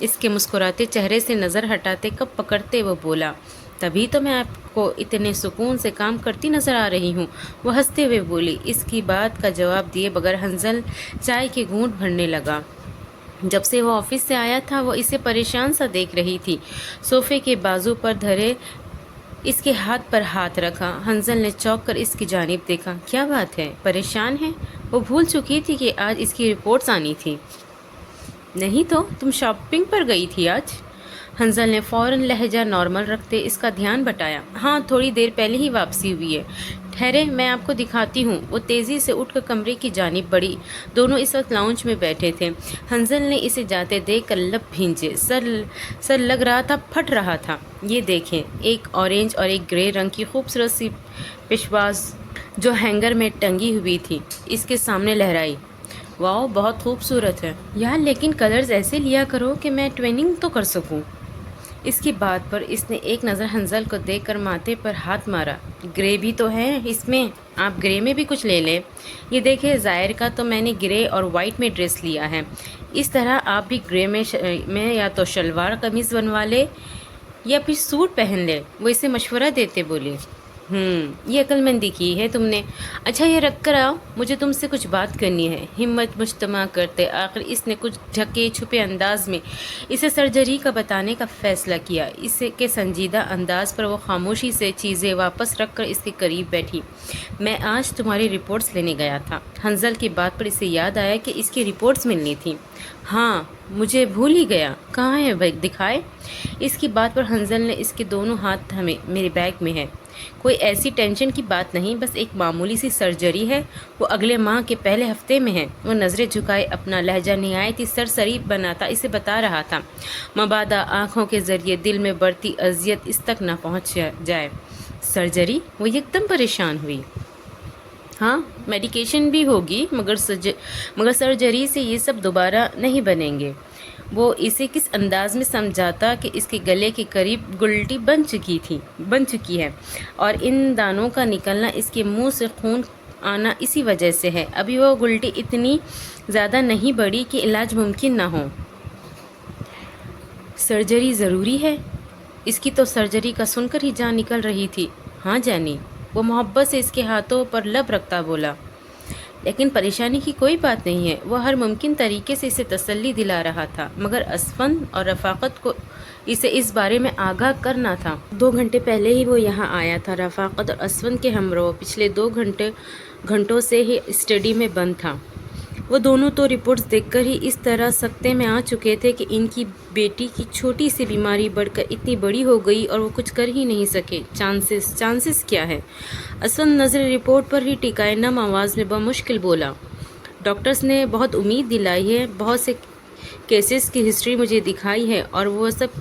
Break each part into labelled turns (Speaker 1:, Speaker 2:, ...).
Speaker 1: اس کے مسکراتے چہرے سے نظر ہٹاتے کب پکڑتے وہ بولا، تبھی تو میں آپ کو اتنے سکون سے کام کرتی نظر آ رہی ہوں۔ وہ ہنستے ہوئے بولی۔ اس کی بات کا جواب دیے بغیر حنظل چائے کے گھونٹ بھرنے لگا۔ جب سے وہ آفس سے آیا تھا وہ اسے پریشان سا دیکھ رہی تھی۔ صوفے کے بازو پر دھرے اس کے ہاتھ پر ہاتھ رکھا۔ حنظل نے چونک کر اس کی جانب دیکھا۔ کیا بات ہے، پریشان ہے؟ وہ بھول چکی تھی کہ آج اس کی رپورٹس آنی تھی۔ نہیں تو تم شاپنگ پر گئی تھی آج؟ حنظل نے فوراً لہجہ نارمل رکھتے اس کا دھیان بٹایا۔ ہاں، تھوڑی دیر پہلے ہی واپسی ہوئی ہے۔ ٹھہرے، میں آپ کو دکھاتی ہوں۔ وہ تیزی سے اٹھ کر کمرے کی جانب بڑھی۔ دونوں اس وقت لاؤنج میں بیٹھے تھے۔ حنظل نے اسے جاتے دیکھ کر لب بھینچے، سر لگ رہا تھا پھٹ رہا تھا۔ یہ دیکھیں، ایک اورنج اور ایک گرے رنگ کی خوبصورت سی پشواز جو ہینگر میں ٹنگی ہوئی تھی اس کے سامنے لہرائی۔ واؤ، بہت خوبصورت ہے یار، لیکن کلرز ایسے لیا کرو کہ میں ٹویننگ تو کر سکوں۔ اس کی بات پر اس نے ایک نظر حنظل کو دیکھ کر ماتھے پر ہاتھ مارا۔ گرے بھی تو ہے اس میں، آپ گرے میں بھی کچھ لے لیں۔ یہ دیکھیں، ظاہر کا تو میں نے گرے اور وائٹ میں ڈریس لیا ہے، اس طرح آپ بھی گرے میں یا تو شلوار قمیض بنوا لے یا پھر سوٹ پہن لے۔ وہ اسے مشورہ دیتے بولی۔ یہ عقل مندی کی ہے تم نے۔ اچھا، یہ رکھ کر آؤ، مجھے تم سے کچھ بات کرنی ہے۔ ہمت مجتمع کرتے آخر اس نے کچھ ڈھکے چھپے انداز میں اسے سرجری کا بتانے کا فیصلہ کیا۔ اس کے سنجیدہ انداز پر وہ خاموشی سے چیزیں واپس رکھ کر اس کے قریب بیٹھی۔ میں آج تمہاری رپورٹس لینے گیا تھا۔ حنظل کی بات پر اسے یاد آیا کہ اس کی رپورٹس ملنی تھیں۔ ہاں، مجھے بھول ہی گیا، کہاں ہے بھائی، دکھائے۔ اس کی بات پر حنظل نے اس کے دونوں ہاتھ تھامے۔ میرے بیگ میں ہے۔ کوئی ایسی ٹینشن کی بات نہیں، بس ایک معمولی سی سرجری ہے، وہ اگلے ماہ کے پہلے ہفتے میں ہے۔ وہ نظریں جھکائے اپنا لہجہ نہایت ہی سرسری بناتا اسے بتا رہا تھا، مبادا آنکھوں کے ذریعے دل میں بڑھتی اذیت اس تک نہ پہنچ جائے۔ سرجری؟ وہ یکدم پریشان ہوئی۔ ہاں، میڈیکیشن بھی ہوگی، مگر سرجری سے یہ سب دوبارہ نہیں بنیں گے۔ وہ اسے کس انداز میں سمجھاتا کہ اس کے گلے کے قریب گلٹی بن چکی ہے اور ان دانوں کا نکلنا، اس کے منہ سے خون آنا اسی وجہ سے ہے۔ ابھی وہ گلٹی اتنی زیادہ نہیں بڑھی کہ علاج ممکن نہ ہو۔ سرجری ضروری ہے؟ اس کی تو سرجری کا سن کر ہی جان نکل رہی تھی۔ ہاں جانی، وہ محبت سے اس کے ہاتھوں پر لب رکھتا بولا۔ لیکن پریشانی کی کوئی بات نہیں ہے۔ وہ ہر ممکن طریقے سے اسے تسلی دلا رہا تھا، مگر اسفند اور رفاقت کو اسے اس بارے میں آگاہ کرنا تھا۔ 2 گھنٹے پہلے ہی وہ یہاں آیا تھا۔ رفاقت اور اسفند کے ہمراہ پچھلے 2 گھنٹوں سے ہی اسٹڈی میں بند تھا۔ وہ دونوں تو رپورٹس دیکھ کر ہی اس طرح سکتے میں آ چکے تھے کہ ان کی بیٹی کی چھوٹی سی بیماری بڑھ کر اتنی بڑی ہو گئی اور وہ کچھ کر ہی نہیں سکے۔ چانسز کیا ہے؟ اسفند نظر رپورٹ پر ہی ٹکائے نم آواز میں بمشکل بولا۔ ڈاکٹرز نے بہت امید دلائی ہے، بہت سے کیسز کی ہسٹری مجھے دکھائی ہے اور وہ سب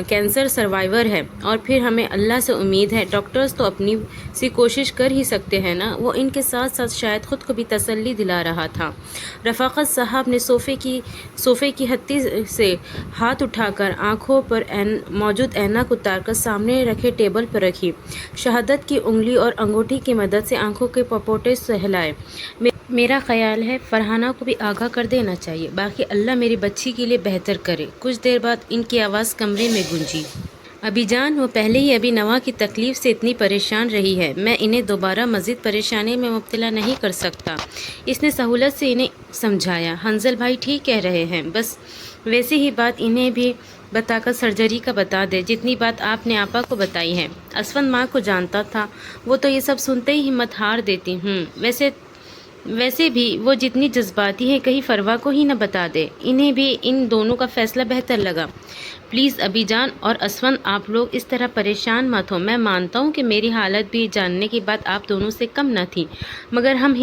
Speaker 1: کینسر سروائیور ہے، اور پھر ہمیں اللہ سے امید ہے۔ ڈاکٹرز تو اپنی سی کوشش کر ہی سکتے ہیں نا۔ وہ ان کے ساتھ ساتھ شاید خود کو بھی تسلی دلا رہا تھا۔ رفاقت صاحب نے صوفے کی ہتھی سے ہاتھ اٹھا کر آنکھوں پر موجود اینک اتار کر سامنے رکھے ٹیبل پر رکھی۔ شہادت کی انگلی اور انگوٹھی کی مدد سے آنکھوں کے پپوٹے سہلائے۔ میرا خیال ہے فرحانہ کو بھی آگاہ کر دینا چاہیے، باقی اللہ میری بچی کے لیے بہتر کرے۔ کچھ دیر بعد ان کی آواز کمرے میں گونجی۔ ابی جان، وہ پہلے ہی ابھی نوا کی تکلیف سے اتنی پریشان رہی ہے، میں انہیں دوبارہ مزید پریشانی میں مبتلا نہیں کر سکتا۔ اس نے سہولت سے انہیں سمجھایا۔ حنظل بھائی ٹھیک کہہ رہے ہیں، بس ویسے ہی بات انہیں بھی بتا کر سرجری کا بتا دے جتنی بات آپ نے آپا کو بتائی ہے۔ اسفند ماں کو جانتا تھا، وہ تو یہ سب سنتے ہی ہمت ہار دیتی۔ ویسے بھی وہ جتنی جذباتی ہے، کہیں فروا کو ہی نہ بتا دے۔ انہیں بھی ان دونوں کا فیصلہ بہتر لگا۔ پلیز ابی جان اور اسفند، آپ لوگ اس طرح پریشان مت ہو۔ میں مانتا ہوں کہ میری حالت بھی جاننے کی بات آپ دونوں سے کم نہ تھی، مگر ہم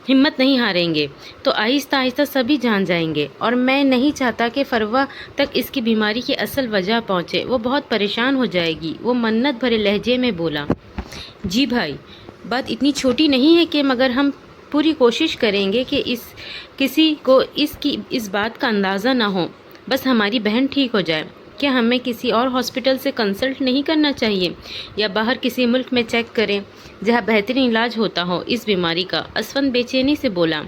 Speaker 1: ہمت نہیں ہاریں گے تو آہستہ آہستہ سبھی جان جائیں گے، اور میں نہیں چاہتا کہ فروا تک اس کی بیماری کی اصل وجہ پہنچے۔ وہ بہت پریشان ہو جائے گی، وہ منت بھرے لہجے میں بولا۔ جی بھائی، بات اتنی چھوٹی نہیں ہے کہ، مگر ہم پوری کوشش کریں گے کہ کسی کو اس بات کا اندازہ نہ ہو، بس ہماری بہن ٹھیک ہو جائے۔ کیا ہمیں کسی اور ہاسپٹل سے کنسلٹ نہیں کرنا چاہیے، یا باہر کسی ملک میں چیک کریں جہاں بہترین علاج ہوتا ہو اس بیماری کا؟ اسفند بے چینی سے بولا۔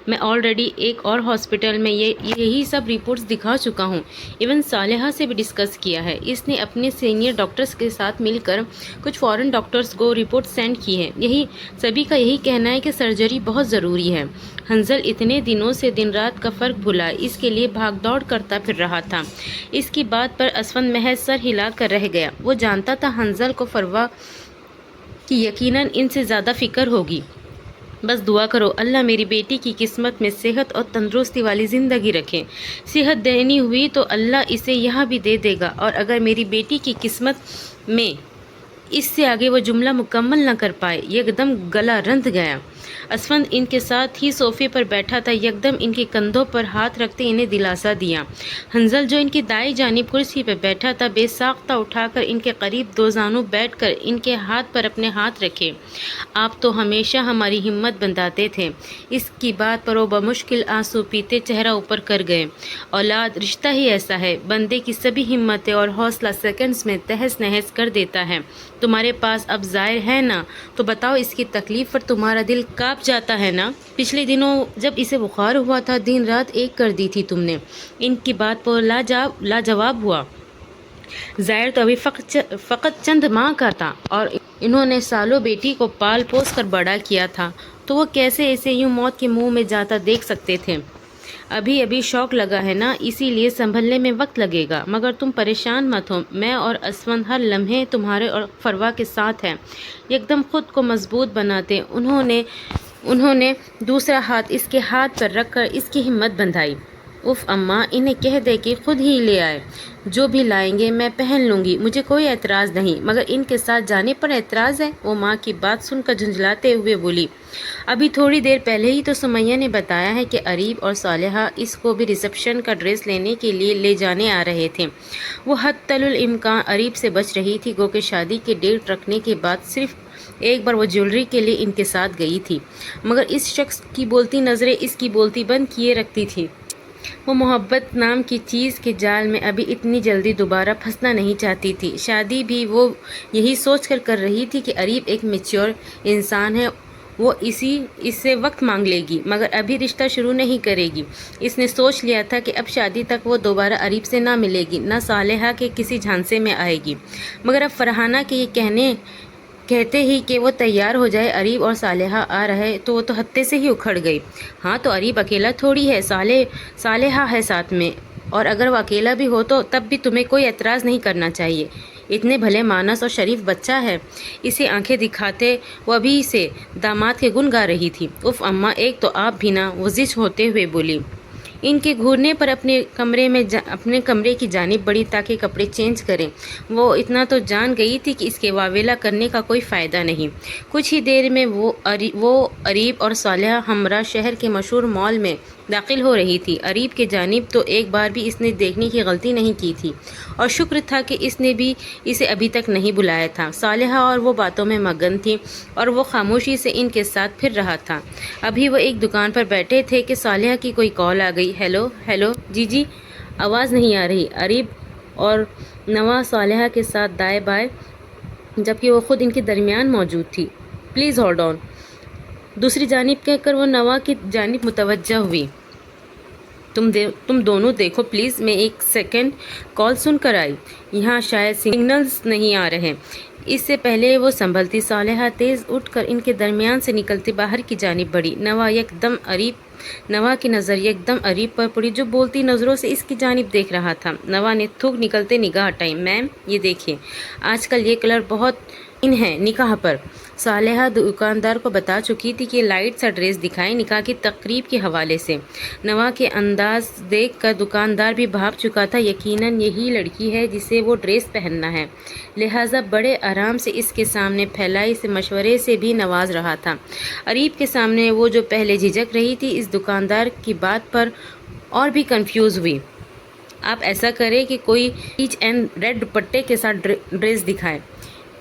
Speaker 1: میں آلریڈی ایک اور ہاسپٹل میں یہی سب رپورٹس دکھا چکا ہوں، ایون صالحہ سے بھی ڈسکس کیا ہے۔ اس نے اپنے سینئر ڈاکٹرز کے ساتھ مل کر کچھ فورن ڈاکٹرز کو رپورٹ سینڈ کی ہے۔ سبھی کا یہی کہنا ہے کہ سرجری بہت ضروری ہے۔ حنظل اتنے دنوں سے دن رات کا فرق بھلا اس کے لیے بھاگ دوڑ کرتا پھر رہا تھا۔ اس کی بات پر اسفند محض سر ہلا کر رہ گیا۔ وہ جانتا تھا حنظل کو فروا کی یقیناً ان سے زیادہ فکر ہوگی۔ بس دعا کرو اللہ میری بیٹی کی قسمت میں صحت اور تندرستی والی زندگی رکھے۔ صحت دینی ہوئی تو اللہ اسے یہاں بھی دے دے گا، اور اگر میری بیٹی کی قسمت میں اس سے آگے وہ جملہ مکمل نہ کر پائے۔ یکدم گلا رند گیا۔ اسفند ان کے ساتھ ہی صوفے پر بیٹھا تھا، یکدم ان کے کندھوں پر ہاتھ رکھتے انہیں دلاسا دیا۔ حنظل جو ان کی دائیں جانب کرسی پہ بیٹھا تھا، بے ساختہ اٹھا کر ان کے قریب دو زانوں بیٹھ کر ان کے ہاتھ پر اپنے ہاتھ رکھے۔ آپ تو ہمیشہ ہماری ہمت بندھاتے تھے۔ اس کی بات پر وہ بمشکل آنسو پیتے چہرہ اوپر کر گئے۔ اولاد رشتہ ہی ایسا ہے، بندے کی سبھی ہمتیں اور حوصلہ سیکنڈز میں تہس نہس کر دیتا ہے۔ تمہارے پاس اب ظاہر ہے نا، تو بتاؤ اس کی تکلیف پر تمہارا دل کانپ جاتا ہے نا؟ پچھلے دنوں جب اسے بخار ہوا تھا، دن رات ایک کر دی تھی تم نے۔ ان کی بات پر لاجواب ہوا۔ ظاہر تو ابھی فقط چند ماہ کا تھا، اور انہوں نے سالوں بیٹی کو پال پوس کر بڑا کیا تھا، تو وہ کیسے اسے یوں موت کے منہ میں جاتا دیکھ سکتے تھے؟ ابھی شوق لگا ہے نا، اسی لیے سنبھلنے میں وقت لگے گا، مگر تم پریشان مت ہو، میں اور اسفند ہر لمحے تمہارے اور فروا کے ساتھ ہیں۔ یکدم خود کو مضبوط بناتے انہوں نے دوسرا ہاتھ اس کے ہاتھ پر رکھ کر اس کی ہمت بندھائی۔ اف اماں، انہیں کہہ دے کہ خود ہی لے آئے، جو بھی لائیں گے میں پہن لوں گی، مجھے کوئی اعتراض نہیں، مگر ان کے ساتھ جانے پر اعتراض ہے؟ وہ ماں کی بات سن کر جھنجھلاتے ہوئے بولی۔ ابھی تھوڑی دیر پہلے ہی تو سمیہ نے بتایا ہے کہ اریب اور صالحہ اس کو بھی ریسیپشن کا ڈریس لینے کے لیے لے جانے آ رہے تھے۔ وہ حتی الامکان اریب سے بچ رہی تھی، گو کہ شادی کی ڈیٹ رکھنے کے بعد صرف ایک بار وہ جیولری کے لیے ان کے ساتھ گئی تھی، مگر اس شخص کی بولتی نظریں اس کی بولتی بند کیے رکھتی تھی۔ وہ محبت نام کی چیز کے جال میں ابھی اتنی جلدی دوبارہ پھنسنا نہیں چاہتی تھی۔ شادی بھی وہ یہی سوچ کر رہی تھی کہ اریب ایک میچور انسان ہے، وہ اس سے وقت مانگ لے گی، مگر ابھی رشتہ شروع نہیں کرے گی۔ اس نے سوچ لیا تھا کہ اب شادی تک وہ دوبارہ اریب سے نہ ملے گی، نہ صالحہ کے کسی جھانسے میں آئے گی، مگر اب فرحانہ کے یہ کہتے ہی کہ وہ تیار ہو جائے اریب اور صالحہ آ رہے تو وہ تو ہتے سے ہی اکھڑ گئی۔ ہاں تو اریب اکیلا تھوڑی ہے، صالحہ ہے ساتھ میں، اور اگر وہ اکیلا بھی ہو تو تب بھی تمہیں کوئی اعتراض نہیں کرنا چاہیے، اتنے بھلے مانس اور شریف بچہ ہے۔ اسے آنکھیں دکھاتے وہ ابھی سے داماد کے گن گا رہی تھی۔ اف اماں، ایک تو آپ بھی نہ، وہ زچ ہوتے ہوئے بولی۔ ان کے گھورنے پر اپنے کمرے کی جانب بڑھی تاکہ کپڑے چینج کریں۔ وہ اتنا تو جان گئی تھی کہ اس کے واویلا کرنے کا کوئی فائدہ نہیں۔ کچھ ہی دیر میں وہ اریب اور صالحہ ہمراہ شہر کے مشہور مال میں داخل ہو رہی تھی۔ اریب کے جانب تو ایک بار بھی اس نے دیکھنے کی غلطی نہیں کی تھی، اور شکر تھا کہ اس نے بھی اسے ابھی تک نہیں بلایا تھا۔ صالحہ اور وہ باتوں میں مگن تھی، اور وہ خاموشی سے ان کے ساتھ پھر رہا تھا۔ ابھی وہ ایک دکان پر بیٹھے تھے کہ صالحہ کی کوئی کال آ گئی۔ ہیلو جی، آواز نہیں آ رہی۔ اریب اور نوا صالحہ کے ساتھ دائیں بائیں، جبکہ وہ خود ان کے درمیان موجود تھی۔ پلیز ہولڈ آن، دوسری جانب کہہ کر وہ نوا کی جانب متوجہ ہوئی۔ تم دونوں دیکھو پلیز، میں ایک سیکنڈ کال سن کر آئی، یہاں شاید سگنلز نہیں آ رہے۔ اس سے پہلے وہ سنبھلتی صالحہ تیز اٹھ کر ان کے درمیان سے نکلتے باہر کی جانب بڑھی۔ نوا کی نظر یکدم اریب پر پڑی، جو بولتی نظروں سے اس کی جانب دیکھ رہا تھا۔ نوا نے تھوک نکلتے نگاہ ہٹائی۔ میم، یہ دیکھیں، آج کل یہ کلر بہت ان ہے نکاح پر۔ صالحہ دکاندار کو بتا چکی تھی کہ لائٹ سا ڈریس دکھائیں نکاح کی تقریب کے حوالے سے۔ نوا کے انداز دیکھ کر دکاندار بھی بھاپ چکا تھا، یقیناً یہی لڑکی ہے جسے وہ ڈریس پہننا ہے، لہٰذا بڑے آرام سے اس کے سامنے پھیلائی سے مشورے سے بھی نواز رہا تھا۔ اریب کے سامنے وہ جو پہلے جھجک رہی تھی، اس دکاندار کی بات پر اور بھی کنفیوز ہوئی۔ آپ ایسا کریں کہ کوئی پیچ اینڈ ریڈ دوپٹے کے ساتھ ڈریس دکھائیں۔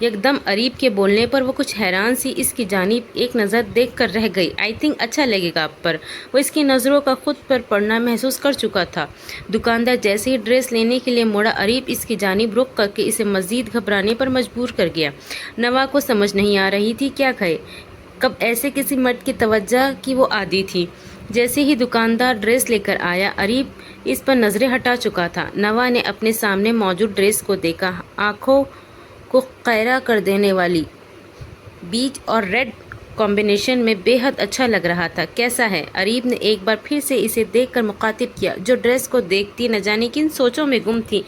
Speaker 1: یکدم اریب کے بولنے پر وہ کچھ حیران سی اس کی جانب ایک نظر دیکھ کر رہ گئی۔ آئی تھنک اچھا لگے گا آپ پر۔ وہ اس کی نظروں کا خود پر پڑنا محسوس کر چکا تھا۔ دکاندار جیسے ہی ڈریس لینے کے لیے مڑا، اریب اس کی جانب رخ کر کے اسے مزید گھبرانے پر مجبور کر گیا۔ نوا کو سمجھ نہیں آ رہی تھی کیا کہے، کب ایسے کسی مرد کی توجہ کی وہ عادی تھی۔ جیسے ہی دکاندار ڈریس لے کر آیا، اریب اس پر نظریں ہٹا چکا تھا۔ نوا نے اپنے سامنے موجود ڈریس کو دیکھا۔ آنکھوں کو قیرہ کر دینے والی بیج اور ریڈ کمبینیشن میں بے حد اچھا لگ رہا تھا۔ کیسا ہے؟ اریب نے ایک بار پھر سے اسے دیکھ کر مخاطب کیا، جو ڈریس کو دیکھتی نہ جانے کن سوچوں میں گم تھی۔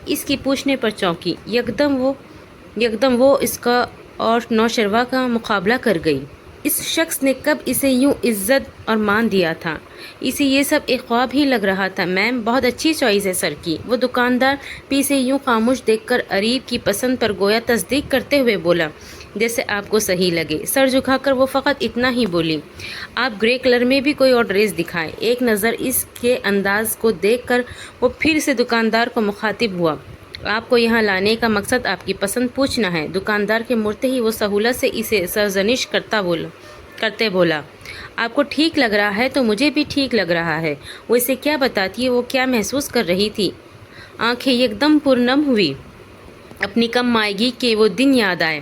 Speaker 1: اس کی پوچھنے پر چونکی۔ یکدم وہ اس کا اور نوشروا کا مقابلہ کر گئی۔ اس شخص نے کب اسے یوں عزت اور مان دیا تھا؟ اسے یہ سب ایک خواب ہی لگ رہا تھا۔ میم، بہت اچھی چوائس ہے سر کی۔ وہ دکاندار پی سے یوں خاموش دیکھ کر اریب کی پسند پر گویا تصدیق کرتے ہوئے بولا، جیسے آپ کو صحیح لگے۔ سر جھکا کر وہ فقط اتنا ہی بولی، آپ گرے کلر میں بھی کوئی اور ڈریس دکھائیں۔ ایک نظر اس کے انداز کو دیکھ کر وہ پھر سے دکاندار کو مخاطب ہوا، آپ کو یہاں لانے کا مقصد آپ کی پسند پوچھنا ہے۔ دکاندار کے مڑتے ہی وہ سہولت سے اسے سرزنش کرتے بولا، آپ کو ٹھیک لگ رہا ہے تو مجھے بھی ٹھیک لگ رہا ہے۔ وہ اسے کیا بتاتی ہے وہ کیا محسوس کر رہی تھی؟ آنکھیں یکدم پرنم ہوئی۔ اپنی کم مائیگی کے وہ دن یاد آئے۔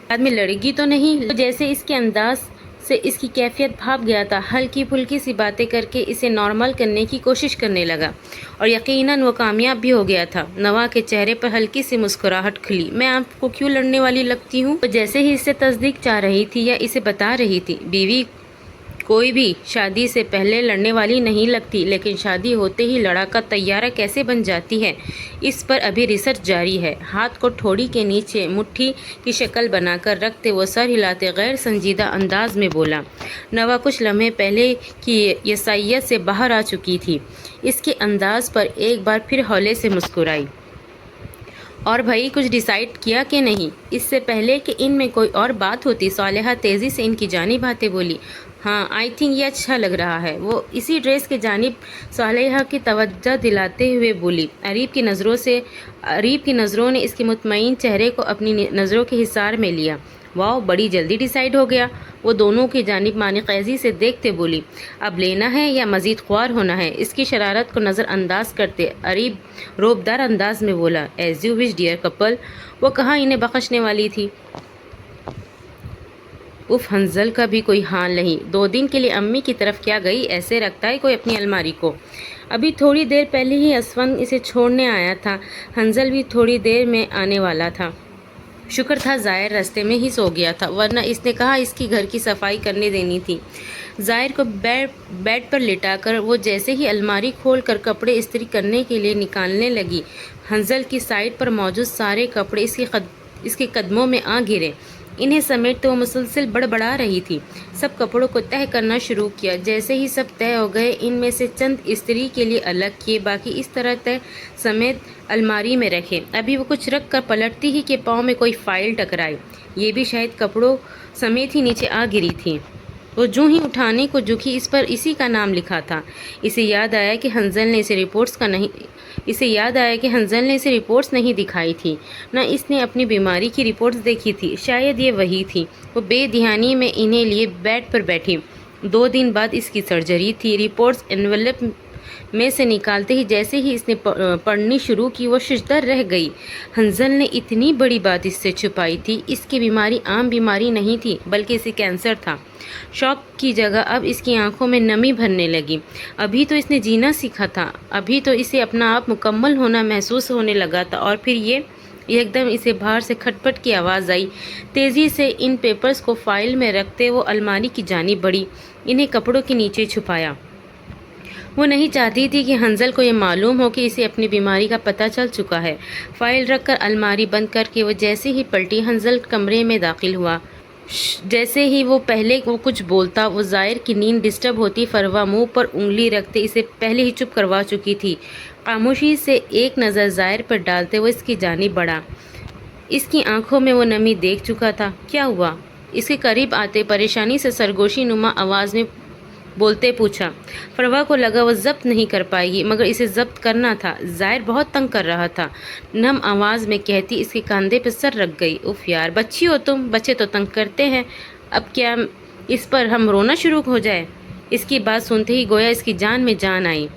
Speaker 1: بعد میں لڑے گی تو نہیں؟ جیسے اس کے انداز سے اس کی کیفیت بھاپ گیا تھا۔ ہلکی پھلکی سی باتیں کر کے اسے نارمل کرنے کی کوشش کرنے لگا، اور یقیناً وہ کامیاب بھی ہو گیا تھا۔ نوا کے چہرے پر ہلکی سی مسکراہٹ کھلی۔ میں آپ کو کیوں لڑنے والی لگتی ہوں؟ وہ جیسے ہی اس سے تصدیق چاہ رہی تھی یا اسے بتا رہی تھی، بیوی کوئی بھی شادی سے پہلے لڑنے والی نہیں لگتی، لیکن شادی ہوتے ہی لڑاکا طیارہ کیسے بن جاتی ہے، اس پر ابھی ریسرچ جاری ہے۔ ہاتھ کو ٹھوڑی کے نیچے مٹھی کی شکل بنا کر رکھتے وہ سر ہلاتے غیر سنجیدہ انداز میں بولا۔ نوا کچھ لمحے پہلے کی یسائیت سے باہر آ چکی تھی۔ اس کے انداز پر ایک بار پھر ہولے سے مسکرائی۔ اور بھائی، کچھ ڈیسائیڈ کیا کہ نہیں؟ اس سے پہلے کہ ان میں کوئی اور بات ہوتی، صالحہ تیزی سے ان کی جانب آتے بولی، ہاں، آئی تھنک یہ اچھا لگ رہا ہے۔ وہ اسی ڈریس کی جانب صالحہ کی توجہ دلاتے ہوئے بولی۔ اریب کی نظروں نے اس کے مطمئن چہرے کو اپنی نظروں کے حصار میں لیا۔ واو، بڑی جلدی ڈیسائیڈ ہو گیا۔ وہ دونوں کی جانب معنی خیزی سے دیکھتے بولی، اب لینا ہے یا مزید خوار ہونا ہے؟ اس کی شرارت کو نظر انداز کرتے اریب روبدار انداز میں بولا، as you wish dear Kapil. وہ کہاں انہیں بخشنے والی تھی؟ اف، حنظل کا بھی کوئی حال نہیں، 2 دن کے لیے امی کی طرف کیا گئی؟ ایسے رکھتا ہے کوئی اپنی الماری کو؟ ابھی تھوڑی دیر پہلے ہی اسفند اسے چھوڑنے آیا تھا۔ حنظل بھی تھوڑی دیر میں آنے والا تھا۔ شکر تھا ظاہر راستے میں ہی سو گیا تھا، ورنہ اس نے کہا اس کی گھر کی صفائی کرنے دینی تھی۔ ظاہر کو بیڈ پر لٹا کر وہ جیسے ہی الماری کھول کر کپڑے استری کرنے کے لیے نکالنے لگی، حنظل کی سائڈ پر موجود سارے کپڑے اس کے قدموں میں آ گرے۔ انہیں سمیٹتے وہ مسلسل بڑبڑا رہی تھی۔ سب کپڑوں کو تہہ کرنا شروع کیا۔ جیسے ہی سب تہہ ہو گئے، ان میں سے چند استری کے لیے الگ کیے، باقی اس طرح تہہ سمیت الماری میں رکھے۔ ابھی وہ کچھ رکھ کر پلٹتی ہی کہ پاؤں میں کوئی فائل ٹکرائی، یہ بھی شاید کپڑوں سمیت ہی نیچے آ گری تھی۔ وہ جوں ہی اٹھانے کو جھکی، اس پر اسی کا نام لکھا تھا۔ اسے یاد آیا کہ حنظل نے اسے رپورٹس نہیں دکھائی تھی، نہ اس نے اپنی بیماری کی رپورٹس دیکھی تھی۔ شاید یہ وہی تھی۔ وہ بے دھیانی میں انہیں لیے بیڈ پر بیٹھی۔ 2 دن بعد اس کی سرجری تھی۔ رپورٹس انویلپ میں سے نکالتے ہی جیسے ہی اس نے پڑھنی شروع کی، وہ ششدر رہ گئی۔ حنظل نے اتنی بڑی بات اس سے چھپائی تھی۔ اس کی بیماری عام بیماری نہیں تھی، بلکہ اسے کینسر تھا۔ شوق کی جگہ اب اس کی آنکھوں میں نمی بھرنے لگی۔ ابھی تو اس نے جینا سیکھا تھا، ابھی تو اسے اپنا آپ مکمل ہونا محسوس ہونے لگا تھا، اور پھر یہ ایک دم اسے باہر سے کھٹ پٹ کی آواز آئی۔ تیزی سے ان پیپرز کو فائل میں رکھتے وہ الماری کی جانب بڑھی، انہیں کپڑوں کے نیچے چھپایا۔ وہ نہیں چاہتی تھی کہ حنظل کو یہ معلوم ہو کہ اسے اپنی بیماری کا پتہ چل چکا ہے۔ فائل رکھ کر الماری بند کر کے وہ جیسے ہی پلٹی، حنظل کمرے میں داخل ہوا۔ جیسے ہی وہ کچھ بولتا، وہ ظاہر کی نیند ڈسٹرب ہوتی۔ فروا منہ پر انگلی رکھتے اسے پہلے ہی چپ کروا چکی تھی۔ خاموشی سے ایک نظر ظاہر پر ڈالتے وہ اس کی جانب بڑھا۔ اس کی آنکھوں میں وہ نمی دیکھ چکا تھا۔ کیا ہوا؟ اس کے قریب آتے پریشانی سے سرگوشی نما آواز میں بولتے پوچھا۔ فروا کو لگا وہ ضبط نہیں کر پائے گی، مگر اسے ضبط کرنا تھا۔ ظاہر بہت تنگ کر رہا تھا، نم آواز میں کہتی اس کے کاندھے پہ سر رکھ گئی۔ اف یار، بچی ہو تم، بچے تو تنگ کرتے ہیں، اب کیا اس پر ہم رونا شروع ہو جائے؟ اس کی بات سنتے ہی گویا اس کی جان میں جان آئی۔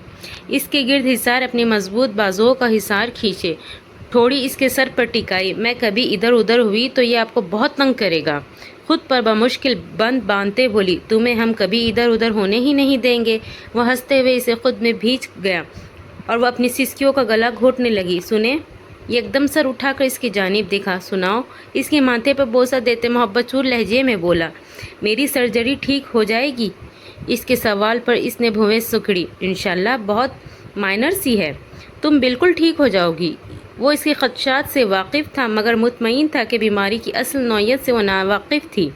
Speaker 1: اس کے گرد حصار اپنی مضبوط بازوؤں کا حصار کھینچے، تھوڑی اس کے سر پر ٹکائی۔ میں کبھی ادھر ادھر ہوئی تو یہ آپ کو بہت تنگ کرے گا۔ خود پر بمشکل بند باندھتے بولی، تمہیں ہم کبھی ادھر ادھر ہونے ہی نہیں دیں گے۔ وہ ہنستے ہوئے اسے خود میں بھیج گیا اور وہ اپنی سسکیوں کا گلا گھونٹنے لگی۔ سنیں، یہ ایک دم سر اٹھا کر اس کی جانب دیکھا۔ سناؤ، اس کے ماتھے پر بوسہ دیتے محبت چور لہجے میں بولا۔ میری سرجری ٹھیک ہو جائے گی؟ اس کے سوال پر اس نے بھویں سکڑی۔ انشاءاللہ، بہت مائنر سی ہے، تم بالکل ٹھیک ہو جاؤ گی۔ وہ اس کے خدشات سے واقف تھا مگر مطمئن تھا کہ بیماری کی اصل نوعیت سے وہ ناواقف تھی۔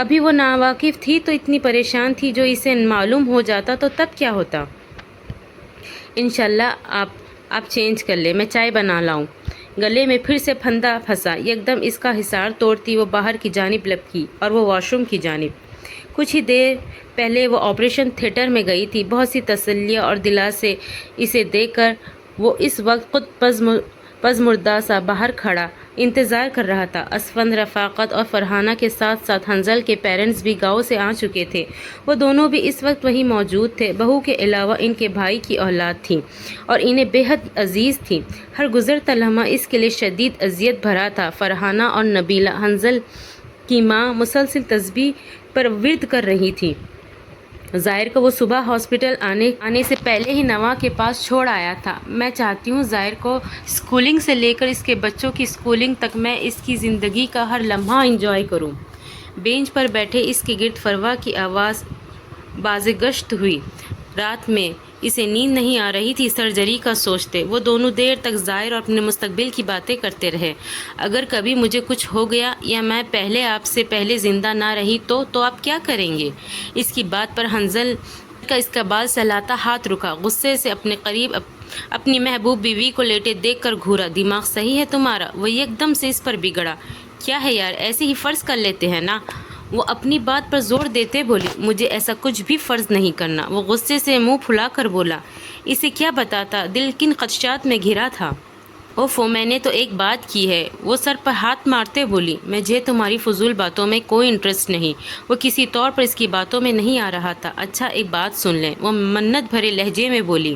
Speaker 1: ابھی وہ ناواقف تھی تو اتنی پریشان تھی، جو اسے معلوم ہو جاتا تو تب کیا ہوتا؟ انشاءاللہ آپ چینج کر لیں، میں چائے بنا لاؤں۔ گلے میں پھر سے پھندا پھنسا۔ یکدم اس کا حصار توڑتی وہ باہر کی جانب لپکی اور وہ واش روم کی جانب۔ کچھ ہی دیر پہلے وہ آپریشن تھیٹر میں گئی تھی۔ بہت سی تسلیاں اور دلاسے اسے دے کر وہ اس وقت خود پزمردہ سا باہر کھڑا انتظار کر رہا تھا۔ اسفند، رفاقت اور فرحانہ کے ساتھ ساتھ حنظل کے پیرنٹس بھی گاؤں سے آ چکے تھے۔ وہ دونوں بھی اس وقت وہیں موجود تھے۔ بہو کے علاوہ ان کے بھائی کی اولاد تھی اور انہیں بے حد عزیز تھی۔ ہر گزرتا لمحہ اس کے لیے شدید اذیت بھرا تھا۔ فرحانہ اور نبیلہ، حنظل کی ماں، مسلسل تسبیح پر ورد کر رہی تھی۔ ظاہر کو وہ صبح ہاسپٹل آنے سے پہلے ہی نواں کے پاس چھوڑ آیا تھا۔ میں چاہتی ہوں ظاہر کو اسکولنگ سے لے کر اس کے بچوں کی اسکولنگ تک میں اس کی زندگی کا ہر لمحہ انجوائے کروں۔ بینچ پر بیٹھے اس کے گرد فروا کی آواز بازگشت ہوئی۔ رات میں اسے نیند نہیں آ رہی تھی سرجری کا سوچتے۔ وہ دونوں دیر تک ظاہر اور اپنے مستقبل کی باتیں کرتے رہے۔ اگر کبھی مجھے کچھ ہو گیا یا میں آپ سے پہلے زندہ نہ رہی تو آپ کیا کریں گے؟ اس کی بات پر حنظل کا اس کا بال سہلاتا ہاتھ رکا۔ غصے سے اپنے قریب اپنی محبوب بیوی کو لیٹے دیکھ کر گھورا۔ دماغ صحیح ہے تمہارا؟ وہ ایک دم سے اس پر بگڑا۔ کیا ہے یار، ایسے ہی فرض کر لیتے ہیں نا؟ وہ اپنی بات پر زور دیتے بولی، مجھے ایسا کچھ بھی فرض نہیں کرنا۔ وہ غصے سے منہ پھلا کر بولا۔ اسے کیا بتاتا، دل کن خدشات میں گھرا تھا۔ اوفو، میں نے تو ایک بات کی ہے۔ وہ سر پر ہاتھ مارتے بولی، مجھے تمہاری فضول باتوں میں کوئی انٹرسٹ نہیں۔ وہ کسی طور پر اس کی باتوں میں نہیں آ رہا تھا۔ اچھا ایک بات سن لیں، وہ منت بھرے لہجے میں بولی۔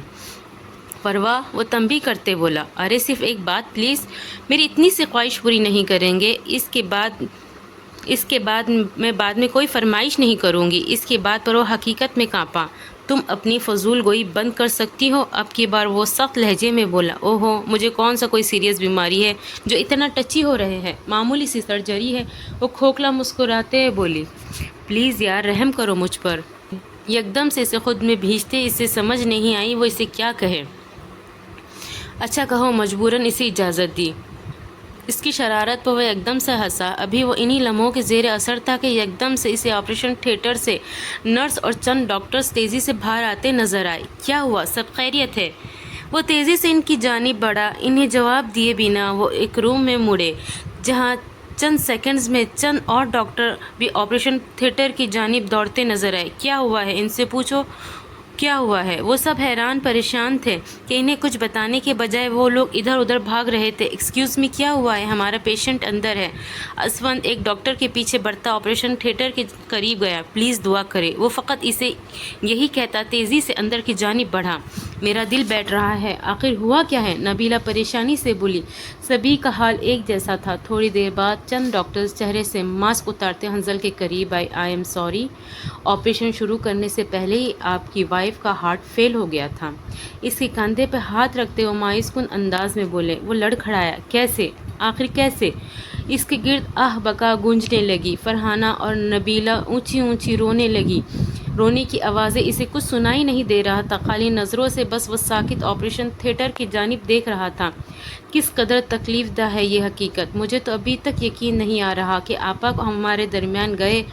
Speaker 1: فروا، وہ تنبیہ کرتے بولا، ارے صرف ایک بات پلیز، میری اتنی سی خواہش پوری نہیں کریں گے؟ اس کے بعد میں کوئی فرمائش نہیں کروں گی۔ اس کے بعد پر وہ حقیقت میں کانپا۔ تم اپنی فضول گوئی بند کر سکتی ہو؟ اب کی بار وہ سخت لہجے میں بولا۔ اوہو، مجھے کون سا کوئی سیریس بیماری ہے جو اتنا ٹچی ہو رہے ہیں؟ معمولی سی سرجری ہے۔ وہ کھوکھلا مسکراتے بولی، پلیز یار رحم کرو مجھ پر۔ یکدم سے اسے خود میں بھیجتے اسے سمجھ نہیں آئی وہ اسے کیا کہے۔ اچھا کہو، مجبوراً اسے اجازت دی۔ اس کی شرارت پر وہ یکدم سے ہنسا۔ ابھی وہ انہی لمحوں کے زیر اثر تھا کہ یکدم سے اسے آپریشن تھیٹر سے نرس اور چند ڈاکٹرز تیزی سے باہر آتے نظر آئے۔ کیا ہوا، سب خیریت ہے؟ وہ تیزی سے ان کی جانب بڑھا۔ انہیں جواب دیے بنا وہ ایک روم میں مڑے جہاں چند سیکنڈز میں چند اور ڈاکٹر بھی آپریشن تھیٹر کی جانب دوڑتے نظر آئے۔ کیا ہوا ہے، ان سے پوچھو کیا ہوا ہے؟ وہ سب حیران پریشان تھے کہ انہیں کچھ بتانے کے بجائے وہ لوگ ادھر ادھر بھاگ رہے تھے۔ ایکسکیوز می، کیا ہوا ہے؟ ہمارا پیشنٹ اندر ہے۔ اسفند ایک ڈاکٹر کے پیچھے بڑھتا آپریشن تھیٹر کے قریب گیا۔ پلیز دعا کرے۔ وہ فقط اسے یہی کہتا تیزی سے اندر کی جانب بڑھا۔ میرا دل بیٹھ رہا ہے، آخر ہوا کیا ہے؟ نبیلہ پریشانی سے بولی۔ سبھی کا حال ایک جیسا تھا۔ تھوڑی دیر بعد چند ڈاکٹرز چہرے سے ماسک اتارتے حنظل کے قریب آئے۔ آئی ایم سوری، آپریشن شروع کرنے سے پہلے ہی آپ کی وائف کا ہارٹ فیل ہو گیا تھا۔ اس کے کندھے پہ ہاتھ رکھتے وہ مایوس کن انداز میں بولے۔ وہ لڑکھڑایا، کیسے؟ آخر کیسے؟ اس کے گرد آہ بکا گونجنے لگی۔ فرحانہ اور نبیلہ اونچی اونچی رونے لگی۔ رونے کی آوازیں اسے کچھ سنائی نہیں دے رہا تھا، خالی نظروں سے بس وہ ساکت آپریشن تھیٹر کی جانب دیکھ رہا تھا۔ کس قدر تکلیف دہ ہے یہ حقیقت! مجھے تو ابھی تک یقین نہیں آ رہا کہ آپا کو ہمارے درمیان گئے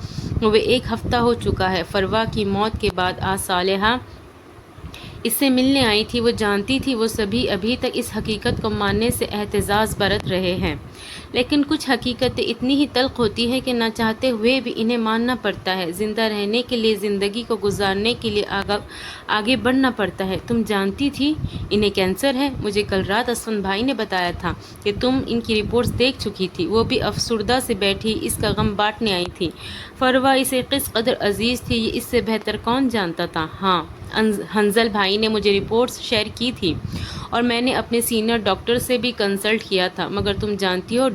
Speaker 1: ہوئے 1 ہفتہ ہو چکا ہے۔ فروا کی موت کے بعد آج صالحہ اس سے ملنے آئی تھی۔ وہ جانتی تھی وہ سبھی ابھی تک اس حقیقت کو ماننے سے احتجاج برت رہے ہیں، لیکن کچھ حقیقتیں اتنی ہی تلخ ہوتی ہیں کہ نہ چاہتے ہوئے بھی انہیں ماننا پڑتا ہے۔ زندہ رہنے کے لیے، زندگی کو گزارنے کے لیے آگے بڑھنا پڑتا ہے۔ تم جانتی تھی انہیں کینسر ہے؟ مجھے کل رات اسفند بھائی نے بتایا تھا کہ تم ان کی رپورٹس دیکھ چکی تھی۔ وہ بھی افسردہ سے بیٹھی اس کا غم بانٹنے آئی تھی۔ فروا اسے کس قدر عزیز تھی یہ اس سے بہتر کون جانتا تھا؟ ہاں، حنزل بھائی نے مجھے رپورٹس شیئر کی تھی اور میں نے اپنے سینئر ڈاکٹر سے بھی کنسلٹ کیا تھا، مگر تم جانتی ہو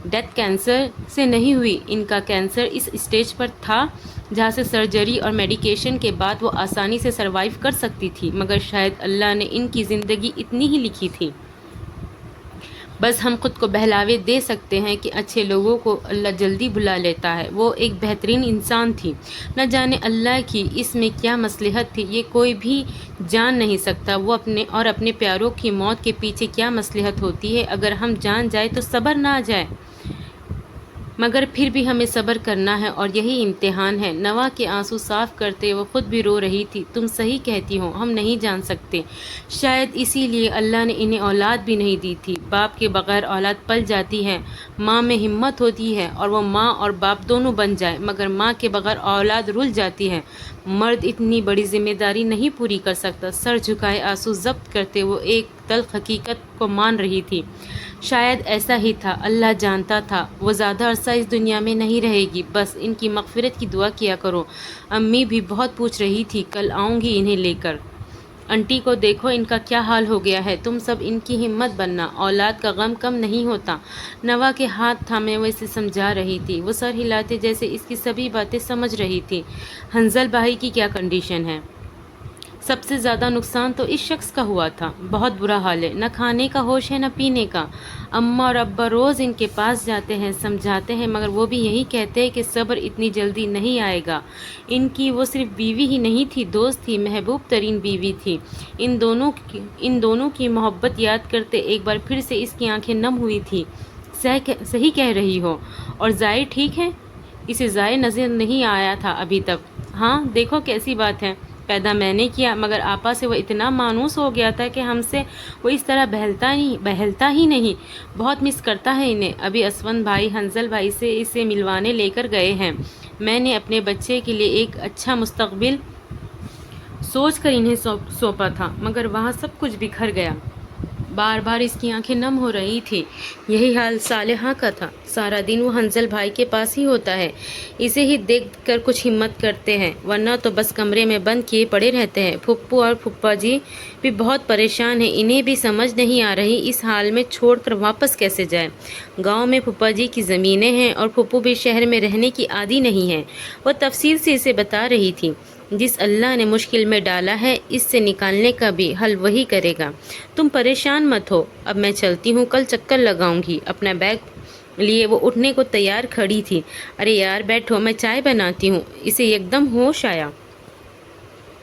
Speaker 1: ڈیتھ کینسر سے نہیں ہوئی۔ ان کا کینسر اس اسٹیج پر تھا جہاں سے سرجری اور میڈیکیشن کے بعد وہ آسانی سے سروائیو کر سکتی تھی، مگر شاید اللہ نے ان کی زندگی اتنی ہی لکھی تھی۔ بس ہم خود کو بہلاوے دے سکتے ہیں کہ اچھے لوگوں کو اللہ جلدی بلا لیتا ہے۔ وہ ایک بہترین انسان تھی، نہ جانے اللہ کی اس میں کیا مصلحت تھی، یہ کوئی بھی جان نہیں سکتا۔ وہ اپنے پیاروں کی موت کے پیچھے کیا مصلحت ہوتی ہے، اگر ہم جان جائے تو صبر نہ آ جائے، مگر پھر بھی ہمیں صبر کرنا ہے اور یہی امتحان ہے۔ نوا کے آنسو صاف کرتے وہ خود بھی رو رہی تھی۔ تم صحیح کہتی ہو، ہم نہیں جان سکتے، شاید اسی لیے اللہ نے انہیں اولاد بھی نہیں دی تھی۔ باپ کے بغیر اولاد پل جاتی ہے، ماں میں ہمت ہوتی ہے اور وہ ماں اور باپ دونوں بن جائے، مگر ماں کے بغیر اولاد رل جاتی ہے۔ مرد اتنی بڑی ذمہ داری نہیں پوری کر سکتا۔ سر جھکائے آنسو ضبط کرتے وہ ایک تلخ حقیقت کو مان رہی تھی۔ شاید ایسا ہی تھا، اللہ جانتا تھا وہ زیادہ عرصہ اس دنیا میں نہیں رہے گی۔ بس ان کی مغفرت کی دعا کیا کرو۔ امی بھی بہت پوچھ رہی تھی، کل آؤں گی انہیں لے کر۔ انٹی کو دیکھو ان کا کیا حال ہو گیا ہے۔ تم سب ان کی ہمت بننا، اولاد کا غم کم نہیں ہوتا۔ نوا کے ہاتھ تھامے وہ اسے سمجھا رہی تھی۔ وہ سر ہلاتے جیسے اس کی سبھی باتیں سمجھ رہی تھی۔ حنزل بھائی کی کیا کنڈیشن ہے؟ سب سے زیادہ نقصان تو اس شخص کا ہوا تھا، بہت برا حال ہے، نہ کھانے کا ہوش ہے نہ پینے کا۔ اماں اور ابا روز ان کے پاس جاتے ہیں، سمجھاتے ہیں، مگر وہ بھی یہی کہتے ہیں کہ صبر اتنی جلدی نہیں آئے گا۔ ان کی وہ صرف بیوی ہی نہیں تھی، دوست تھی، محبوب ترین بیوی تھی۔ ان دونوں کی محبت یاد کرتے ایک بار پھر سے اس کی آنکھیں نم ہوئی تھی۔ صحیح کہہ رہی ہو۔ اور زائر ٹھیک ہے؟ اسے زائر نظر نہیں آیا تھا ابھی تک۔ ہاں دیکھو کیسی بات ہے، پیدا میں نے کیا، مگر آپا سے وہ اتنا مانوس ہو گیا تھا کہ ہم سے وہ اس طرح بہلتا ہی نہیں۔ بہت مس کرتا ہے انہیں۔ ابھی اسون بھائی حنزل بھائی سے اسے ملوانے لے کر گئے ہیں۔ میں نے اپنے بچے کے لیے ایک اچھا مستقبل سوچ کر انہیں سونپا تھا، مگر وہاں سب کچھ بکھر گیا۔ بار بار اس کی آنکھیں نم ہو رہی تھی۔ یہی حال صالحہ کا تھا، سارا دن وہ حنزل بھائی کے پاس ہی ہوتا ہے، اسے ہی دیکھ کر کچھ ہمت کرتے ہیں، ورنہ تو بس کمرے میں بند کیے پڑے رہتے ہیں۔ پھپھو اور پھپھا جی بھی بہت پریشان ہیں، انہیں بھی سمجھ نہیں آ رہی اس حال میں چھوڑ کر واپس کیسے جائے۔ گاؤں میں پھپھا جی کی زمینیں ہیں اور پھپھو بھی شہر میں رہنے کی عادی نہیں ہے۔ وہ تفصیل سے اسے بتا رہی تھی، جس اللہ نے مشکل میں ڈالا ہے اس سے نکالنے کا بھی حل وہی کرے گا۔ تم پریشان مت ہو، اب میں چلتی ہوں، کل چکر لگاؤں گی۔ اپنا بیگ لیے وہ اٹھنے کو تیار کھڑی تھی۔ ارے یار بیٹھو، میں چائے بناتی ہوں۔ اسے یکدم ہوش آیا۔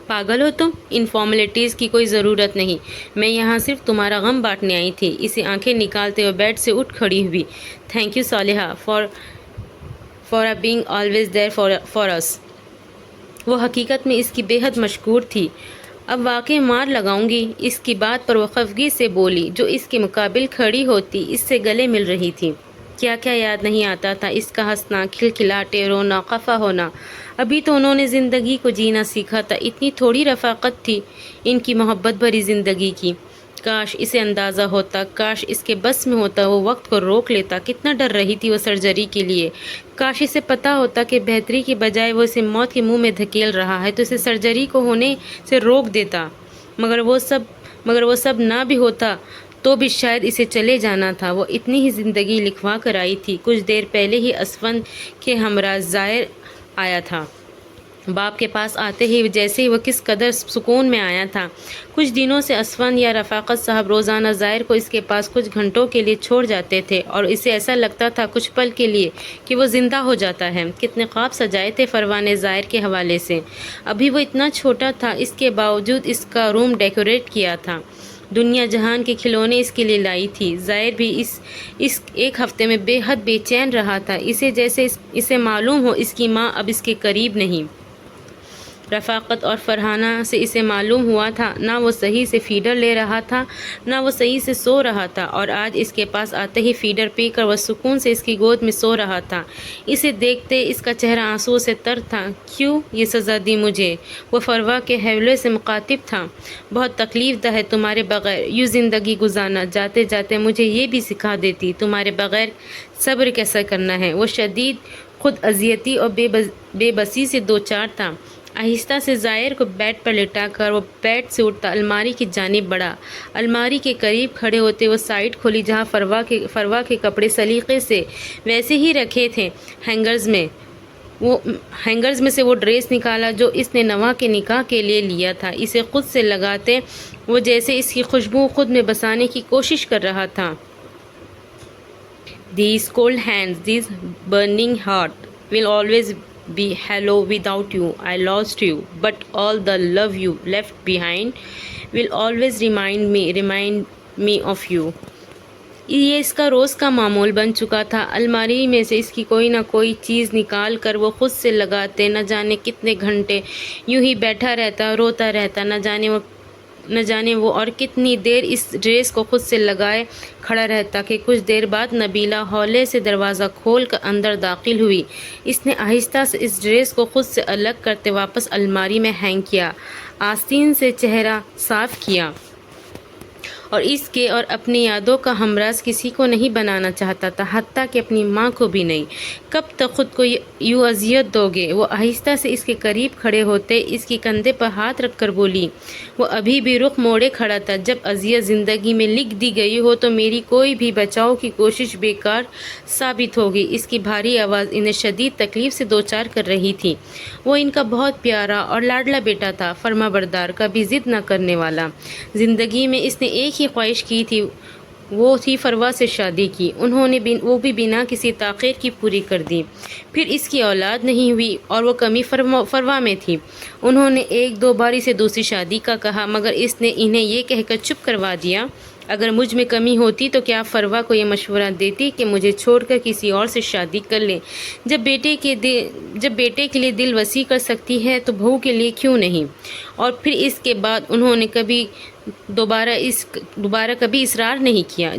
Speaker 1: پاگل ہو تم، ان فارمیلٹیز کی کوئی ضرورت نہیں، میں یہاں صرف تمہارا غم بانٹنے آئی تھی۔ اسے آنکھیں نکالتے ہوئے بیڈ سے اٹھ کھڑی ہوئی۔ Thank you Saleha for being always there for us. وہ حقیقت میں اس کی بے حد مشکور تھی۔ اب واقعی مار لگاؤں گی، اس کی بات پر وہ خفگی سے بولی، جو اس کے مقابل کھڑی ہوتی اس سے گلے مل رہی تھی۔ کیا کیا یاد نہیں آتا تھا، اس کا ہنسنا، کھلکھلاٹے، رونا، خفا ہونا۔ ابھی تو انہوں نے زندگی کو جینا سیکھا تھا، اتنی تھوڑی رفاقت تھی ان کی محبت بھری زندگی کی۔ کاش اسے اندازہ ہوتا، کاش اس کے بس میں ہوتا، وہ وقت کو روک لیتا۔ کتنا ڈر رہی تھی وہ سرجری کے لیے۔ کاش اسے پتا ہوتا کہ بہتری کے بجائے وہ اسے موت کے منہ میں دھکیل رہا ہے تو اسے سرجری کو ہونے سے روک دیتا۔ مگر وہ سب نہ بھی ہوتا تو بھی شاید اسے چلے جانا تھا۔ وہ اتنی ہی زندگی لکھوا کر آئی تھی۔ کچھ دیر پہلے ہی اسون کے ہمراہ زائر آیا تھا۔ باپ کے پاس آتے ہی جیسے ہی وہ کس قدر سکون میں آیا تھا۔ کچھ دنوں سے اسون یا رفاقت صاحب روزانہ زائر کو اس کے پاس کچھ گھنٹوں کے لیے چھوڑ جاتے تھے اور اسے ایسا لگتا تھا کچھ پل کے لیے کہ وہ زندہ ہو جاتا ہے۔ کتنے خواب سجائے تھے فروا نے زائر کے حوالے سے۔ ابھی وہ اتنا چھوٹا تھا، اس کے باوجود اس کا روم ڈیکوریٹ کیا تھا، دنیا جہان کے کھلونے اس کے لیے لائی تھی۔ زائر بھی اس ایک ہفتے میں بے حد بے چین رہا تھا، اسے معلوم ہو اس کی ماں اب اس کے قریب نہیں۔ رفاقت اور فرحانہ سے اسے معلوم ہوا تھا، نہ وہ صحیح سے فیڈر لے رہا تھا نہ وہ صحیح سے سو رہا تھا، اور آج اس کے پاس آتے ہی فیڈر پی کر وہ سکون سے اس کی گود میں سو رہا تھا۔ اسے دیکھتے اس کا چہرہ آنسوؤں سے تر تھا۔ کیوں یہ سزا دی مجھے؟ وہ فروا کے حوالے سے مخاطب تھا۔ بہت تکلیف دہ ہے تمہارے بغیر یوں زندگی گزارنا، جاتے جاتے مجھے یہ بھی سکھا دیتی تمہارے بغیر صبر کیسا کرنا ہے۔ وہ شدید خود اذیتی اور بے بسی سے دوچار تھا۔ آہستہ سے زائر کو بیڈ پر لٹا کر وہ بیڈ سے اٹھتا الماری کی جانب بڑھا۔ الماری کے قریب کھڑے ہوتے وہ سائٹ کھولی جہاں فروا کے کپڑے سلیقے سے ویسے ہی رکھے تھے۔ ہینگرز میں سے وہ ڈریس نکالا جو اس نے نوا کے نکاح کے لیے لیا تھا۔ اسے خود سے لگاتے وہ جیسے اس کی خوشبو خود میں بسانے کی کوشش کر رہا تھا۔ These cold hands, this burning heart will always be hollow without you. I lost you, but all the love you left behind will always remind me of you. یہ اس کا روز کا معمول بن چکا تھا۔ الماری میں سے اس کی کوئی نہ کوئی چیز نکال کر وہ خود سے لگاتے، نہ جانے کتنے گھنٹے یوں ہی بیٹھا رہتا، روتا رہتا، نہ جانے وہ اور کتنی دیر اس ڈریس کو خود سے لگائے کھڑا رہتا کہ کچھ دیر بعد نبیلہ ہولے سے دروازہ کھول کر اندر داخل ہوئی۔ اس نے آہستہ سے اس ڈریس کو خود سے الگ کرتے واپس الماری میں ہینگ کیا، آستین سے چہرہ صاف کیا اور اس کے اور اپنی یادوں کا ہمراز کسی کو نہیں بنانا چاہتا تھا، حتیٰ کہ اپنی ماں کو بھی نہیں۔ کب تک خود کو یوں اذیت دو گے؟ وہ آہستہ سے اس کے قریب کھڑے ہوتے اس کی کندھے پر ہاتھ رکھ کر بولی۔ وہ ابھی بھی رخ موڑے کھڑا تھا۔ جب اذیت زندگی میں لکھ دی گئی ہو تو میری کوئی بھی بچاؤ کی کوشش بیکار ثابت ہوگی۔ اس کی بھاری آواز انہیں شدید تکلیف سے دوچار کر رہی تھی۔ وہ ان کا بہت پیارا اور لاڈلا بیٹا تھا، فرما بردار، کبھی ضد نہ کرنے والا۔ زندگی میں اس نے ایک ہی خواہش کی تھی، وہ تھی فروا سے شادی کی۔ انہوں نے وہ بھی بنا کسی تاخیر کی پوری کر دی۔ پھر اس کی اولاد نہیں ہوئی اور وہ کمی فروا میں تھی۔ انہوں نے ایک دو بار اسے دوسری شادی کا کہا، مگر اس نے انہیں یہ کہہ کر چپ کروا دیا، اگر مجھ میں کمی ہوتی تو کیا فروا کو یہ مشورہ دیتی کہ مجھے چھوڑ کر کسی اور سے شادی کر لے؟ جب بیٹے کے لیے دل وسیع کر سکتی ہے تو بہو کے لیے کیوں نہیں؟ اور پھر اس کے بعد انہوں نے دوبارہ کبھی اصرار نہیں کیا۔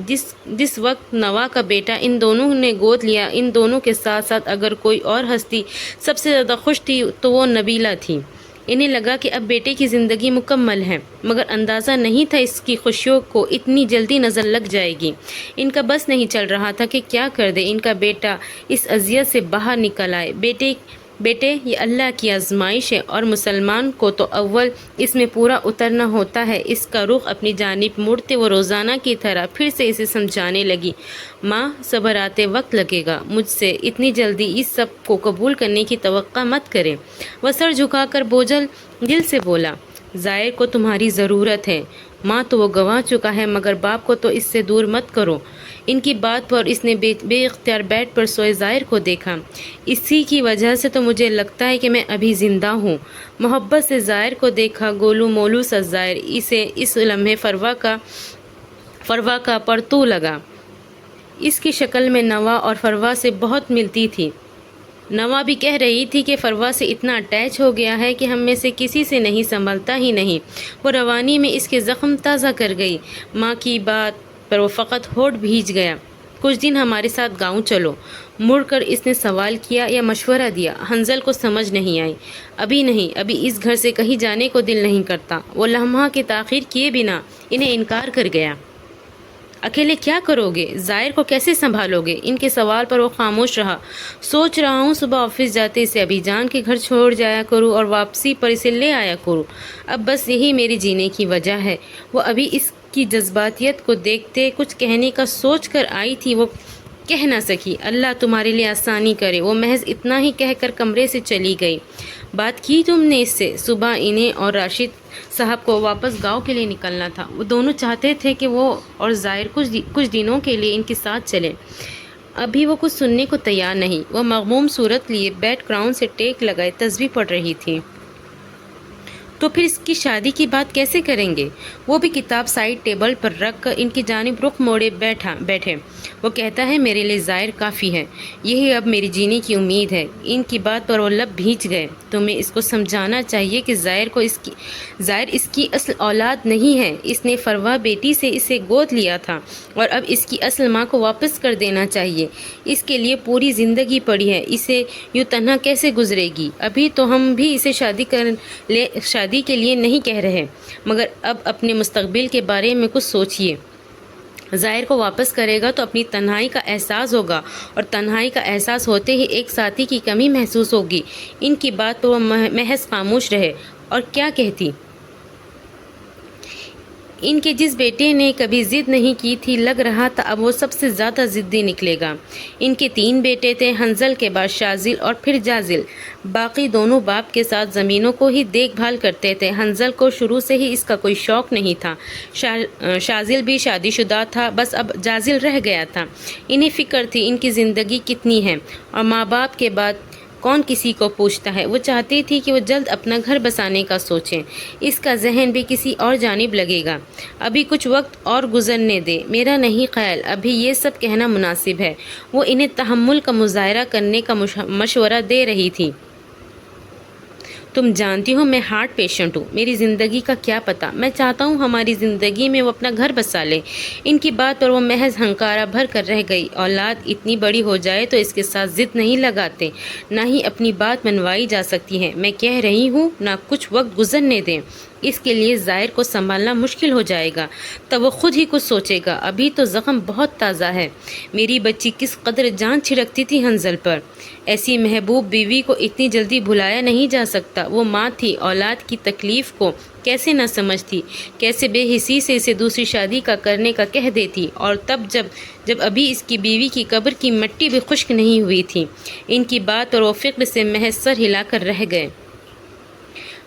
Speaker 1: جس وقت نوا کا بیٹا ان دونوں نے گود لیا، ان دونوں کے ساتھ ساتھ اگر کوئی اور ہستی سب سے زیادہ خوش تھی تو وہ نبیلہ تھی۔ انہیں لگا کہ اب بیٹے کی زندگی مکمل ہے، مگر اندازہ نہیں تھا اس کی خوشیوں کو اتنی جلدی نظر لگ جائے گی۔ ان کا بس نہیں چل رہا تھا کہ کیا کر دے ان کا بیٹا اس اذیت سے باہر نکل آئے۔ بیٹے یہ اللہ کی آزمائش ہے اور مسلمان کو تو اول اس میں پورا اترنا ہوتا ہے۔ اس کا رخ اپنی جانب موڑتے وہ روزانہ کی طرح پھر سے اسے سمجھانے لگی، ماں صبر آتے وقت لگے گا، مجھ سے اتنی جلدی اس سب کو قبول کرنے کی توقع مت کرے۔ وہ سر جھکا کر بوجھل دل سے بولا، زائر کو تمہاری ضرورت ہے، ماں تو وہ گنوا چکا ہے، مگر باپ کو تو اس سے دور مت کرو۔ ان کی بات پر اس نے بے اختیار بیڈ پر سوئے زائر کو دیکھا۔ اسی کی وجہ سے تو مجھے لگتا ہے کہ میں ابھی زندہ ہوں۔ محبت سے زائر کو دیکھا، گولو مولو سا زائر۔ اسے اس لمحے فروا کا پرتو لگا۔ اس کی شکل میں نوا اور فروا سے بہت ملتی تھی۔ نوا بھی کہہ رہی تھی کہ فروا سے اتنا اٹیچ ہو گیا ہے کہ ہم میں سے کسی سے نہیں سنبھلتا ہی نہیں۔ وہ روانی میں اس کے زخم تازہ کر گئی۔ ماں کی بات پر وہ فقط ہونٹ بھیج گیا۔ کچھ دن ہمارے ساتھ گاؤں چلو، مڑ کر اس نے سوال کیا یا مشورہ دیا۔ حنظل کو سمجھ نہیں آئی۔ ابھی نہیں، ابھی اس گھر سے کہیں جانے کو دل نہیں کرتا۔ وہ لمحہ کی تاخیر کیے بنا انہیں انکار کر گیا۔ اکیلے کیا کرو گے؟ زائر کو کیسے سنبھالو گے؟ ان کے سوال پر وہ خاموش رہا۔ سوچ رہا ہوں صبح آفس جاتے اسے ابھی جان کے گھر چھوڑ جایا کروں اور واپسی پر اسے لے آیا کروں۔ اب بس یہی میری جینے کی وجہ ہے۔ وہ ابھی اس کی جذباتیت کو دیکھتے کچھ کہنے کا سوچ کر آئی تھی، وہ کہہ نہ سکی۔ اللہ تمہارے لیے آسانی کرے۔ وہ محض اتنا ہی کہہ کر کمرے سے چلی گئی۔ بات کی تم نے اس سے؟ صبح انہیں اور راشد صاحب کو واپس گاؤں کے لیے نکلنا تھا۔ وہ دونوں چاہتے تھے کہ وہ اور زائر کچھ دنوں کے لیے ان کے ساتھ چلیں۔ ابھی وہ کچھ سننے کو تیار نہیں۔ وہ مغموم صورت لیے بیک گراؤنڈ سے ٹیک لگائے تسبیح پڑھ رہی تھی۔ تو پھر اس کی شادی کی بات کیسے کریں گے؟ وہ بھی کتاب سائڈ ٹیبل پر رکھ کر ان کی جانب رخ موڑے بیٹھے۔ وہ کہتا ہے میرے لیے زائر کافی ہے، یہی اب میری جینے کی امید ہے۔ ان کی بات پر وہ لب بھیج گئے۔ تمہیں اس کو سمجھانا چاہیے کہ زائر اس کی اصل اولاد نہیں ہے۔ اس نے فروا بیٹی سے اسے گود لیا تھا اور اب اس کی اصل ماں کو واپس کر دینا چاہیے۔ اس کے لیے پوری زندگی پڑی ہے، اسے یوں تنہا کیسے گزرے گی؟ ابھی تو ہم بھی اسے شادی کے لیے نہیں کہہ رہے، مگر اب اپنے مستقبل کے بارے میں کچھ سوچیے۔ ظاہر کو واپس کرے گا تو اپنی تنہائی کا احساس ہوگا، اور تنہائی کا احساس ہوتے ہی ایک ساتھی کی کمی محسوس ہوگی۔ ان کی بات پر وہ محض خاموش رہے، اور کیا کہتی؟ ان کے جس بیٹے نے کبھی ضد نہیں کی تھی، لگ رہا تھا اب وہ سب سے زیادہ ضدی نکلے گا۔ ان کے 3 بیٹے تھے، حنظل کے بعد شاذل اور پھر جاذل۔ باقی دونوں باپ کے ساتھ زمینوں کو ہی دیکھ بھال کرتے تھے۔ حنظل کو شروع سے ہی اس کا کوئی شوق نہیں تھا۔ شاذل بھی شادی شدہ تھا، بس اب جاذل رہ گیا تھا۔ انہیں فکر تھی ان کی زندگی کتنی ہے، اور ماں باپ کے بعد کون کسی کو پوچھتا ہے۔ وہ چاہتی تھی کہ وہ جلد اپنا گھر بسانے کا سوچیں۔ اس کا ذہن بھی کسی اور جانب لگے گا۔ ابھی کچھ وقت اور گزرنے دے، میرا نہیں خیال ابھی یہ سب کہنا مناسب ہے۔ وہ انہیں تحمل کا مظاہرہ کرنے کا مشورہ دے رہی تھی۔ تم جانتی ہو میں ہارٹ پیشنٹ ہوں، میری زندگی کا کیا پتہ، میں چاہتا ہوں ہماری زندگی میں وہ اپنا گھر بسا لے۔ ان کی بات پر وہ محض ہنکارا بھر کر رہ گئی۔ اولاد اتنی بڑی ہو جائے تو اس کے ساتھ ضد نہیں لگاتے، نہ ہی اپنی بات منوائی جا سکتی ہے۔ میں کہہ رہی ہوں نہ کچھ وقت گزرنے دیں، اس کے لیے ظاہر کو سنبھالنا مشکل ہو جائے گا، تب وہ خود ہی کچھ سوچے گا۔ ابھی تو زخم بہت تازہ ہے۔ میری بچی کس قدر جان چھڑکتی تھی حنظل پر۔ ایسی محبوب بیوی کو اتنی جلدی بھلایا نہیں جا سکتا۔ وہ ماں تھی، اولاد کی تکلیف کو کیسے نہ سمجھتی، کیسے بے حسی سے اسے دوسری شادی کا کرنے کا کہہ دیتی، اور تب جب ابھی اس کی بیوی کی قبر کی مٹی بھی خشک نہیں ہوئی تھی۔ ان کی بات اور وہ فکر سے محض سر ہلا کر رہ گئے۔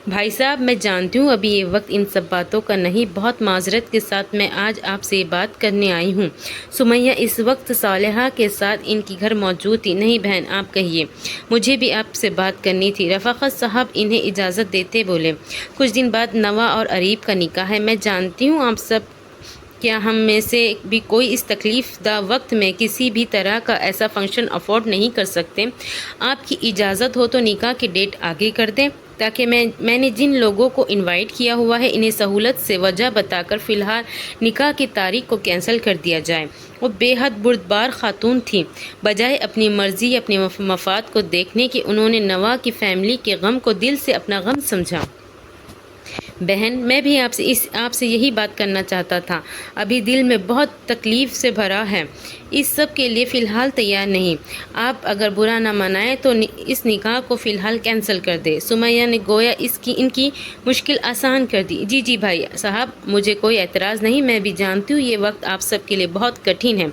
Speaker 1: بھائی صاحب، میں جانتی ہوں ابھی یہ وقت ان سب باتوں کا نہیں، بہت معذرت کے ساتھ میں آج آپ سے یہ بات کرنے آئی ہوں۔ سمیہ اس وقت صالحہ کے ساتھ ان کی گھر موجود تھی۔ نہیں بہن، آپ کہیے، مجھے بھی آپ سے بات کرنی تھی۔ رفاقت صاحب انہیں اجازت دیتے بولے۔ کچھ دن بعد نوا اور اریب کا نکاح ہے۔ میں جانتی ہوں آپ سب، کیا ہم میں سے بھی کوئی اس تکلیف دہ وقت میں کسی بھی طرح کا ایسا فنکشن افورڈ نہیں کر سکتے۔ آپ کی اجازت ہو تو نکاح کی ڈیٹ آگے کر دیں، تاکہ میں نے جن لوگوں کو انوائٹ کیا ہوا ہے انہیں سہولت سے وجہ بتا کر فی الحال نکاح کی تاریخ کو کینسل کر دیا جائے۔ وہ بے حد بردبار خاتون تھیں۔ بجائے اپنی مرضی، اپنے مفاد کو دیکھنے کے، انہوں نے نوا کی فیملی کے غم کو دل سے اپنا غم سمجھا۔ بہن، میں بھی آپ سے یہی بات کرنا چاہتا تھا۔ ابھی دل میں بہت تکلیف سے بھرا ہے، اس سب کے لیے فی الحال تیار نہیں۔ آپ اگر برا نہ منائیں تو اس نکاح کو فی الحال کینسل کر دیں۔ سمیہ نے گویا ان کی مشکل آسان کر دی۔ جی بھائی صاحب، مجھے کوئی اعتراض نہیں۔ میں بھی جانتی ہوں یہ وقت آپ سب کے لیے بہت کٹھن ہے۔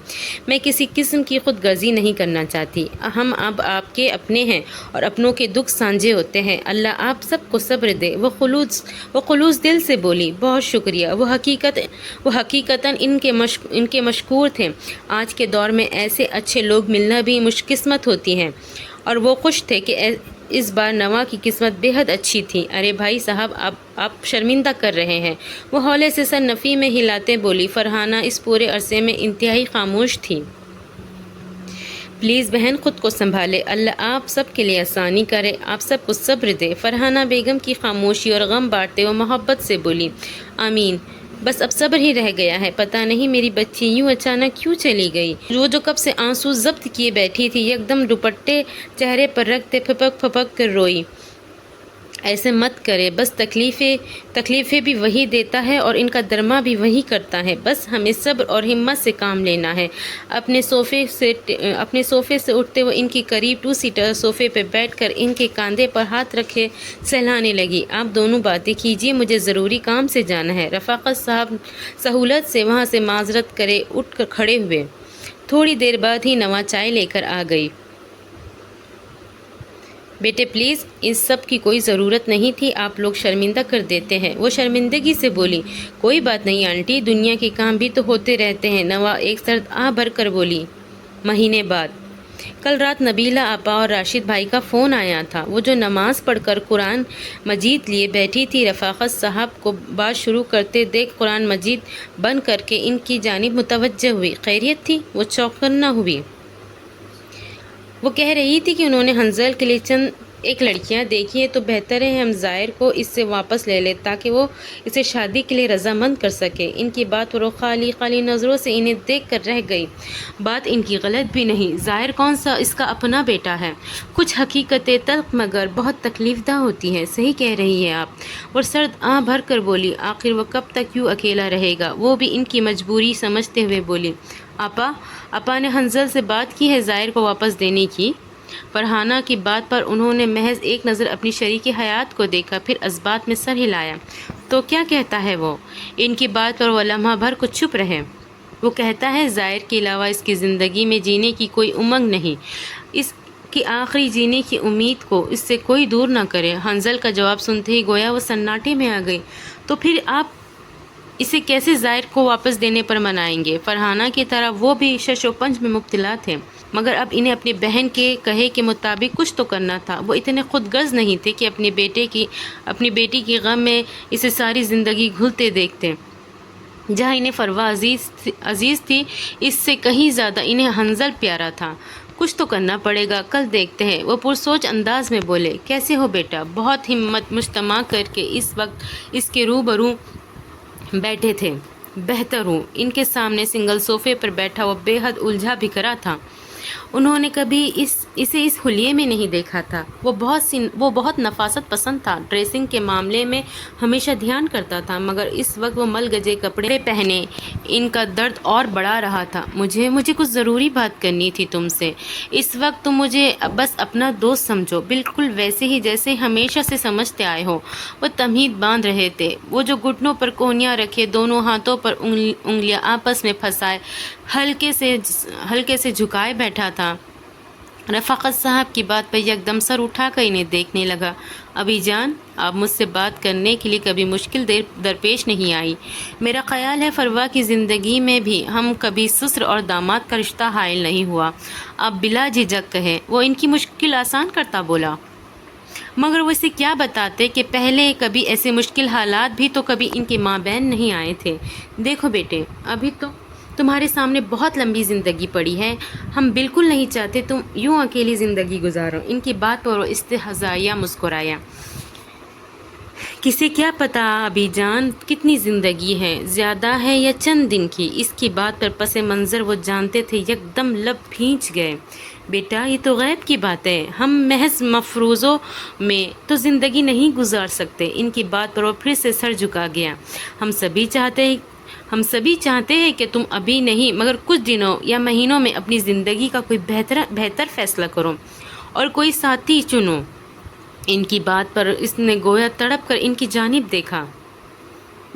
Speaker 1: میں کسی قسم کی خود غرضی نہیں کرنا چاہتی۔ ہم اب آپ کے اپنے ہیں، اور اپنوں کے دکھ سانجھے ہوتے ہیں۔ اللہ آپ سب کو صبر دے۔ وہ خلوص دل سے بولی۔ بہت شکریہ۔ وہ حقیقتاً ان کے مشکور تھے۔ آج کے دور میں ایسے اچھے لوگ ملنا بھی خوش قسمت ہوتی ہیں، اور وہ خوش تھے کہ اس بار نوا کی قسمت بے حد اچھی تھی۔ ارے بھائی صاحب، آپ شرمندہ کر رہے ہیں، وہ ہولے سے سر نفی میں ہلاتے بولی۔ فرحانہ اس پورے عرصے میں انتہائی خاموش تھی۔ پلیز بہن، خود کو سنبھالے۔ اللہ آپ سب کے لیے آسانی کرے، آپ سب کو صبر دے۔ فرحانہ بیگم کی خاموشی اور غم بانٹتے وہ محبت سے بولی۔ آمین۔ بس اب صبر ہی رہ گیا ہے۔ پتہ نہیں میری بچی یوں اچانک کیوں چلی گئی۔ وہ جو کب سے آنسو ضبط کیے بیٹھی تھی، یکدم دوپٹے چہرے پر رکھتے پھپک کر روئی۔ ایسے مت کرے، بس تکلیفیں بھی وہی دیتا ہے اور ان کا درما بھی وہی کرتا ہے۔ بس ہمیں صبر اور ہمت سے کام لینا ہے۔ اپنے صوفے سے اٹھتے وہ ان کی قریب 2 سیٹر صوفے پہ بیٹھ کر ان کے کاندھے پر ہاتھ رکھے سہلانے لگی۔ آپ دونوں باتیں کیجیے، مجھے ضروری کام سے جانا ہے۔ رفاقت صاحب سہولت سے وہاں سے معذرت کرے اٹھ کر کھڑے ہوئے۔ تھوڑی دیر بعد ہی نوا چائے لے کر آ گئی۔ بیٹے پلیز، اس سب کی کوئی ضرورت نہیں تھی، آپ لوگ شرمندہ کر دیتے ہیں۔ وہ شرمندگی سے بولی۔ کوئی بات نہیں آنٹی، دنیا کے کام بھی تو ہوتے رہتے ہیں۔ نوا ایک سرد آہ بھر کر بولی۔ مہینے بعد کل رات نبیلہ آپا اور راشد بھائی کا فون آیا تھا۔ وہ جو نماز پڑھ کر قرآن مجید لیے بیٹھی تھی، رفاقت صاحب کو بات شروع کرتے دیکھ قرآن مجید بند کر کے ان کی جانب متوجہ ہوئی۔ خیریت تھی؟ وہ چوکنا ہوئی۔ وہ کہہ رہی تھی کہ انہوں نے حنظل کے لیے چند ایک لڑکیاں دیکھیے تو بہتر ہے ہم ظاہر کو اس سے واپس لے لیں تاکہ وہ اسے شادی کے لیے رضامند کر سکے۔ ان کی بات پر وہ خالی خالی نظروں سے انہیں دیکھ کر رہ گئی۔ بات ان کی غلط بھی نہیں، ظاہر کون سا اس کا اپنا بیٹا ہے؟ کچھ حقیقتیں تلخ مگر بہت تکلیف دہ ہوتی ہیں۔ صحیح کہہ رہی ہیں آپ۔ اور سرد آہ بھر کر بولی، آخر وہ کب تک یوں اکیلا رہے گا؟ وہ بھی ان کی مجبوری سمجھتے ہوئے بولی، آپا نے حنزل سے بات کی ہے ظاہر کو واپس دینے کی؟ فرحانہ کی بات پر انہوں نے محض ایک نظر اپنی شریک حیات کو دیکھا، پھر اسبات میں سر ہلایا۔ تو کیا کہتا ہے وہ؟ ان کی بات پر وہ لمحہ بھر کو چپ رہے۔ وہ کہتا ہے ظاہر کے علاوہ اس کی زندگی میں جینے کی کوئی امنگ نہیں، اس کی آخری جینے کی امید کو اس سے کوئی دور نہ کرے۔ حنزل کا جواب سنتے ہی گویا وہ سناٹے میں آ گئی۔ تو پھر آپ اسے کیسے ظاہر کو واپس دینے پر منائیں گے؟ فرحانہ کی طرح وہ بھی شش و پنج میں مبتلا تھے، مگر اب انہیں اپنی بہن کے کہے کے مطابق کچھ تو کرنا تھا۔ وہ اتنے خود غرض نہیں تھے کہ اپنی بیٹی کی غم میں اسے ساری زندگی گھلتے دیکھتے۔ جہاں انہیں فروا عزیز تھی، اس سے کہیں زیادہ انہیں حنزل پیارا تھا۔ کچھ تو کرنا پڑے گا، کل دیکھتے ہیں، وہ پرسوچ انداز میں بولے۔ کیسے ہو بیٹا؟ بہت ہمت مجتمع کر کے اس وقت اس کے روبرو بیٹھے تھے۔ بہتر ہوں۔ ان کے سامنے سنگل صوفے پر بیٹھا وہ بے حد الجھا بکھرا تھا۔ انہوں نے کبھی اسے اس حلیے میں نہیں دیکھا تھا۔ وہ بہت نفاست پسند تھا، ڈریسنگ کے معاملے میں ہمیشہ دھیان کرتا تھا، مگر اس وقت وہ مل گجے کپڑے پہنے ان کا درد اور بڑھا رہا تھا۔ مجھے کچھ ضروری بات کرنی تھی تم سے۔ اس وقت تم مجھے بس اپنا دوست سمجھو، بالکل ویسے ہی جیسے ہمیشہ سے سمجھتے آئے ہو۔ وہ تمہید باندھ رہے تھے۔ وہ جو گھٹنوں پر کونیاں رکھے، دونوں ہاتھوں پر انگلیاں آپس میں پھنسائے ہلکے سے جھکائے بیٹھا تھا، رفاقت صاحب کی بات پر یکدم سر اٹھا کر انہیں دیکھنے لگا۔ ابی جان، آپ مجھ سے بات کرنے کے لیے کبھی مشکل درپیش نہیں آئی۔ میرا خیال ہے فروا کی زندگی میں بھی ہم کبھی سسر اور داماد کا رشتہ حائل نہیں ہوا۔ آپ بلا جھجک کہیں۔ وہ ان کی مشکل آسان کرتا بولا۔ مگر وہ اسے کیا بتاتے کہ پہلے کبھی ایسے مشکل حالات بھی تو کبھی ان کے ماں بہن نہیں آئے تھے۔ دیکھو بیٹے، ابھی تو تمہارے سامنے بہت لمبی زندگی پڑی ہے۔ ہم بالکل نہیں چاہتے تم یوں اکیلی زندگی گزارو۔ ان کی بات پر وہ استہزائیہ مسکرایا۔ کسے کیا پتا ابی جان کتنی زندگی ہے، زیادہ ہے یا چند دن کی؟ اس کی بات پر پس منظر وہ جانتے تھے یکدم لب بھینچ گئے۔ بیٹا، یہ تو غیب کی بات ہے، ہم محض مفروضوں میں تو زندگی نہیں گزار سکتے۔ ان کی بات پر وہ پھر سے سر جھکا گیا۔ ہم سبھی چاہتے ہیں کہ تم ابھی نہیں مگر کچھ دنوں یا مہینوں میں اپنی زندگی کا کوئی بہتر فیصلہ کرو اور کوئی ساتھی چنو۔ ان کی بات پر اس نے گویا تڑپ کر ان کی جانب دیکھا۔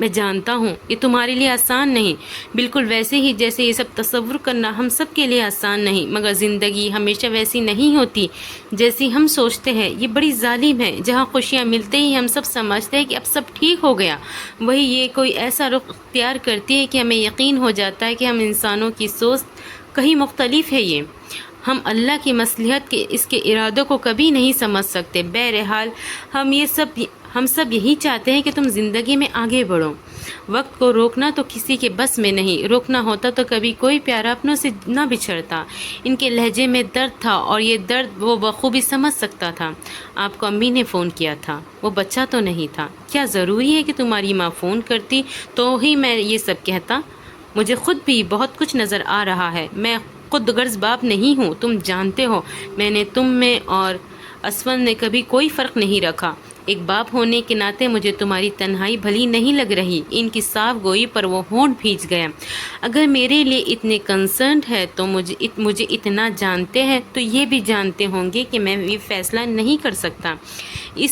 Speaker 1: میں جانتا ہوں یہ تمہارے لیے آسان نہیں، بالکل ویسے ہی جیسے یہ سب تصور کرنا ہم سب کے لیے آسان نہیں، مگر زندگی ہمیشہ ویسی نہیں ہوتی جیسی ہم سوچتے ہیں۔ یہ بڑی ظالم ہے، جہاں خوشیاں ملتے ہی ہم سب سمجھتے ہیں کہ اب سب ٹھیک ہو گیا، وہی یہ کوئی ایسا رخ اختیار کرتی ہے کہ ہمیں یقین ہو جاتا ہے کہ ہم انسانوں کی سوچ کہیں مختلف ہے۔ یہ ہم اللہ کی مصلحت کے اس کے ارادوں کو کبھی نہیں سمجھ سکتے۔ بہرحال ہم سب یہی چاہتے ہیں کہ تم زندگی میں آگے بڑھو۔ وقت کو روکنا تو کسی کے بس میں نہیں، روکنا ہوتا تو کبھی کوئی پیارا اپنوں سے نہ بچھڑتا۔ ان کے لہجے میں درد تھا اور یہ درد وہ بخوبی سمجھ سکتا تھا۔ آپ کو امی نے فون کیا تھا، وہ بچہ تو نہیں تھا؟ کیا ضروری ہے کہ تمہاری ماں فون کرتی تو ہی میں یہ سب کہتا؟ مجھے خود بھی بہت کچھ نظر آ رہا ہے۔ میں خود غرض باپ نہیں ہوں، تم جانتے ہو میں نے تم میں اور اسفند نے کبھی کوئی فرق نہیں رکھا۔ ایک باپ ہونے کے ناطے مجھے تمہاری تنہائی بھلی نہیں لگ رہی۔ ان کی صاف گوئی پر وہ ہونٹ بھیج گیا۔ اگر میرے لیے اتنے کنسرنڈ ہے تو مجھے اتنا جانتے ہیں تو یہ بھی جانتے ہوں گے کہ میں یہ فیصلہ نہیں کر سکتا،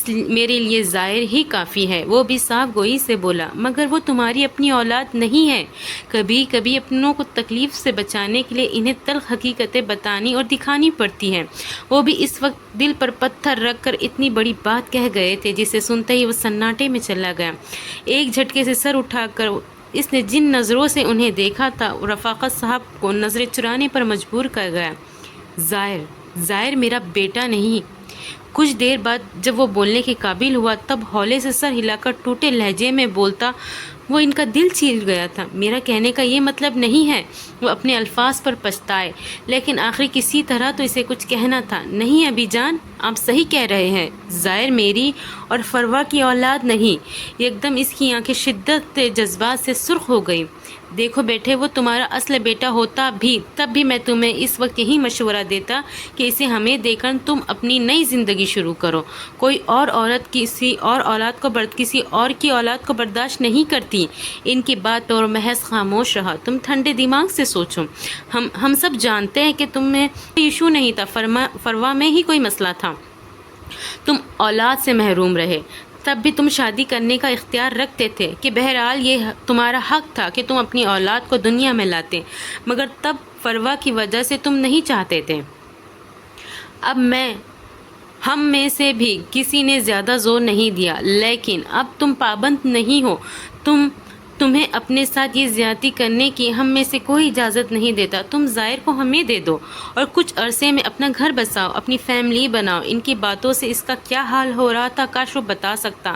Speaker 1: میرے لیے ظاہر ہی کافی ہے۔ وہ بھی صاف گوئی سے بولا، مگر وہ تمہاری اپنی اولاد نہیں ہے۔ کبھی کبھی اپنوں کو تکلیف سے بچانے کے لیے انہیں تلخ حقیقتیں بتانی اور دکھانی پڑتی ہیں۔ وہ بھی اس وقت دل پر پتھر رکھ کر اتنی بڑی بات کہہ گئے تھے جسے سنتے ہی وہ سناٹے میں چلا گیا۔ ایک جھٹکے سے سر اٹھا کر اس نے جن نظروں سے انہیں دیکھا تھا، رفاقت صاحب کو نظریں چرانے پر مجبور کر گیا۔ ظاہر میرا بیٹا نہیں، کچھ دیر بعد جب وہ بولنے کے قابل ہوا تب ہولے سے سر ہلا کر ٹوٹے لہجے میں بولتا، وہ ان کا دل چھیل گیا تھا۔ میرا کہنے کا یہ مطلب نہیں ہے وہ اپنے الفاظ پر پچھتائے، لیکن آخر کسی طرح تو اسے کچھ کہنا تھا۔ نہیں ابی جان، آپ صحیح کہہ رہے ہیں، ظاہر میری اور فروا کی اولاد نہیں۔ ایک دم اس کی آنکھیں شدت جذبات سے سرخ ہو گئیں۔ دیکھو بیٹے، وہ تمہارا اصل بیٹا ہوتا بھی تب بھی میں تمہیں اس وقت یہی مشورہ دیتا کہ اسے ہمیں دے کر تم اپنی نئی زندگی شروع کرو۔ کوئی اور عورت کسی اور اولاد کو برداشت نہیں کرتی۔ ان کی بات پر محض خاموش رہا۔ تم ٹھنڈے دماغ سے سوچو، ہم سب جانتے ہیں کہ تم میں ایشو نہیں تھا، فروا میں ہی کوئی مسئلہ تھا۔ تم اولاد سے محروم رہے، تب بھی تم شادی کرنے کا اختیار رکھتے تھے کہ بہرحال یہ تمہارا حق تھا کہ تم اپنی اولاد کو دنیا میں لاتے، مگر تب فروا کی وجہ سے تم نہیں چاہتے تھے۔ اب ہم میں سے بھی کسی نے زیادہ زور نہیں دیا، لیکن اب تم پابند نہیں ہو۔ تمہیں اپنے ساتھ یہ زیادتی کرنے کی ہم میں سے کوئی اجازت نہیں دیتا۔ تم ظاہر کو ہمیں دے دو اور کچھ عرصے میں اپنا گھر بساؤ، اپنی فیملی بناؤ۔ ان کی باتوں سے اس کا کیا حال ہو رہا تھا کاش وہ بتا سکتا۔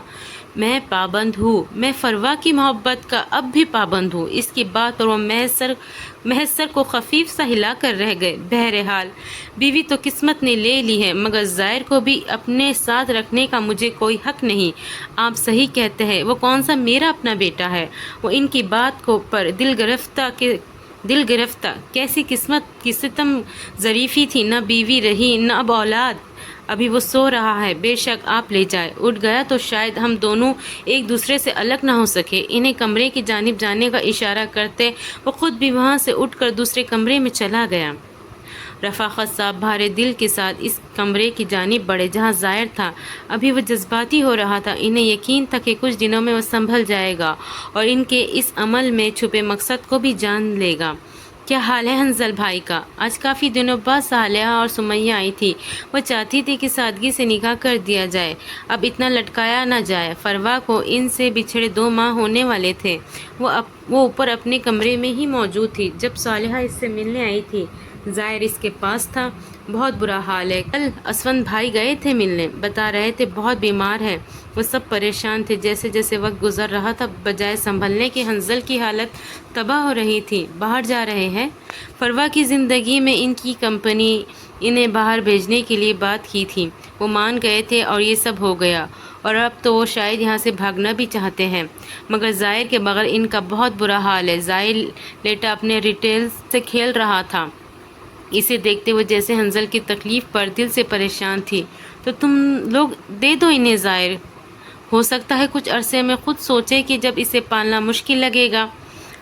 Speaker 1: میں پابند ہوں، میں فروا کی محبت کا اب بھی پابند ہوں۔ اس کی بات پر وہ محض سر کو خفیف سا ہلا کر رہ گئے۔ بہرحال بیوی تو قسمت نے لے لی ہے، مگر ظاہر کو بھی اپنے ساتھ رکھنے کا مجھے کوئی حق نہیں۔ آپ صحیح کہتے ہیں، وہ کون سا میرا اپنا بیٹا ہے؟ وہ ان کی بات کو پر دل گرفتہ کیسی قسمت کی ستم ظریفی تھی، نہ بیوی رہی نہ اب اولاد۔ ابھی وہ سو رہا ہے، بے شک آپ لے جائیں۔ اٹھ گیا تو شاید ہم دونوں ایک دوسرے سے الگ نہ ہو سکے۔ انہیں کمرے کی جانب جانے کا اشارہ کرتے وہ خود بھی وہاں سے اٹھ کر دوسرے کمرے میں چلا گیا۔ رفاقت صاحب بھارے دل کے ساتھ اس کمرے کی جانب بڑھے جہاں ظاہر تھا ابھی وہ جذباتی ہو رہا تھا۔ انہیں یقین تھا کہ کچھ دنوں میں وہ سنبھل جائے گا اور ان کے اس عمل میں چھپے مقصد کو بھی جان لے گا۔ کیا حال ہے حنظل بھائی کا؟ آج کافی دنوں بعد صالحہ اور سمیہ آئی تھی۔ وہ چاہتی تھی کہ سادگی سے نکاح کر دیا جائے، اب اتنا لٹکایا نہ جائے۔ فروا کو ان سے بچھڑے 2 ماہ ہونے والے تھے۔ وہ اوپر اپنے کمرے میں ہی موجود تھی جب صالحہ اس سے ملنے آئی تھی۔ ظاہر اس کے پاس تھا۔ بہت برا حال ہے، کل اسفند بھائی گئے تھے ملنے، بتا رہے تھے بہت بیمار ہے۔ وہ سب پریشان تھے۔ جیسے جیسے وقت گزر رہا تھا بجائے سنبھلنے کے حنظل کی حالت تباہ ہو رہی تھی۔ باہر جا رہے ہیں؟ فروا کی زندگی میں ان کی کمپنی انہیں باہر بھیجنے کے لیے بات کی تھی، وہ مان گئے تھے اور یہ سب ہو گیا، اور اب تو وہ شاید یہاں سے بھاگنا بھی چاہتے ہیں، مگر ظاہر کے بغیر ان کا بہت برا حال ہے۔ ظاہر لیٹا اپنے ریٹیل سے کھیل رہا تھا، اسے دیکھتے ہوئے جیسے حنظل کی تکلیف پر دل سے پریشان تھی۔ تو تم لوگ دے دو انہیں، ظاہر ہو سکتا ہے کچھ عرصے میں خود سوچے کہ جب اسے پالنا مشکل لگے گا۔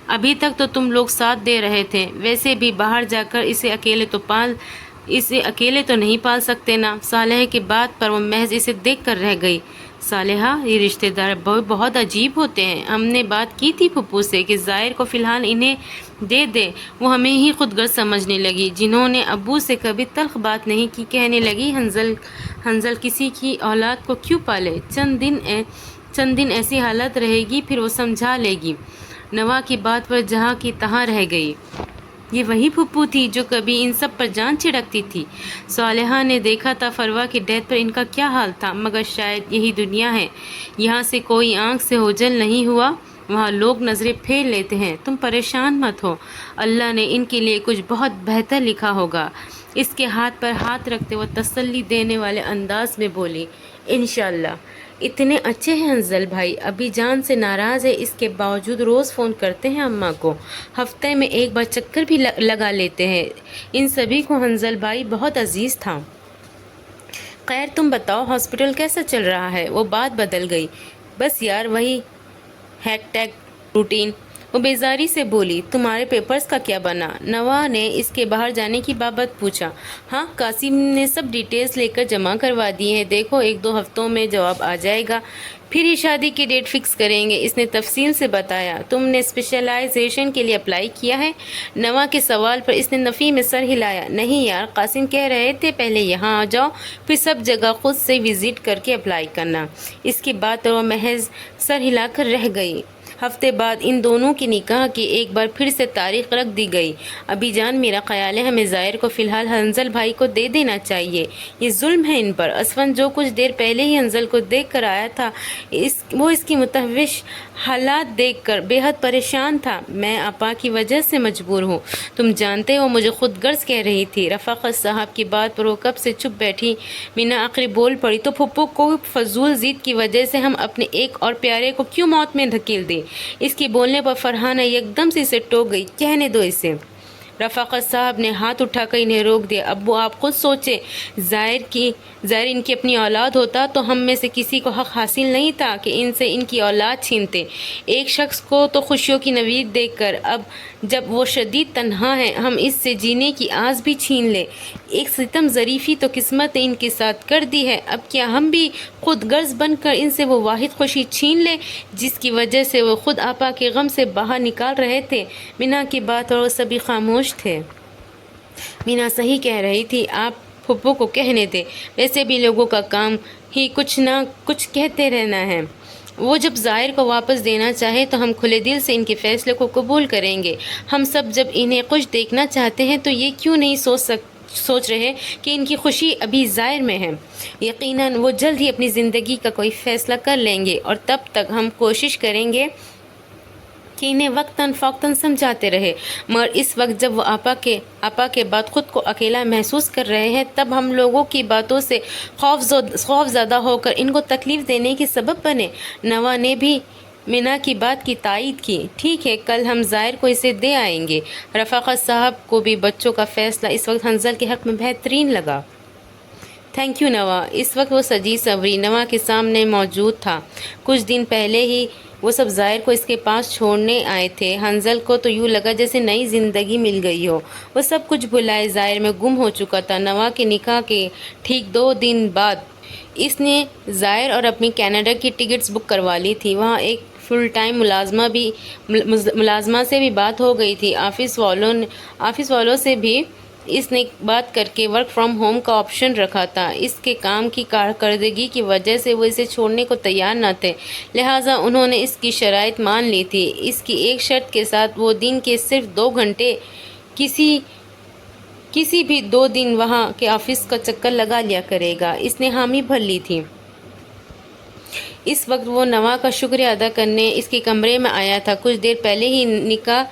Speaker 1: ابھی تک تو تم لوگ ساتھ دے رہے تھے، ویسے بھی باہر جا کر اسے اکیلے تو نہیں پال سکتے نا۔ صالحہ کی بات پر وہ محض اسے دیکھ کر رہ گئی۔ صالحہ، یہ رشتہ دار بہت عجیب ہوتے ہیں۔ ہم نے بات کی تھی پھپھو سے کہ ظاہر کو فی الحال انہیں دے دے، وہ ہمیں ہی خود غرض سمجھنے لگی۔ جنہوں نے ابو سے کبھی تلخ بات نہیں کی کہنے لگی حنظل کسی کی اولاد کو کیوں پالے، چند دن ایسی حالت رہے گی پھر وہ سمجھا لے گی۔ نوا کی بات پر جہاں کی تہاں رہ گئی۔ یہ وہی پھپھو تھی جو کبھی ان سب پر جان چھڑکتی تھی۔ صالحہ نے دیکھا تھا فروا کی ڈیتھ پر ان کا کیا حال تھا، مگر شاید یہی دنیا ہے، یہاں سے کوئی آنکھ سے اوجھل نہیں ہوا، وہاں لوگ نظریں پھیر لیتے ہیں۔ تم پریشان مت ہو، اللہ نے ان کے لیے کچھ بہت بہتر لکھا ہوگا۔ اس کے ہاتھ پر ہاتھ رکھتے وہ تسلی دینے والے انداز میں بولی، انشاءاللہ۔ اتنے اچھے ہیں حنظل بھائی، ابھی جان سے ناراض ہے، اس کے باوجود روز فون کرتے ہیں اماں کو، ہفتے میں ایک بار چکر بھی لگا لیتے ہیں۔ ان سبھی کو حنظل بھائی بہت عزیز تھا۔ خیر تم بتاؤ ہاسپٹل کیسا چل رہا ہے؟ وہ بات بدل گئی۔ بس یار وہی ہیکٹیک روٹین، وہ بیزاری سے بولی۔ تمہارے پیپرز کا کیا بنا؟ نوا نے اس کے باہر جانے کی بابت پوچھا۔ ہاں، قاسم نے سب ڈیٹیلز لے کر جمع کروا دی ہیں، دیکھو 1-2 ہفتوں میں جواب آ جائے گا، پھر ہی شادی کی ڈیٹ فکس کریں گے، اس نے تفصیل سے بتایا۔ تم نے اسپیشلائزیشن کے لیے اپلائی کیا ہے؟ نوا کے سوال پر اس نے نفی میں سر ہلایا۔ نہیں یار، قاسم کہہ رہے تھے پہلے یہاں آ جاؤ، پھر سب جگہ خود سے وزٹ کر کے اپلائی کرنا۔ اس کی بات پر وہ محض سر ہلا کر رہ گئی۔ ہفتے بعد ان دونوں کے نکاح کی ایک بار پھر سے تاریخ رکھ دی گئی۔ ابی جان، میرا خیال ہے ہمیں ظاہر کو فی الحال حنظل بھائی کو دے دینا چاہیے، یہ ظلم ہے ان پر۔ اسفند جو کچھ دیر پہلے ہی حنظل کو دیکھ کر آیا تھا وہ اس کی متوحش حالات دیکھ کر بے حد پریشان تھا۔ میں آپا کی وجہ سے مجبور ہوں، تم جانتے ہو مجھے خود غرض کہہ رہی تھی۔ رفاقت صاحب کی بات پر وہ کب سے چپ بیٹھی مینا آخر بول پڑی، تو پھپھو کو فضول ضد کی وجہ سے ہم اپنے ایک اور پیارے کو کیوں موت میں دھکیل دیں؟ اس کے بولنے پر فرحانہ یکدم سے اسے ٹوک گئی۔ کہنے دو اسے۔ رفاقت صاحب نے ہاتھ اٹھا کر انہیں روک دیا۔ ابو آپ خود سوچیں، ظاہر ان کی اپنی اولاد ہوتا تو ہم میں سے کسی کو حق حاصل نہیں تھا کہ ان سے ان کی اولاد چھینتے۔ ایک شخص کو تو خوشیوں کی نوید دیکھ کر اب جب وہ شدید تنہا ہے ہم اس سے جینے کی آس بھی چھین لیں۔ ایک ستم ظریفی تو قسمت نے ان کے ساتھ کر دی ہے، اب کیا ہم بھی خود غرض بن کر ان سے وہ واحد خوشی چھین لیں جس کی وجہ سے وہ خود آپا کے غم سے باہر نکال رہے تھے؟ مینا کی بات اور وہ سبھی خاموش تھے۔ مینا صحیح کہہ رہی تھی، آپ پھپھو کو کہنے دیں، ویسے بھی لوگوں کا کام ہی کچھ نہ کچھ کہتے رہنا ہے۔ وہ جب ظاہر کو واپس دینا چاہے تو ہم کھلے دل سے ان کے فیصلے کو قبول کریں گے۔ ہم سب جب انہیں خوش دیکھنا چاہتے ہیں تو یہ کیوں نہیں سوچ رہے کہ ان کی خوشی ابھی ظاہر میں ہے؟ یقیناً وہ جلد ہی اپنی زندگی کا کوئی فیصلہ کر لیں گے اور تب تک ہم کوشش کریں گے کہ انہیں وقتاً فوقتاً سمجھاتے رہے، مگر اس وقت جب وہ آپا کے بعد خود کو اکیلا محسوس کر رہے ہیں تب ہم لوگوں کی باتوں سے خوف زدہ ہو کر ان کو تکلیف دینے کی سبب بنے۔ نوا نے بھی مینا کی بات کی تائید کی۔ ٹھیک ہے، کل ہم ظاہر کو اسے دے آئیں گے۔ رفاقت صاحب کو بھی بچوں کا فیصلہ اس وقت حنظل کے حق میں بہترین لگا۔ تھینک یو نوا۔ اس وقت وہ سجی سوری نوا کے سامنے موجود تھا۔ کچھ دن پہلے ہی وہ سب ظاہر کو اس کے پاس چھوڑنے آئے تھے۔ حنظل کو تو یوں لگا جیسے نئی زندگی مل گئی ہو، وہ سب کچھ بھلائے ظاہر میں گم ہو چکا تھا۔ نوا کے نکاح کے ٹھیک 2 دن بعد اس نے ظاہر اور اپنی کینیڈا کی ٹکٹس بک کروا لی تھی۔ وہاں ایک فل ٹائم ملازمہ سے بھی بات ہو گئی تھی۔ آفس والوں سے بھی اس نے بات کر کے ورک فرام ہوم کا آپشن رکھا تھا۔ اس کے کام کی کارکردگی کی وجہ سے وہ اسے چھوڑنے کو تیار نہ تھے، لہٰذا انہوں نے اس کی شرائط مان لی تھی۔ اس کی ایک شرط کے ساتھ وہ دن کے صرف 2 گھنٹے کسی بھی 2 دن وہاں کے آفس کا چکر لگا لیا کرے گا۔ اس نے حامی بھر لی تھی۔ اس وقت وہ نوا کا شکریہ ادا کرنے اس کے کمرے میں آیا تھا۔ کچھ دیر پہلے ہی نکاح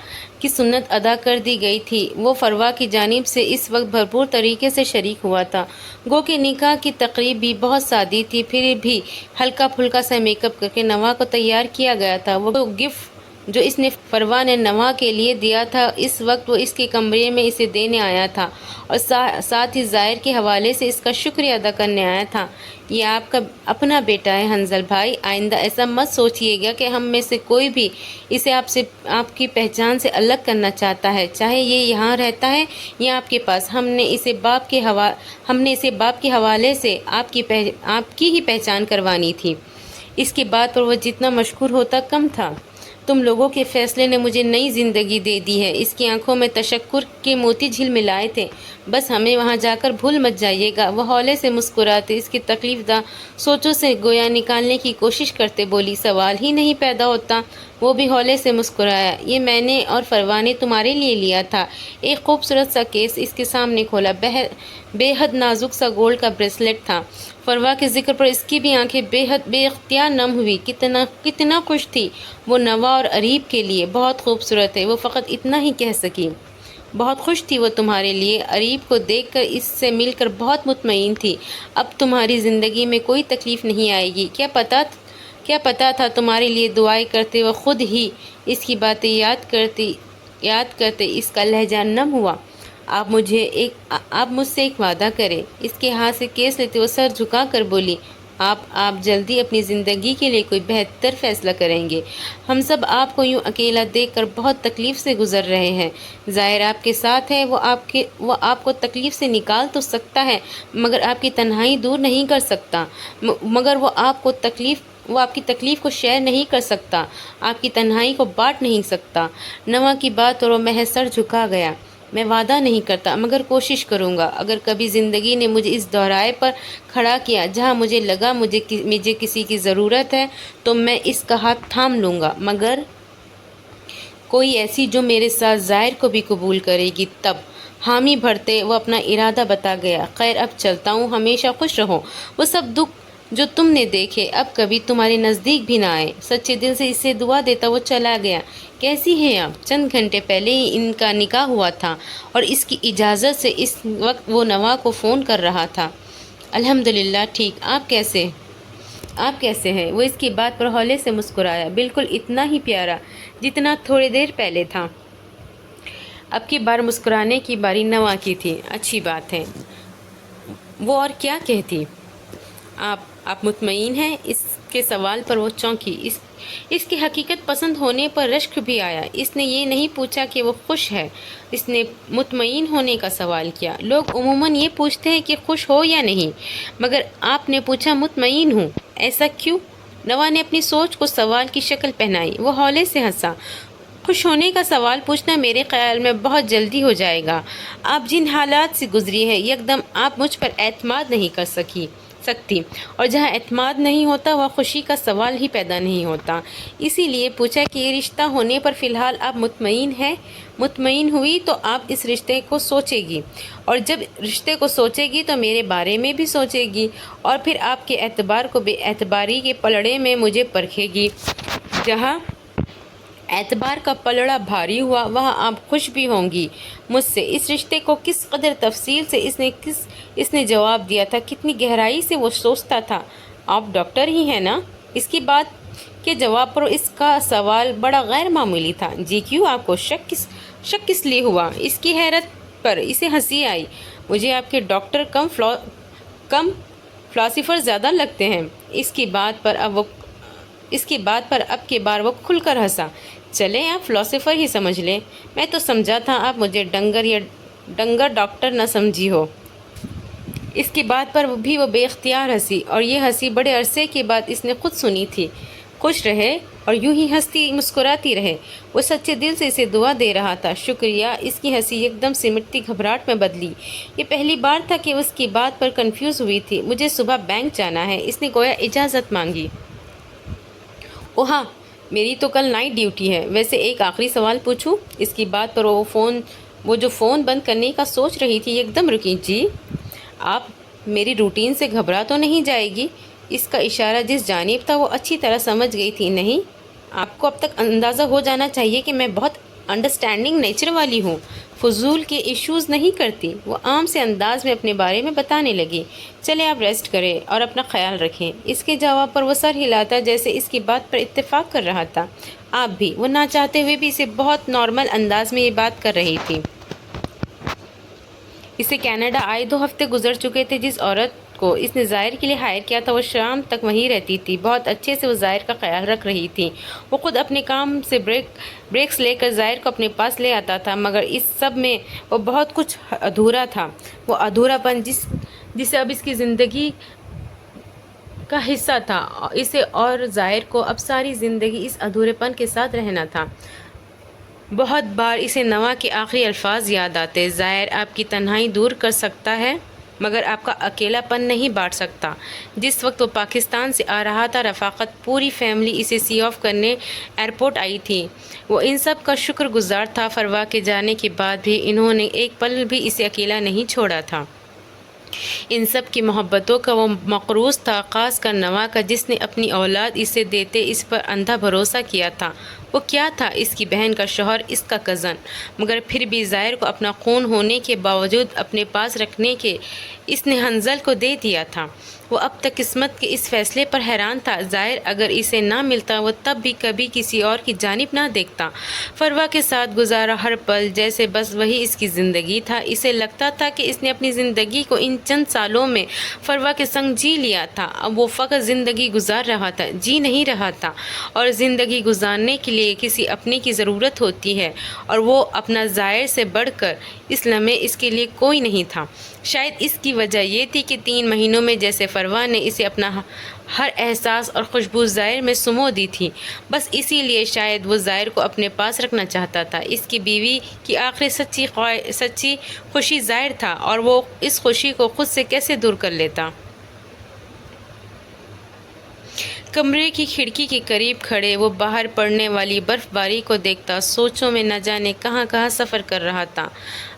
Speaker 1: کی سنت ادا کر دی گئی تھی۔ وہ فروا کی جانب سے اس وقت بھرپور طریقے سے شریک ہوا تھا۔ گو کہ نکاح کی تقریب بھی بہت سادی تھی، پھر بھی ہلکا پھلکا سا میک اپ کر کے نوا کو تیار کیا گیا تھا۔ وہ گفٹ جو اس نے فروا نے نوا کے لیے دیا تھا اس وقت وہ اس کے کمرے میں اسے دینے آیا تھا اور ساتھ ہی ظاہر کے حوالے سے اس کا شکریہ ادا کرنے آیا تھا۔ یہ آپ کا اپنا بیٹا ہے حنظل بھائی، آئندہ ایسا مت سوچیے گا کہ ہم میں سے کوئی بھی اسے آپ کی پہچان سے الگ کرنا چاہتا ہے، چاہے یہ یہاں رہتا ہے یا آپ کے پاس۔ ہم نے اسے باپ کے حوالے سے آپ کی ہی پہچان کروانی تھی۔ اس کی بات پر وہ جتنا مشکور ہوتا کم تھا۔ تم لوگوں کے فیصلے نے مجھے نئی زندگی دے دی ہے۔ اس کی آنکھوں میں تشکر کے موتی جھلملائے تھے۔ بس ہمیں وہاں جا کر بھول مت جائیے گا۔ وہ ہولے سے مسکراتے اس کی تکلیف دہ سوچوں سے گویا نکالنے کی کوشش کرتے بولی، سوال ہی نہیں پیدا ہوتا۔ وہ بھی ہولے سے مسکرایا، یہ میں نے اور فروا نے تمہارے لیے لیا تھا۔ ایک خوبصورت سا کیس اس کے سامنے کھولا، بے حد نازک سا گولڈ کا بریسلیٹ تھا۔ فروا کے ذکر پر اس کی بھی آنکھیں بے اختیار نم ہوئی۔ کتنا خوش تھی وہ نوا اور اریب کے لیے۔ بہت خوبصورت ہے، وہ فقط اتنا ہی کہہ سکی۔ بہت خوش تھی وہ تمہارے لیے، اریب کو دیکھ کر اس سے مل کر بہت مطمئن تھی۔ اب تمہاری زندگی میں کوئی تکلیف نہیں آئے گی۔ کیا پتا تھا تمہارے لیے دعائیں کرتے وہ خود ہی اس کی باتیں یاد کرتے اس کا لہجہ نم ہوا۔ آپ مجھ سے ایک وعدہ کریں۔ اس کے ہاتھ سے کیس لیتے وہ سر جھکا کر بولی، آپ جلدی اپنی زندگی کے لیے کوئی بہتر فیصلہ کریں گے۔ ہم سب آپ کو یوں اکیلا دیکھ کر بہت تکلیف سے گزر رہے ہیں۔ ظاہر آپ کے ساتھ ہے، وہ آپ کو تکلیف سے نکال تو سکتا ہے مگر آپ کی تنہائی دور نہیں کر سکتا، مگر وہ آپ کی تکلیف کو شیئر نہیں کر سکتا، آپ کی تنہائی کو بانٹ نہیں سکتا۔ نوا کی بات اور وہ محض سر جھکا گیا۔ میں وعدہ نہیں کرتا مگر کوشش کروں گا۔ اگر کبھی زندگی نے مجھے اس دورائے پر کھڑا کیا جہاں مجھے لگا مجھے کسی کی ضرورت ہے تو میں اس کا ہاتھ تھام لوں گا، مگر کوئی ایسی جو میرے ساتھ ظاہر کو بھی قبول کرے گی۔ تب حامی بھرتے وہ اپنا ارادہ بتا گیا، خیر اب چلتا ہوں، ہمیشہ خوش رہو۔ وہ سب دکھ جو تم نے دیکھے اب کبھی تمہارے نزدیک بھی نہ آئے۔ سچے دل سے اسے دعا دیتا وہ چلا گیا۔ کیسی ہیں آپ؟ چند گھنٹے پہلے ہی ان کا نکاح ہوا تھا اور اس کی اجازت سے اس وقت وہ نوا کو فون کر رہا تھا۔ الحمدللہ ٹھیک، آپ کیسے ہیں؟ وہ اس کی بات پر ہولے سے مسکرایا، بالکل اتنا ہی پیارا جتنا تھوڑی دیر پہلے تھا۔ اب کی بار مسکرانے کی باری نوا کی تھی۔ اچھی بات ہے، وہ اور کیا کہتی؟ آپ مطمئن ہیں؟ اس کے سوال پر وہ چونکی۔ اس کی حقیقت پسند ہونے پر رشک بھی آیا۔ اس نے یہ نہیں پوچھا کہ وہ خوش ہے، اس نے مطمئن ہونے کا سوال کیا۔ لوگ عموماً یہ پوچھتے ہیں کہ خوش ہو یا نہیں، مگر آپ نے پوچھا مطمئن ہوں، ایسا کیوں؟ نوا نے اپنی سوچ کو سوال کی شکل پہنائی۔ وہ ہولے سے ہنسا۔ خوش ہونے کا سوال پوچھنا میرے خیال میں بہت جلدی ہو جائے گا۔ آپ جن حالات سے گزری ہے یکدم آپ مجھ پر اعتماد نہیں کر سکتی، اور جہاں اعتماد نہیں ہوتا وہاں خوشی کا سوال ہی پیدا نہیں ہوتا۔ اسی لیے پوچھا کہ یہ رشتہ ہونے پر فی الحال آپ مطمئن ہیں؟ مطمئن ہوئی تو آپ اس رشتے کو سوچے گی، اور جب رشتے کو سوچے گی تو میرے بارے میں بھی سوچے گی، اور پھر آپ کے اعتبار کو بے اعتباری کے پلڑے میں مجھے پرکھے گی۔ جہاں اعتبار کا پلڑا بھاری ہوا وہاں آپ خوش بھی ہوں گی مجھ سے۔ اس رشتے کو کس قدر تفصیل سے اس نے جواب دیا تھا، کتنی گہرائی سے وہ سوچتا تھا۔ آپ ڈاکٹر ہی ہیں نا؟ اس کی بات کے جواب پر اس کا سوال بڑا غیر معمولی تھا۔ جی کیوں؟ آپ کو شک کس لیے ہوا؟ اس کی حیرت پر اسے ہنسی آئی۔ مجھے آپ کے ڈاکٹر کم فلاسفر زیادہ لگتے ہیں۔ اس کی بات پر اب کے بار وہ کھل کر ہنسا۔ چلیں آپ فلاسفر ہی سمجھ لیں، میں تو سمجھا تھا آپ مجھے ڈنگر ڈاکٹر نہ سمجھی ہو۔ اس کی بات پر بھی وہ بے اختیار ہنسی، اور یہ ہنسی بڑے عرصے کے بعد اس نے خود سنی تھی۔ خوش رہے اور یوں ہی ہنستی مسکراتی رہے۔ وہ سچے دل سے اسے دعا دے رہا تھا۔ شکریہ۔ اس کی ہنسی یکدم سمٹتی گھبراہٹ میں بدلی۔ یہ پہلی بار تھا کہ اس کی بات پر کنفیوز ہوئی تھی۔ مجھے صبح بینک جانا ہے، اس نے گویا اجازت مانگی۔ اوہ ہاں، میری تو کل نائٹ ڈیوٹی ہے۔ ویسے ایک آخری سوال پوچھوں؟ اس کی بات پر وہ جو فون بند کرنے کا سوچ رہی تھی یکدم رکی۔ جی؟ آپ میری روٹین سے گھبرا تو نہیں جائے گی؟ اس کا اشارہ جس جانب تھا وہ اچھی طرح سمجھ گئی تھی۔ نہیں، آپ کو اب تک اندازہ ہو جانا چاہیے کہ میں بہت انڈرسٹینڈنگ نیچر والی ہوں، فضول کے ایشوز نہیں کرتی۔ وہ عام سے انداز میں اپنے بارے میں بتانے لگی۔ چلے آپ ریسٹ کریں اور اپنا خیال رکھیں۔ اس کے جواب پر وہ سر ہلاتا جیسے اس کی بات پر اتفاق کر رہا تھا۔ آپ بھی؟ وہ نہ چاہتے ہوئے بھی اسے بہت نارمل انداز میں یہ بات کر رہی تھی۔ اسے کینیڈا آئے 2 ہفتے گزر چکے تھے۔ جس عورت کو اس نے ظاہر کے لیے ہائر کیا تھا وہ شام تک وہیں رہتی تھی۔ بہت اچھے سے وہ ظاہر کا خیال رکھ رہی تھی۔ وہ خود اپنے کام سے بریکس لے کر ظاہر کو اپنے پاس لے آتا تھا، مگر اس سب میں وہ بہت کچھ ادھورا تھا۔ وہ ادھورا پن جسے اب اس کی زندگی کا حصہ تھا، اسے اور ظاہر کو اب ساری زندگی اس ادھورے پن کے ساتھ رہنا تھا۔ بہت بار اسے نوا کے آخری الفاظ یاد آتے، ظاہر آپ کی تنہائی دور کر سکتا ہے مگر آپ کا اکیلا پن نہیں بانٹ سکتا۔ جس وقت وہ پاکستان سے آ رہا تھا رفاقت پوری فیملی اسے سی آف کرنے ایئرپورٹ آئی تھی۔ وہ ان سب کا شکر گزار تھا۔ فروا کے جانے کے بعد بھی انہوں نے ایک پل بھی اسے اکیلا نہیں چھوڑا تھا۔ ان سب کی محبتوں کا وہ مقروض تھا، خاص کر نوا کا جس نے اپنی اولاد اسے دیتے اس پر اندھا بھروسہ کیا تھا۔ وہ کیا تھا؟ اس کی بہن کا شوہر، اس کا کزن، مگر پھر بھی ظاہر کو اپنا خون ہونے کے باوجود اپنے پاس رکھنے کے اس نے حنظل کو دے دیا تھا۔ وہ اب تک قسمت کے اس فیصلے پر حیران تھا۔ ظاہر اگر اسے نہ ملتا وہ تب بھی کبھی کسی اور کی جانب نہ دیکھتا۔ فروا کے ساتھ گزارا ہر پل جیسے بس وہی اس کی زندگی تھا۔ اسے لگتا تھا کہ اس نے اپنی زندگی کو ان چند سالوں میں فروا کے سنگ جی لیا تھا۔ اب وہ فقط زندگی گزار رہا تھا، جی نہیں رہا تھا، اور زندگی گزارنے کے لیے لیے کسی اپنے کی ضرورت ہوتی ہے اور وہ اپنا ظاہر سے بڑھ کر اس لمحے اس کے لیے کوئی نہیں تھا۔ شاید اس کی وجہ یہ تھی کہ 3 مہینوں میں جیسے فروہ نے اسے اپنا ہر احساس اور خوشبو ظاہر میں سمو دی تھی، بس اسی لیے شاید وہ ظاہر کو اپنے پاس رکھنا چاہتا تھا۔ اس کی بیوی کی آخری سچی خوشی ظاہر تھا، اور وہ اس خوشی کو خود سے کیسے دور کر لیتا۔ کمرے کی کھڑکی کے قریب کھڑے وہ باہر پڑنے والی برف باری کو دیکھتا سوچوں میں نہ جانے کہاں کہاں سفر کر رہا تھا۔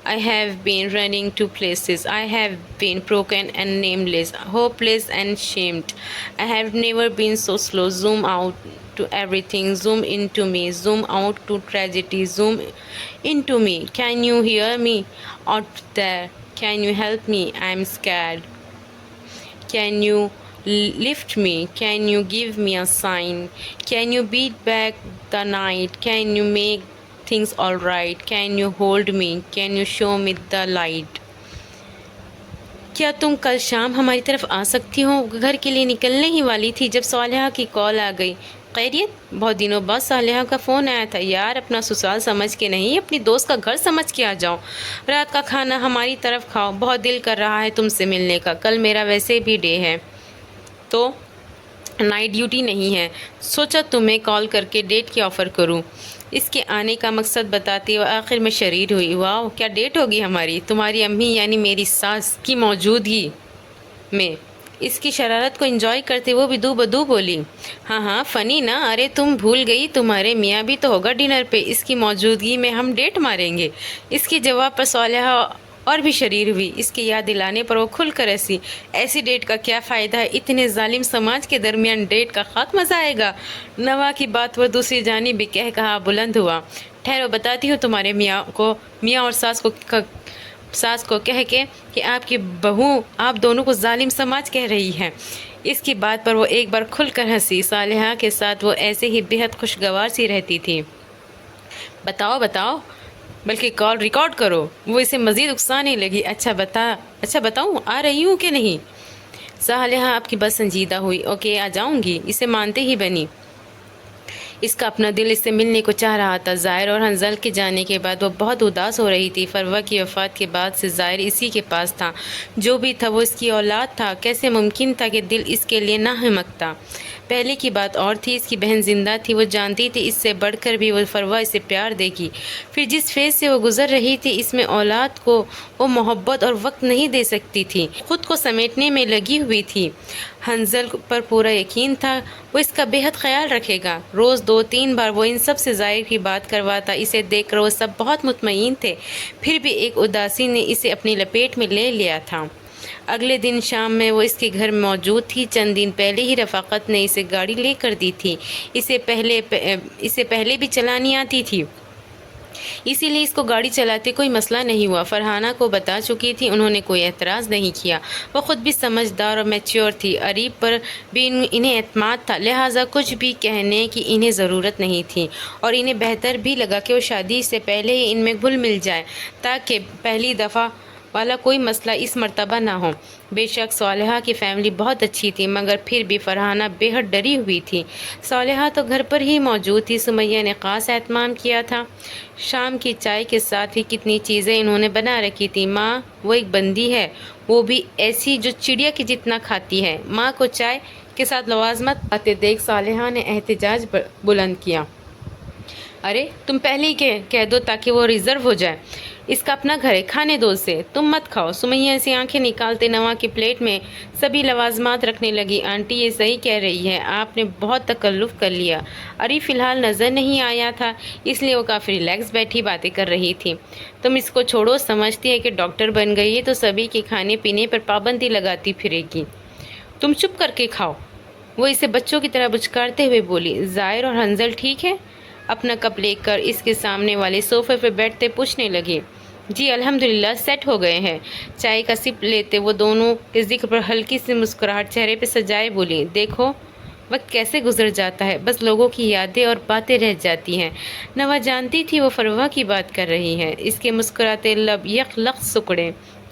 Speaker 1: I have been running to places. I have been broken and nameless, hopeless and shamed. I have never been so slow. Zoom out to everything. Zoom into me. Zoom out to tragedy. Zoom into me. Can you hear me out there? Can you help me? I'm scared. Can you lift me? Can you give me a sign? Can you beat back the night? Can you make things all right? Can you hold me? Can you show me the light? کیا تم کل شام ہماری طرف آ سکتی ہو؟ گھر کے لیے نکلنے ہی والی تھی جب صالحہ کی کال آ گئی۔ خیریت؟ بہت دنوں بعد صالحہ کا فون آیا تھا۔ یار اپنا سسرال سمجھ کے نہیں، اپنی دوست کا گھر سمجھ کے آ جاؤ۔ رات کا کھانا ہماری طرف کھاؤ، بہت دل کر رہا ہے تم سے ملنے کا۔ کل میرا ویسے بھی ڈے ہے تو نائٹ ڈیوٹی نہیں ہے، سوچا تمہیں کال کر کے ڈیٹ کی آفر کروں۔ اس کے آنے کا مقصد بتاتی وہ آخر میں شریر ہوئی۔ واو، کیا ڈیٹ ہوگی ہماری؟ تمہاری امی یعنی میری ساس کی موجودگی میں۔ اس کی شرارت کو انجوائے کرتے وہ بھی دو بدو بولی۔ ہاں فنی نا؟ ارے تم بھول گئی، تمہارے میاں بھی تو ہوگا ڈنر پہ، اس کی موجودگی میں ہم ڈیٹ ماریں گے۔ اس کے جواب پر صالحہ اور بھی شریر ہوئی۔ اس کی یاد دلانے پر وہ کھل کر ہنسی۔ ایسی ڈیٹ کا کیا فائدہ ہے؟ اتنے ظالم سماج کے درمیان ڈیٹ کا خاتمہ آئے گا۔ نوا کی بات وہ دوسری جانب بھی کہہ کہا بلند ہوا۔ ٹھہرو بتاتی ہوں تمہارے میاں اور ساس کو کہہ کے کہ آپ کی بہو آپ دونوں کو ظالم سماج کہہ رہی ہے۔ اس کی بات پر وہ ایک بار کھل کر ہنسی۔ صالحہ کے ساتھ وہ ایسے ہی بے حد خوشگوار سی رہتی تھی۔ بتاؤ بلکہ کال ریکارڈ کرو۔ وہ اسے مزید اکسانے لگی۔ اچھا بتاؤں آ رہی ہوں کہ نہیں؟ صالحہ آپ کی بات سنجیدہ ہوئی۔ اوکے آ جاؤں گی، اسے مانتے ہی بنی۔ اس کا اپنا دل اس سے ملنے کو چاہ رہا تھا۔ ظاہر اور حنظل کے جانے کے بعد وہ بہت اداس ہو رہی تھی۔ فروہ کی وفات کے بعد سے ظاہر اسی کے پاس تھا، جو بھی تھا وہ اس کی اولاد تھا۔ کیسے ممکن تھا کہ دل اس کے لیے نہ ہمکتا؟ پہلے کی بات اور تھی، اس کی بہن زندہ تھی، وہ جانتی تھی اس سے بڑھ کر بھی وہ فروہ اسے پیار دے گی۔ پھر جس فیز سے وہ گزر رہی تھی اس میں اولاد کو وہ محبت اور وقت نہیں دے سکتی تھی، خود کو سمیٹنے میں لگی ہوئی تھی۔ حنظل پر پورا یقین تھا وہ اس کا بے حد خیال رکھے گا۔ روز 2-3 بار وہ ان سب سے ظاہر کی بات کرواتا۔ اسے دیکھ کر وہ سب بہت مطمئن تھے، پھر بھی ایک اداسی نے اسے اپنی لپیٹ میں لے لیا تھا۔ اگلے دن شام میں وہ اس کے گھر موجود تھی۔ چند دن پہلے ہی رفاقت نے اسے گاڑی لے کر دی تھی۔ اسے پہلے بھی چلانی آتی تھی، اسی لیے اس کو گاڑی چلاتے کوئی مسئلہ نہیں ہوا۔ فرحانہ کو بتا چکی تھی، انہوں نے کوئی اعتراض نہیں کیا۔ وہ خود بھی سمجھدار اور میچور تھی، عریب پر بھی انہیں اعتماد تھا، لہٰذا کچھ بھی کہنے کی انہیں ضرورت نہیں تھی، اور انہیں بہتر بھی لگا کہ وہ شادی سے پہلے ہی ان میں گھل مل جائے تاکہ پہلی دفعہ والا کوئی مسئلہ اس مرتبہ نہ ہو۔ بے شک صالحہ کی فیملی بہت اچھی تھی، مگر پھر بھی فرحانہ بے حد ڈری ہوئی تھی۔ صالحہ تو گھر پر ہی موجود تھی، سمیہ نے خاص اہتمام کیا تھا۔ شام کی چائے کے ساتھ بھی کتنی چیزیں انہوں نے بنا رکھی تھی۔ ماں وہ ایک بندی ہے، وہ بھی ایسی جو چڑیا کی جتنا کھاتی ہے۔ ماں کو چائے کے ساتھ لوازمات آتے دیکھ صالحہ نے احتجاج بلند کیا۔ ارے تم پہلے ہی کہہ دو تاکہ وہ ریزرو ہو جائے، اس کا اپنا گھر ہے، کھانے دو اسے، تم مت کھاؤ۔ سمیہ سے آنکھیں نکالتے نوا کی پلیٹ میں سبھی لوازمات رکھنے لگی۔ آنٹی یہ صحیح کہہ رہی ہے، آپ نے بہت تکلف کر لیا۔ اری فی الحال نظر نہیں آیا تھا، اس لیے وہ کافی ریلیکس بیٹھی باتیں کر رہی تھی۔ تم اس کو چھوڑو، سمجھتی ہے کہ ڈاکٹر بن گئی ہے تو سبھی کے کھانے پینے پر پابندی لگاتی پھرے گی۔ تم چپ کر کے کھاؤ، وہ اسے بچوں کی طرح بچکارتے ہوئے بولی۔ ظاہر اور حنظل ٹھیک ہے؟ اپنا کپ لے کر اس کے سامنے والے صوفے پہ بیٹھتے پوچھنے لگے۔ جی الحمدللہ سیٹ ہو گئے ہیں۔ چائے کا سپ لیتے وہ دونوں کے ذکر پر ہلکی سی مسکراہٹ چہرے پہ سجائے بولی، دیکھو وقت کیسے گزر جاتا ہے، بس لوگوں کی یادیں اور باتیں رہ جاتی ہیں۔ نوا جانتی تھی وہ فروہ کی بات کر رہی ہے، اس کے مسکراتے لب یک لخت سکڑے۔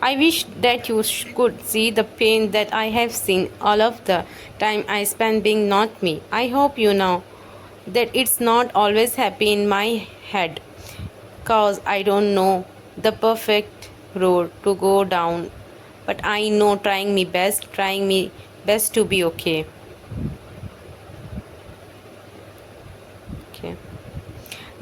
Speaker 1: I wish that you could see the pain that I have seen all of the time I spent being not me. I hope you know that it's not always happy in my head, 'cause I don't know the perfect road to go down, but I know trying me best to be okay.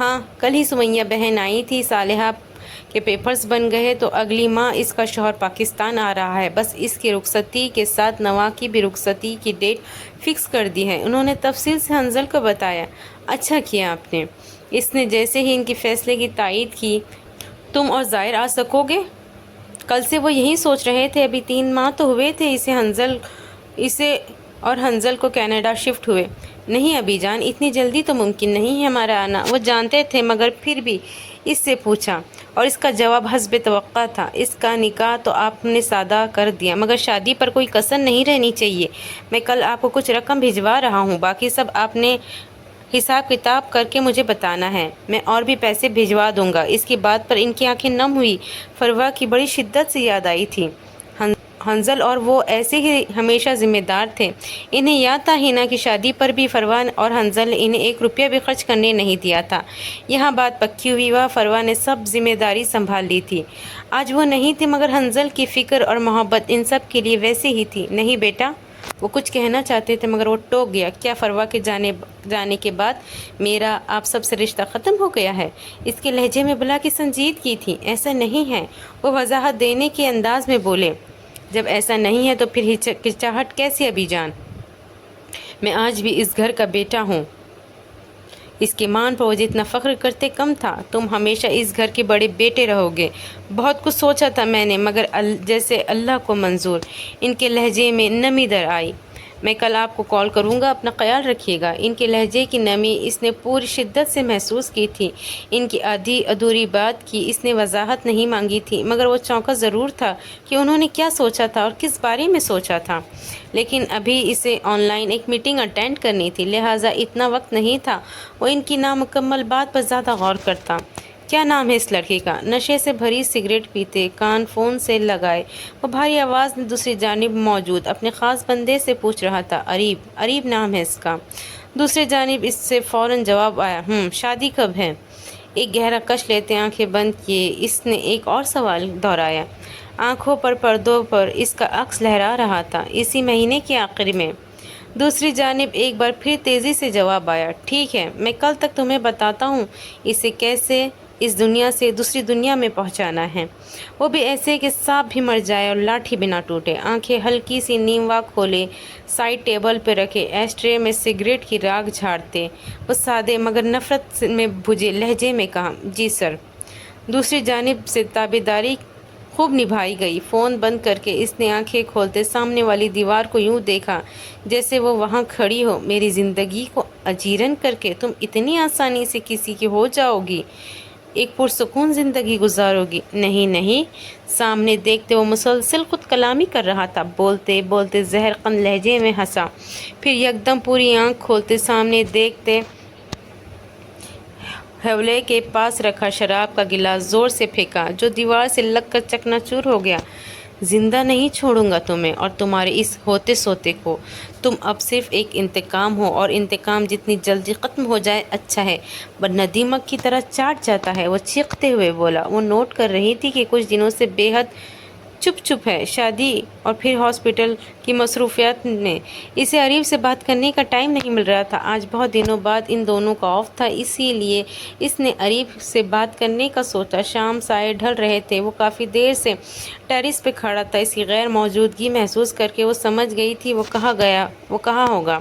Speaker 1: ہاں کل ہی سمیہ بہن آئی تھی، صالحہ کے papers بن گئے تو اگلی ماہ اس کا شوہر پاکستان آ رہا ہے، بس اس کی رخصتی کے ساتھ نوا کی بھی رخصتی کی ڈیٹ فکس کر دی ہے۔ انہوں نے تفصیل سے حنزل کو بتایا۔ اچھا کیا آپ نے۔ اس نے جیسے ہی ان کے فیصلے کی تائید کی، تم اور ظاہر آ سکو گے؟ کل سے وہ یہی سوچ رہے تھے، ابھی 3 ماہ تو ہوئے تھے اسے اور حنزل کو کینیڈا شفٹ ہوئے۔ نہیں ابی جان، اتنی جلدی تو ممکن نہیں ہے ہمارا آنا۔ وہ جانتے تھے مگر پھر بھی اس سے پوچھا، اور اس کا جواب حسب توقع تھا۔ اس کا نکاح تو آپ نے سادہ کر دیا، مگر شادی پر کوئی کسر نہیں رہنی چاہیے۔ میں کل آپ کو کچھ رقم بھجوا رہا ہوں، باقی سب آپ نے حساب کتاب کر کے مجھے بتانا ہے، میں اور بھی پیسے بھجوا دوں گا۔ اس کی بات پر ان کی آنکھیں نم ہوئی۔ فروا کی بڑی شدت سے یاد آئی تھی۔ حنزل اور وہ ایسے ہی ہمیشہ ذمہ دار تھے، انہیں یاد تھا ہینا کی شادی پر بھی فروا اور حنزل نے انہیں 1 روپیہ بھی خرچ کرنے نہیں دیا تھا۔ یہاں بات پکی ہوئی، فروا نے سب ذمہ داری سنبھال لی تھی۔ آج وہ نہیں تھی، مگر حنزل کی فکر اور محبت ان سب کے لیے ویسے ہی تھی۔ نہیں بیٹا، وہ کچھ کہنا چاہتے تھے مگر وہ ٹوک گیا۔ کیا فروا کے جانے کے بعد میرا آپ سب سے رشتہ ختم ہو گیا ہے؟ اس کے لہجے میں بلا کی سنجیدگی تھی۔ ایسا نہیں ہے، وہ وضاحت دینے کے انداز میں بولے۔ جب ایسا نہیں ہے تو پھر ہچکچاہٹ کیسی ابی جان؟ میں آج بھی اس گھر کا بیٹا ہوں۔ اس کے مان پر وہ جتنا فخر کرتے کم تھا۔ تم ہمیشہ اس گھر کے بڑے بیٹے رہو گے۔ بہت کچھ سوچا تھا میں نے، مگر جیسے اللہ کو منظور۔ ان کے لہجے میں نمی در آئی۔ میں کل آپ کو کال کروں گا، اپنا خیال رکھیے گا۔ ان کے لہجے کی نمی اس نے پوری شدت سے محسوس کی تھی۔ ان کی آدھی ادھوری بات کی اس نے وضاحت نہیں مانگی تھی، مگر وہ چونکا ضرور تھا کہ انہوں نے کیا سوچا تھا اور کس بارے میں سوچا تھا۔ لیکن ابھی اسے آن لائن ایک میٹنگ اٹینڈ کرنی تھی، لہٰذا اتنا وقت نہیں تھا وہ ان کی نامکمل بات پر زیادہ غور کرتا۔ کیا نام ہے اس لڑکے کا؟ نشے سے بھری سگریٹ پیتے کان فون سے لگائے وہ بھاری آواز میں دوسری جانب موجود اپنے خاص بندے سے پوچھ رہا تھا۔ اریب نام ہے اس کا۔ دوسری جانب اس سے فوراً جواب آیا، شادی کب ہے؟ ایک گہرا کش لیتے آنکھیں بند کیے اس نے ایک اور سوال دہرایا۔ آنکھوں پر پردوں پر اس کا عکس لہرا رہا تھا، اسی مہینے کے آخر میں۔ دوسری جانب ایک بار پھر تیزی سے جواب آیا، ٹھیک ہے، میں کل تک تمہیں بتاتا ہوں اسے کیسے اس دنیا سے دوسری دنیا میں پہنچانا ہے، وہ بھی ایسے کہ سانپ بھی مر جائے اور لاٹھی بھی نہ ٹوٹے۔ آنکھیں ہلکی سی نیموا کھولے سائڈ ٹیبل پہ رکھے ایش ٹرے میں سگریٹ کی راکھ جھاڑتے وہ سادے مگر نفرت میں بھجے لہجے میں کہا، جی سر۔ دوسری جانب سے تابعداری خوب نبھائی گئی۔ فون بند کر کے اس نے آنکھیں کھولتے سامنے والی دیوار کو یوں دیکھا جیسے وہ وہاں کھڑی ہو۔ میری زندگی کو اجیرن کر کے تم اتنی آسانی سے کسی کی ہو جاؤ گی، ایک پرسکون زندگی گزارو گی؟ نہیں۔ سامنے دیکھتے وہ مسلسل خود کلامی کر رہا تھا، بولتے بولتے زہر قند لہجے میں ہنسا، پھر یکدم پوری آنکھ کھولتے سامنے دیکھتے حولے کے پاس رکھا شراب کا گلاس زور سے پھینکا جو دیوار سے لگ کر چکنا چور ہو گیا۔ زندہ نہیں چھوڑوں گا تمہیں اور تمہارے اس ہوتے سوتے کو۔ تم اب صرف ایک انتقام ہو، اور انتقام جتنی جلدی ختم ہو جائے اچھا ہے، ورنہ دیمک کی طرح چاٹ جاتا ہے۔ وہ چیختے ہوئے بولا۔ وہ نوٹ کر رہی تھی کہ کچھ دنوں سے بے حد چپ ہے، شادی اور پھر ہاسپٹل کی مصروفیات نے اسے اریب سے بات کرنے کا ٹائم نہیں مل رہا تھا۔ آج بہت دنوں بعد ان دونوں کا آف تھا، اسی لیے اس نے اریب سے بات کرنے کا سوچا۔ شام سائے ڈھل رہے تھے، وہ کافی دیر سے ٹیرس پہ کھڑا تھا۔ اس کی غیر موجودگی محسوس کر کے وہ سمجھ گئی تھی وہ کہاں ہوگا۔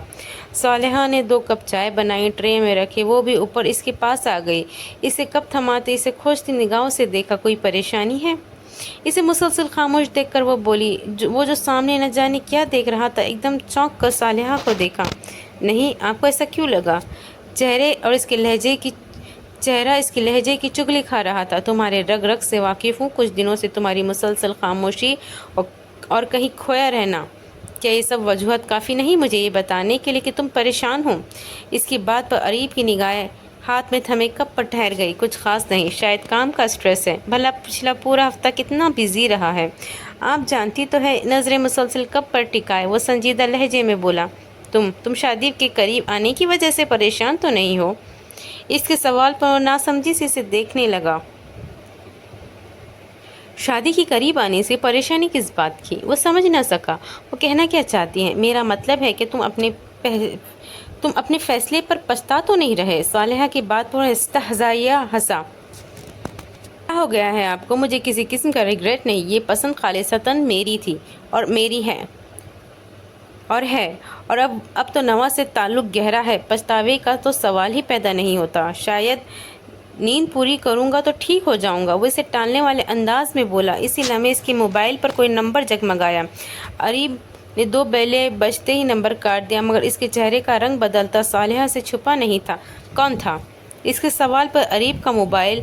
Speaker 1: صالحہ نے 2 کپ چائے بنائی، ٹرے میں رکھے، وہ بھی اوپر اس کے پاس آ گئی۔ اسے کپ تھماتے اسے کھوجتی نگاہوں سے دیکھا۔ کوئی پریشانی ہے؟ اسے مسلسل خاموش دیکھ کر وہ بولی۔ وہ جو سامنے نہ جانے کیا دیکھ رہا تھا، ایک دم چونک کر صالحہ کو دیکھا۔ نہیں، آپ کو ایسا کیوں لگا؟ چہرہ اس کے لہجے کی چغلی کھا رہا تھا۔ تمہارے رگ رگ سے واقف ہوں، کچھ دنوں سے تمہاری مسلسل خاموشی اور کہیں کھویا رہنا، کیا یہ سب وجوہات کافی نہیں مجھے یہ بتانے کے لیے کہ تم پریشان ہو؟ اس کی بات پر اریب کی نگاہیں ہاتھ میں تھمے کپ پر ٹھہر گئی۔ کچھ خاص نہیں، شاید کام کا سٹریس ہے۔ بھلا پچھلا پورا ہفتہ کتنا بزی رہا ہے، آپ جانتی تو ہے۔ نظریں مسلسل کپ پر ٹکائے وہ سنجیدہ لہجے میں بولا، تم شادی کے قریب آنے کی وجہ سے پریشان تو نہیں ہو؟ اس کے سوال پر وہ ناسمجھی سے اسے دیکھنے لگا۔ شادی کے قریب آنے سے پریشانی کس بات کی؟ وہ سمجھ نہ سکا وہ کہنا کیا چاہتی ہیں۔ میرا مطلب ہے کہ تم اپنے تم اپنے فیصلے پر پچھتا تو نہیں رہے؟ صالحہ کی بات پر استہزائیہ ہنسا۔ کیا ہو گیا ہے آپ کو؟ مجھے کسی قسم کا ریگریٹ نہیں، یہ پسند خالصتاً میری تھی اور میری ہے اور اب تو نوا سے تعلق گہرا ہے، پچھتاوے کا تو سوال ہی پیدا نہیں ہوتا۔ شاید نیند پوری کروں گا تو ٹھیک ہو جاؤں گا، وہ اسے ٹالنے والے انداز میں بولا۔ اسی لمحے اس کے موبائل پر کوئی نمبر جگمگایا۔ عریب نے 2 بیلیں بجتے ہی نمبر کاٹ دیا، مگر اس کے چہرے کا رنگ بدلتا صالحہ سے چھپا نہیں تھا۔ کون تھا؟ اس کے سوال پر عریب کا موبائل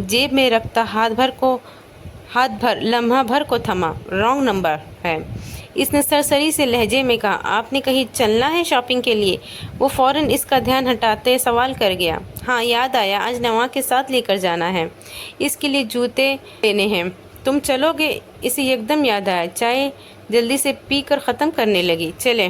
Speaker 1: جیب میں رکھتا ہاتھ بھر لمحہ بھر کو تھما۔ رانگ نمبر ہے، اس نے سرسری سے لہجے میں کہا۔ آپ نے کہیں چلنا ہے شاپنگ کے لیے؟ وہ فوراً اس کا دھیان ہٹاتے سوال کر گیا۔ ہاں یاد آیا، آج نوا کے ساتھ لے کر جانا ہے، اس کے لیے جوتے لینے ہیں۔ تم چلو گے؟ اسے یکدم یاد آیا، چائے جلدی سے پی کر ختم کرنے لگی۔ چلے،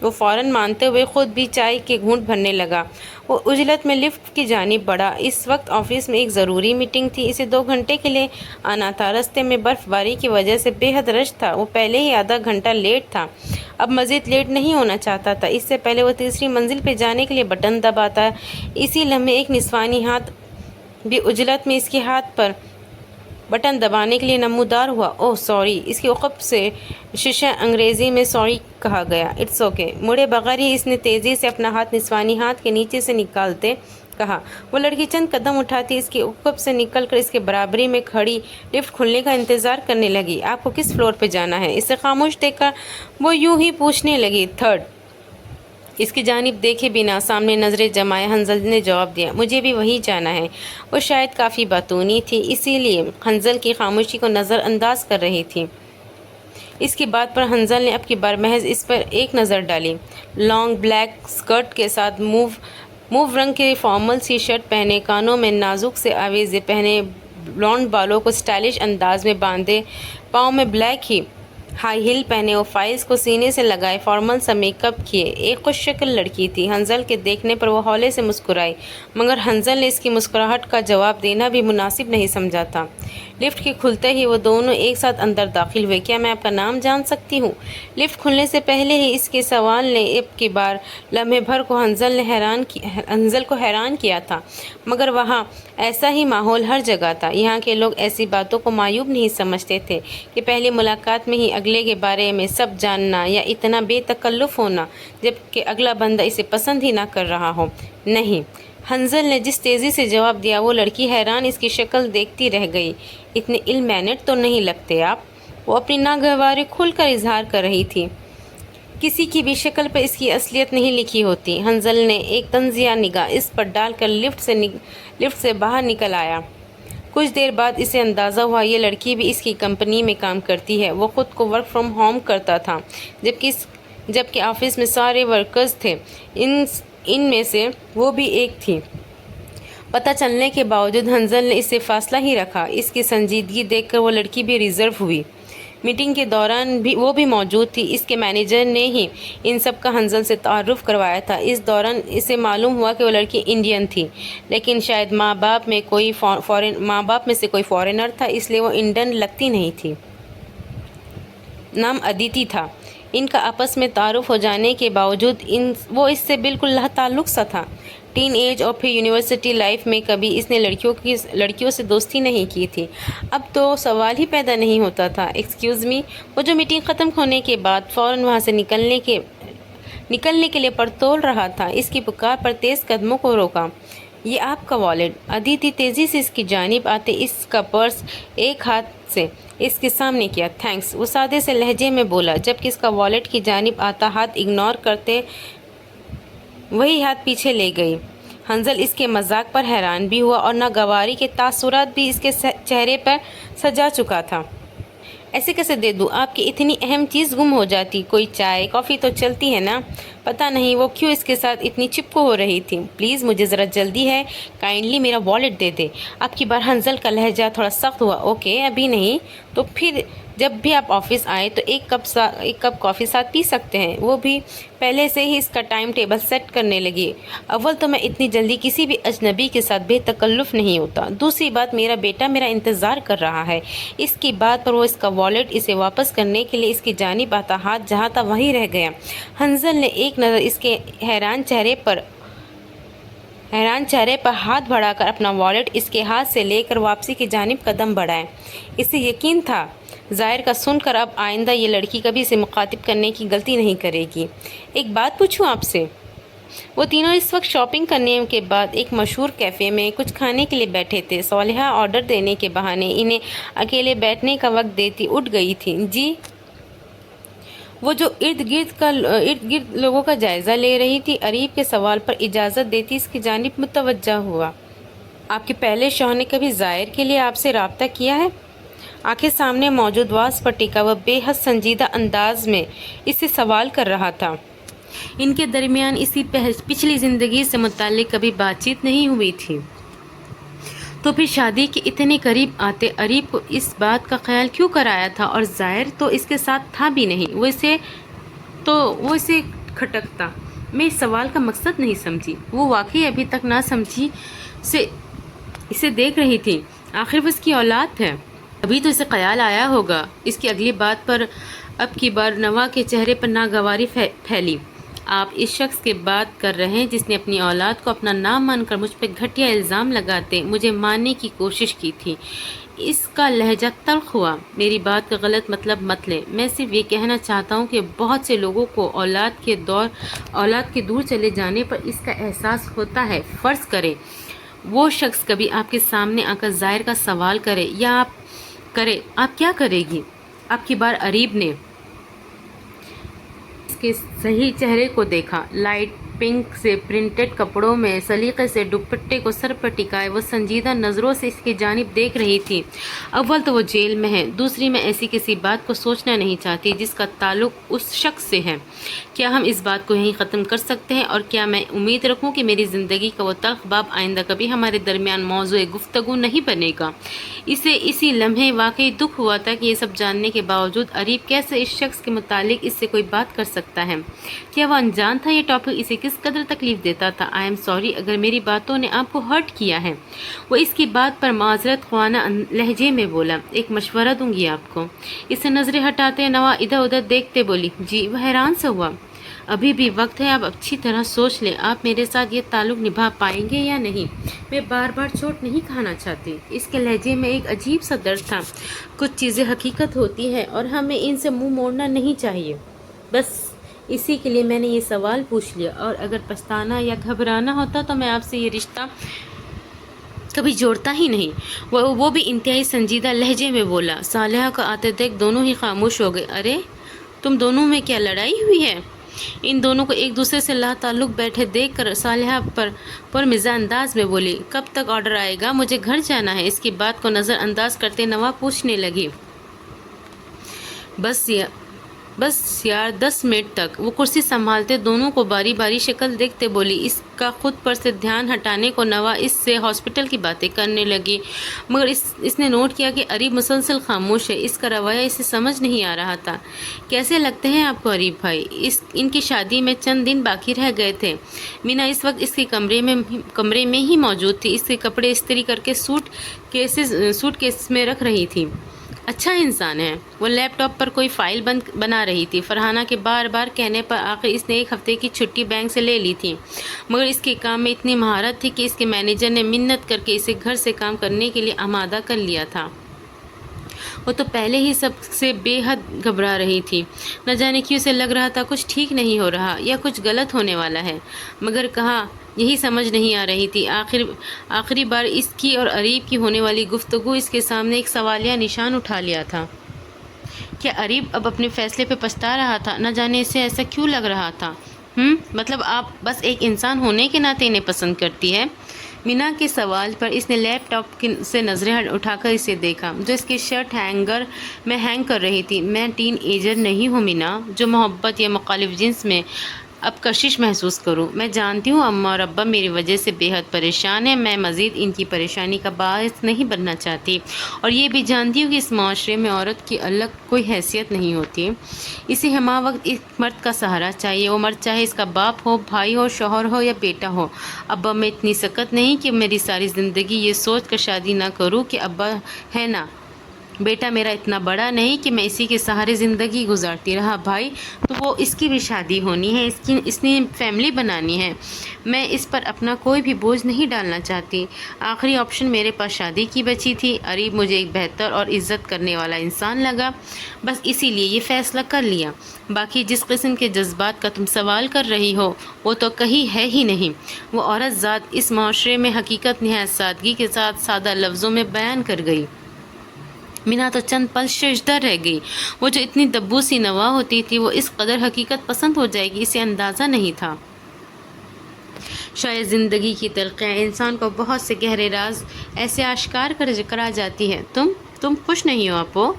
Speaker 1: وہ فوراً مانتے ہوئے خود بھی چائے کے گھونٹ بھرنے لگا۔ وہ عجلت میں لفٹ کی جانب بڑھا۔ اس وقت آفس میں ایک ضروری میٹنگ تھی، اسے 2 گھنٹے کے لیے آنا تھا۔ راستے میں برف باری کی وجہ سے بے حد رش تھا، وہ پہلے ہی آدھا گھنٹہ لیٹ تھا، اب مزید لیٹ نہیں ہونا چاہتا تھا۔ اس سے پہلے وہ تیسری منزل پہ جانے کے لیے بٹن دباتا، اسی لمحے ایک نسوانی ہاتھ بھی عجلت میں اس کے ہاتھ پر بٹن دبانے کے لیے نمودار ہوا۔ اوہ سوری، اس کے عقب سے ششہ انگریزی میں سوری کہا گیا۔ اٹس اوکے، مڑے بغیر ہی اس نے تیزی سے اپنا ہاتھ نسوانی ہاتھ کے نیچے سے نکالتے کہا۔ وہ لڑکی چند قدم اٹھاتی اس کے عقب سے نکل کر اس کے برابری میں کھڑی لفٹ کھلنے کا انتظار کرنے لگی۔ آپ کو کس فلور پہ جانا ہے؟ اسے خاموش دیکھ کر وہ یوں ہی پوچھنے لگی۔ 3rd۔ اس کی جانب دیکھے بنا سامنے نظریں جمائے حنظل نے جواب دیا۔ مجھے بھی وہی جانا ہے۔ وہ شاید کافی باتونی تھی، اسی لیے حنظل کی خاموشی کو نظر انداز کر رہی تھی۔ اس کی بات پر حنظل نے اب کی بار محض اس پر ایک نظر ڈالی۔ لانگ بلیک اسکرٹ کے ساتھ موو رنگ کے فارمل سی شرٹ پہنے، کانوں میں نازک سے آویزیں پہنے، بلونڈ بالوں کو اسٹائلش انداز میں باندھے، پاؤں میں بلیک ہائی ہیل پہنے اور فائلز کو سینے سے لگائے فارمل سا میک اپ کیے ایک خوش شکل لڑکی تھی۔ حنظل کے دیکھنے پر وہ ہولے سے مسکرائی، مگر حنظل نے اس کی مسکراہٹ کا جواب دینا بھی مناسب نہیں سمجھا تھا۔ لفٹ کے کھلتے ہی وہ دونوں ایک ساتھ اندر داخل ہوئے۔ کیا میں آپ کا نام جان سکتی ہوں؟ لفٹ کھلنے سے پہلے ہی اس کے سوال نے اب کی بار لمحے بھر کو حنظل کو حیران کیا تھا، مگر وہاں ایسا ہی ماحول ہر جگہ تھا۔ یہاں کے لوگ ایسی باتوں کو معیوب نہیں سمجھتے تھے کہ پہلی ملاقات میں ہی اگلے کے بارے میں سب جاننا یا اتنا بے تکلف ہونا جبکہ اگلا بندہ اسے پسند ہی نہ کر رہا ہو۔ نہیں، حنظل نے جس تیزی سے جواب دیا وہ لڑکی حیران اس کی شکل دیکھتی رہ گئی۔ اتنے ill mannered تو نہیں لگتے آپ، وہ اپنی ناگواری کھل کر اظہار کر رہی تھی۔ کسی کی بھی شکل پر اس کی اصلیت نہیں لکھی ہوتی۔ حنظل نے ایک طنزیہ نگاہ اس پر ڈال کر لفٹ سے باہر نکل آیا۔ کچھ دیر بعد اسے اندازہ ہوا یہ لڑکی بھی اس کی کمپنی میں کام کرتی ہے۔ وہ خود کو ورک فرام ہوم کرتا تھا، جبکہ آفس میں سارے ورکرز تھے، ان میں سے وہ بھی ایک تھی۔ پتہ چلنے کے باوجود حنظل نے اس سے فاصلہ ہی رکھا۔ اس کی سنجیدگی دیکھ کر وہ لڑکی بھی ریزرو ہوئی۔ میٹنگ کے دوران بھی وہ بھی موجود تھی، اس کے مینیجر نے ہی ان سب کا حنظل سے تعارف کروایا تھا۔ اس دوران اسے معلوم ہوا کہ وہ لڑکی انڈین تھی، لیکن شاید ماں باپ میں سے کوئی فارنر تھا، اس لیے وہ انڈین لگتی نہیں تھی۔ نام ادیتی تھا۔ ان کا آپس میں تعارف ہو جانے کے باوجود وہ اس سے بالکل لا تعلق سا تھا۔ ٹین ایج اور پھر یونیورسٹی لائف میں کبھی اس نے لڑکیوں سے دوستی نہیں کی تھی۔ اب تو سوال ہی پیدا نہیں ہوتا تھا۔ ایکسکیوز می، وہ جو میٹنگ ختم ہونے کے بعد فوراً وہاں سے نکلنے کے لیے پڑتول رہا تھا، اس کی پکار پر تیز قدموں کو روکا۔ یہ آپ کا والٹ۔ ادیتی تیزی سے اس کی جانب آتے اس کا پرس ایک ہاتھ سے اس کے سامنے کیا۔ تھینکس، وہ سادے سے لہجے میں بولا، جبکہ اس کا والٹ کی جانب آتا ہاتھ اگنور کرتے وہی ہاتھ پیچھے لے گئی۔ حنظل اس کے مذاق پر حیران بھی ہوا اور ناگواری کے تاثرات بھی اس کے چہرے پر سجا چکا تھا۔ ایسے کیسے دے دوں؟ آپ کی اتنی اہم چیز گم ہو جاتی۔ کوئی چائے کافی تو چلتی ہے نا؟ پتہ نہیں وہ کیوں اس کے ساتھ اتنی چپکو ہو رہی تھی۔ پلیز مجھے ذرا جلدی ہے، کائنڈلی میرا والٹ دے دے۔ اب کی بار حنظل کا لہجہ تھوڑا سخت ہوا۔ اوکے، ابھی نہیں تو پھر جب بھی آپ آفس آئے تو ایک کپ کافی ساتھ پی سکتے ہیں۔ وہ بھی پہلے سے ہی اس کا ٹائم ٹیبل سیٹ کرنے لگی۔ اول تو میں اتنی جلدی کسی بھی اجنبی کے ساتھ بے تکلف نہیں ہوتا، دوسری بات میرا بیٹا میرا انتظار کر رہا ہے۔ اس کی بات پر وہ اس کا والٹ اسے واپس کرنے کے لیے اس کی جانب آتا ہاتھ جہاں تھا وہیں رہ گیا۔ حنظل نے ایک نظر اس کے حیران چہرے پر ہاتھ بڑھا کر اپنا والیٹ اس کے ہاتھ سے لے کر واپسی کی جانب قدم بڑھائے۔ اسے یقین تھا ظاہر کا سن کر اب آئندہ یہ لڑکی کبھی اسے مخاطب کرنے کی غلطی نہیں کرے گی۔ ایک بات پوچھوں آپ سے؟ وہ تینوں اس وقت شاپنگ کرنے کے بعد ایک مشہور کیفے میں کچھ کھانے کے لیے بیٹھے تھے۔ صالحہ آرڈر دینے کے بہانے انہیں اکیلے بیٹھنے کا وقت دیتی اٹھ گئی تھی۔ جی؟ وہ جو ارد گرد لوگوں کا جائزہ لے رہی تھی، اریب کے سوال پر اجازت دیتی اس کی جانب متوجہ ہوا۔ آپ کے پہلے شوہر نے کبھی ظاہر کے لیے آپ سے رابطہ کیا ہے؟ آنکھیں سامنے موجود واز پر ٹکا وہ بے حد سنجیدہ انداز میں اس سے سوال کر رہا تھا۔ ان کے درمیان اسی پچھلی زندگی سے متعلق کبھی بات چیت نہیں ہوئی تھی، تو پھر شادی کے اتنے قریب آتے اریب کو اس بات کا خیال کیوں کرایا تھا؟ اور ظاہر تو اس کے ساتھ تھا بھی نہیں، وہ اسے کھٹکتا۔ میں اس سوال کا مقصد نہیں سمجھی۔ وہ واقعی ابھی تک نہ سمجھی اسے دیکھ رہی تھی۔ آخر وہ اس کی اولاد ہے، ابھی تو اسے خیال آیا ہوگا۔ اس کی اگلی بات پر اب کی بار نوا کے چہرے پر ناگواری پھیلی۔ آپ اس شخص کی بات کر رہے ہیں جس نے اپنی اولاد کو اپنا نام مان کر مجھ پہ گھٹیا الزام لگاتے مجھے مارنے کی کوشش کی تھی۔ اس کا لہجہ تلخ ہوا۔ میری بات کا غلط مطلب مت لیں، میں صرف یہ کہنا چاہتا ہوں کہ بہت سے لوگوں کو اولاد کے دور چلے جانے پر اس کا احساس ہوتا ہے۔ فرض کریں وہ شخص کبھی آپ کے سامنے آ کر ظاہر کا سوال کرے یا آپ کیا کرے گی؟ آپ کی بار اریب نے اس کے صحیح چہرے کو دیکھا۔ لائٹ پنک سے پرنٹڈ کپڑوں میں سلیقے سے دوپٹے کو سر پر ٹکائے وہ سنجیدہ نظروں سے اس کی جانب دیکھ رہی تھی۔ اول تو وہ جیل میں ہے، دوسری میں ایسی کسی بات کو سوچنا نہیں چاہتی جس کا تعلق اس شخص سے ہے۔ کیا ہم اس بات کو یہیں ختم کر سکتے ہیں؟ اور کیا میں امید رکھوں کہ میری زندگی کا وہ تلخ باب آئندہ کبھی ہمارے درمیان موضوع گفتگو نہیں بنے گا؟ اسے اسی لمحے واقعی دکھ ہوا تھا کہ یہ سب جاننے کے باوجود اریب کیسے اس شخص کے متعلق اس سے کوئی بات کر سکتا ہے۔ کیا وہ انجان تھا یہ ٹاپک اسے کس قدر تکلیف دیتا تھا؟ آئی ایم سوری اگر میری باتوں نے آپ کو ہرٹ کیا ہے، وہ اس کی بات پر معذرت خوانا لہجے میں بولا۔ ایک مشورہ دوں گی آپ کو۔ اسے نظریں ہٹاتے نوا ادھر ادھر دیکھتے بولی۔ جی؟ وہ حیران سا ہوا۔ ابھی بھی وقت ہے، آپ اچھی طرح سوچ لیں آپ میرے ساتھ یہ تعلق نبھا پائیں گے یا نہیں۔ میں بار بار چوٹ نہیں کھانا چاہتی۔ اس کے لہجے میں ایک عجیب سا درد تھا۔ کچھ چیزیں حقیقت ہوتی ہیں اور ہمیں ان سے منہ موڑنا نہیں چاہیے، بس اسی کے لیے میں نے یہ سوال پوچھ لیا، اور اگر پچھتانا یا گھبرانا ہوتا تو میں آپ سے یہ رشتہ کبھی جوڑتا ہی نہیں۔ وہ بھی انتہائی سنجیدہ لہجے میں بولا۔ صالحہ کو آتے دیکھ دونوں ہی خاموش ہو گئے۔ ارے تم دونوں میں کیا لڑائی ہوئی ہے؟ ان دونوں کو ایک دوسرے سے لا تعلق بیٹھے دیکھ کر صالحہ پر مزاح انداز میں بولی۔ کب تک آرڈر آئے گا؟ مجھے گھر جانا ہے۔ اس کی بات کو نظر انداز کرتے نوا پوچھنے لگی۔ بس یار 10 منٹ تک۔ وہ کرسی سنبھالتے دونوں کو باری باری شکل دیکھتے بولی۔ اس کا خود پر سے دھیان ہٹانے کو نوا اس سے ہاسپٹل کی باتیں کرنے لگی، مگر اس نے نوٹ کیا کہ اریب مسلسل خاموش ہے۔ اس کا رویہ اسے سمجھ نہیں آ رہا تھا۔ کیسے لگتے ہیں آپ کو اریب بھائی؟ ان کی شادی میں چند دن باقی رہ گئے تھے۔ مینا اس وقت اس کے کمرے میں ہی موجود تھی، اس کے کپڑے استری کر کے سوٹ کیس میں رکھ رہی تھی۔ اچھا انسان ہے۔ وہ لیپ ٹاپ پر کوئی فائل بنا رہی تھی۔ فرحانہ کے بار بار کہنے پر آخر اس نے 1 ہفتے کی چھٹی بینک سے لے لی تھی، مگر اس کے کام میں اتنی مہارت تھی کہ اس کے مینیجر نے منت کر کے اسے گھر سے کام کرنے کے لیے آمادہ کر لیا تھا۔ وہ تو پہلے ہی سب سے بے حد گھبرا رہی تھی، نہ جانے کیوں اسے لگ رہا تھا کچھ ٹھیک نہیں ہو رہا یا کچھ غلط ہونے والا ہے، مگر کہاں یہی سمجھ نہیں آ رہی تھی۔ آخری بار اس کی اور اریب کی ہونے والی گفتگو اس کے سامنے ایک سوالیہ نشان اٹھا لیا تھا۔ کیا اریب اب اپنے فیصلے پہ پچھتا رہا تھا؟ نہ جانے اسے ایسا کیوں لگ رہا تھا۔ مطلب آپ بس ایک انسان ہونے کے ناطے انہیں پسند کرتی ہے؟ مینا کے سوال پر اس نے لیپ ٹاپ سے نظریں اٹھا کر اسے دیکھا جو اس کی شرٹ ہینگر میں ہینگ کر رہی تھی۔ میں ٹین ایجر نہیں ہوں مینا جو محبت یا مخالف جنس میں اب کشش محسوس کروں۔ میں جانتی ہوں اماں اور ابا میری وجہ سے بے حد پریشان ہیں، میں مزید ان کی پریشانی کا باعث نہیں بننا چاہتی، اور یہ بھی جانتی ہوں کہ اس معاشرے میں عورت کی الگ کوئی حیثیت نہیں ہوتی، اسے ہمہ وقت ایک مرد کا سہارا چاہیے، وہ مرد چاہے اس کا باپ ہو، بھائی ہو، شوہر ہو یا بیٹا ہو۔ ابا میں اتنی سخت نہیں کہ میری ساری زندگی یہ سوچ کر شادی نہ کروں کہ ابا ہے نا، بیٹا میرا اتنا بڑا نہیں کہ میں اسی کے سہارے زندگی گزارتی رہا بھائی، تو وہ اس کی بھی شادی ہونی ہے، اس نے فیملی بنانی ہے، میں اس پر اپنا کوئی بھی بوجھ نہیں ڈالنا چاہتی۔ آخری آپشن میرے پاس شادی کی بچی تھی۔ عریب مجھے ایک بہتر اور عزت کرنے والا انسان لگا، بس اسی لیے یہ فیصلہ کر لیا۔ باقی جس قسم کے جذبات کا تم سوال کر رہی ہو وہ تو کہیں ہے ہی نہیں۔ وہ عورت ذات اس معاشرے میں حقیقت نہایت سادگی کے ساتھ سادہ لفظوں میں بیان کر گئی۔ مینا تو چند پل ششدر رہ گئی۔ وہ جو اتنی دبو سی نوا ہوتی تھی وہ اس قدر حقیقت پسند ہو جائے گی اسے اندازہ نہیں تھا۔ شاید زندگی کی تلخیاں انسان کو بہت سے گہرے راز ایسے آشکار کرا جاتی ہے۔ تم خوش نہیں ہو اپو؟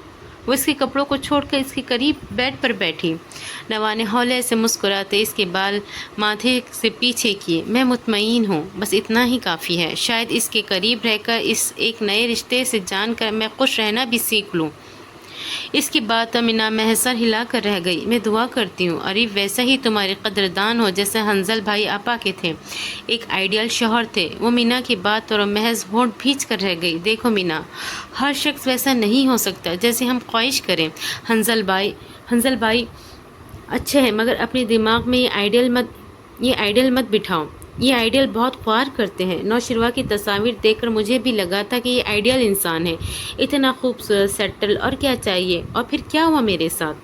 Speaker 1: وہ اس کے کپڑوں کو چھوڑ کر اس کے قریب بیڈ پر بیٹھی۔ نوا نے ہولے سے مسکراتے اس کے بال ماتھے سے پیچھے کیے۔ میں مطمئن ہوں، بس اتنا ہی کافی ہے۔ شاید اس کے قریب رہ کر اس ایک نئے رشتے سے جان کر میں خوش رہنا بھی سیکھ لوں۔ اس کی بات مینا محضر ہلا کر رہ گئی۔ میں دعا کرتی ہوں عریب ویسا ہی تمہارے قدردان ہو جیسے حنظل بھائی آپا کے تھے، ایک آئیڈیل شوہر تھے۔ وہ مینا کی بات پر محض ہونٹ بھینچ کر رہ گئی۔ دیکھو مینا، ہر شخص ویسا نہیں ہو سکتا جیسے ہم خواہش کریں۔ حنظل بھائی اچھے ہیں، مگر اپنے دماغ میں یہ آئیڈیل مت بٹھاؤ۔ یہ آئیڈیل بہت خوار کرتے ہیں۔ نوشروا کی تصاویر دیکھ کر مجھے بھی لگا تھا کہ یہ آئیڈیل انسان ہے، اتنا خوبصورت، سیٹل، اور کیا چاہیے۔ اور پھر کیا ہوا میرے ساتھ؟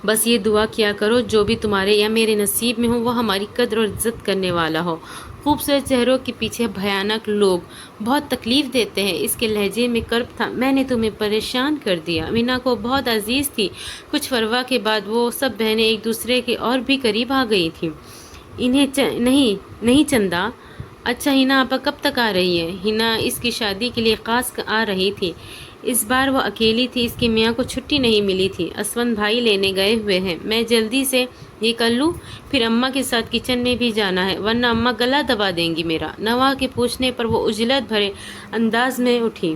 Speaker 1: بس یہ دعا کیا کرو جو بھی تمہارے یا میرے نصیب میں ہو وہ ہماری قدر اور عزت کرنے والا ہو۔ خوبصورت چہروں کے پیچھے بھیانک لوگ بہت تکلیف دیتے ہیں۔ اس کے لہجے میں کرب تھا۔ میں نے تمہیں پریشان کر دیا۔ مینا کو بہت عزیز تھی۔ کچھ فروا کے بعد وہ سب بہنیں ایک دوسرے کے اور بھی قریب آ گئی تھیں۔ انہیں نہیں چندا۔ اچھا ہینا آپا کب تک آ رہی ہے؟ ہینا اس کی شادی کے لیے خاص آ رہی تھی۔ اس بار وہ اکیلی تھی، اس کی میاں کو چھٹی نہیں ملی تھی۔ اسون بھائی لینے گئے ہوئے ہیں۔ میں جلدی سے یہ کر لوں، پھر اماں کے ساتھ کچن میں بھی جانا ہے ورنہ اماں گلا دبا دیں گی میرا۔ نوا کے پوچھنے پر وہ عجلت بھرے انداز میں اٹھی۔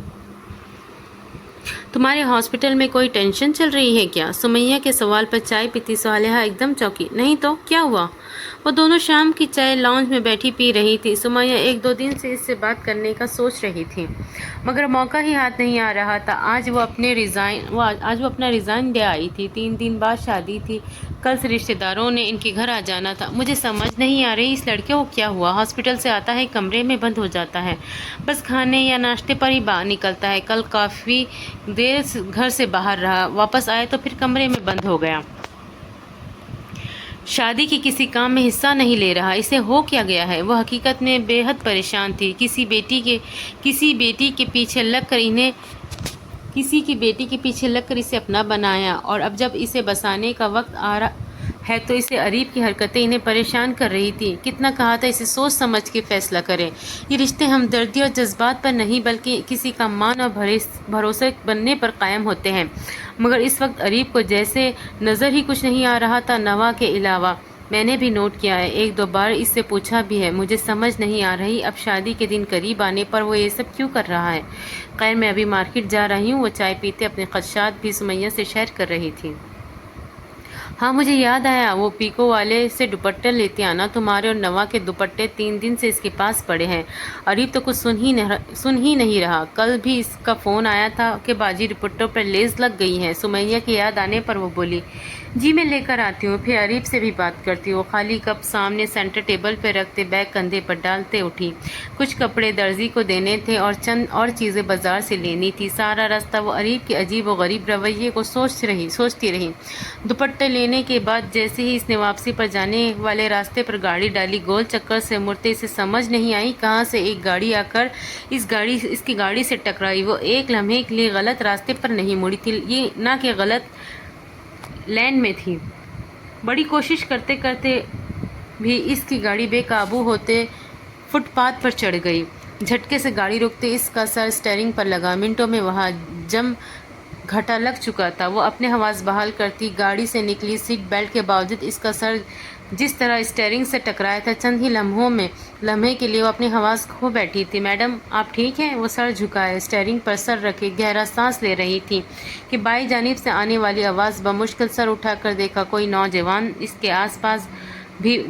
Speaker 1: تمہارے ہاسپٹل میں کوئی ٹینشن چل رہی ہے کیا؟ سمیہ کے سوال پر چائے پیتی صالحہ ایک دم چونکی۔ نہیں تو کیا ہوا؟ وہ دونوں شام کی چائے لاؤنج میں بیٹھی پی رہی تھی۔ سمیہ ایک دو دن سے اس سے بات کرنے کا سوچ رہی تھی مگر موقع ہی ہاتھ نہیں آ رہا تھا۔ آج وہ اپنا ریزائن دے آئی تھی۔ 3 دن بعد شادی تھی، کل سے رشتہ داروں نے ان کے گھر آ جانا تھا۔ مجھے سمجھ نہیں آ رہی اس لڑکے کو کیا ہوا؟ ہاسپٹل سے آتا ہے کمرے میں بند ہو جاتا ہے، بس کھانے یا ناشتے پر ہی باہر نکلتا ہے۔ کل کافی دیر گھر سے باہر رہا، واپس آئے تو پھر کمرے میں بند ہو گیا۔ شادی کے کسی کام میں حصہ نہیں لے رہا۔ اسے ہو کیا گیا ہے؟ وہ حقیقت میں بے حد پریشان تھی۔ کسی بیٹی کے پیچھے لگ کر اسے اپنا بنایا اور اب جب اسے بسانے کا وقت آ رہا ہے تو اسے عریب کی حرکتیں انہیں پریشان کر رہی تھی۔ کتنا کہا تھا اسے سوچ سمجھ کے فیصلہ کرے۔ یہ رشتے ہمدردی اور جذبات پر نہیں بلکہ کسی کا مان اور بھروسے بننے پر قائم ہوتے ہیں، مگر اس وقت عریب کو جیسے نظر ہی کچھ نہیں آ رہا تھا نوا کے علاوہ۔ میں نے بھی نوٹ کیا ہے، 1-2 بار اس سے پوچھا بھی ہے۔ مجھے سمجھ نہیں آ رہی اب شادی کے دن قریب آنے پر وہ یہ سب کیوں کر رہا ہے۔ خیر میں ابھی مارکیٹ جا رہی ہوں۔ وہ چائے پیتے اپنے خدشات بھی سمیہ سے شیئر کر رہی تھی۔ ہاں مجھے یاد آیا، وہ پیکو والے سے دوپٹے لیتے آنا۔ تمہارے اور نوا کے دوپٹے 3 دن سے اس کے پاس پڑے ہیں۔ عریب تو کچھ سن ہی نہیں رہا۔ کل بھی اس کا فون آیا تھا کہ باجی دوپٹوں پر لیس لگ گئی ہے۔ سمیہ کی یاد آنے پر وہ بولی، جی میں لے کر آتی ہوں، پھر عریب سے بھی بات کرتی ہوں۔ وہ خالی کپ سامنے سینٹر ٹیبل پہ رکھتے بیگ کندھے پر ڈالتے اٹھی۔ کچھ کپڑے درزی کو دینے تھے اور چند اور چیزیں بازار سے لینی تھی۔ سارا راستہ وہ عریب کے عجیب و غریب رویے کو سوچتی رہی۔ دوپٹے لینے کے بعد جیسے ہی اس نے واپسی پر جانے والے راستے پر گاڑی ڈالی، گول چکر سے مڑتے اسے سمجھ نہیں آئی کہاں سے ایک گاڑی آ کر اس کی گاڑی سے ٹکرائی۔ وہ ایک لمحے کے لیے غلط راستے پر نہیں مڑی تھی، یہ نہ کہ غلط لین میں تھی۔ بڑی کوشش کرتے بھی اس کی گاڑی بے قابو ہوتے فٹ پاتھ پر چڑھ گئی۔ جھٹکے سے گاڑی روکتے اس کا سر اسٹیئرنگ پر لگا۔ منٹوں میں وہاں جم گھٹا لگ چکا تھا۔ وہ اپنے حواس بحال کرتی گاڑی سے نکلی۔ سیٹ بیلٹ کے باوجود اس کا سر جس طرح اسٹیئرنگ سے ٹکرایا تھا، چند ہی لمحے کے لیے وہ اپنے حواس کھو بیٹھی تھی۔ میڈم آپ ٹھیک ہیں؟ وہ سر جھکائے اسٹیئرنگ پر سر رکھے گہرا سانس لے رہی تھی کہ بائیں جانب سے آنے والی آواز بمشکل سر اٹھا کر دیکھا۔ کوئی نوجوان اس کے آس پاس بھی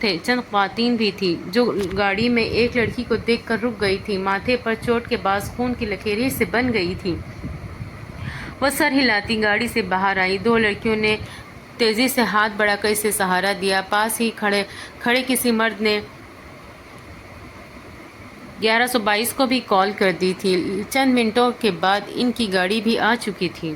Speaker 1: تھے، چند خواتین بھی تھی جو گاڑی میں ایک لڑکی کو دیکھ کر رک گئی تھی، ماتھے پر چوٹ کے باعث خون کی لکیریں سے بن گئی تھی۔ وہ سر ہلاتی گاڑی سے باہر آئی۔ دو لڑکیوں نے تیزی سے ہاتھ بڑھا کر اسے سہارا دیا۔ پاس ہی کھڑے کسی مرد نے 1122 کو بھی کال کر دی تھی۔ چند منٹوں کے بعد ان کی گاڑی بھی آ چکی تھی۔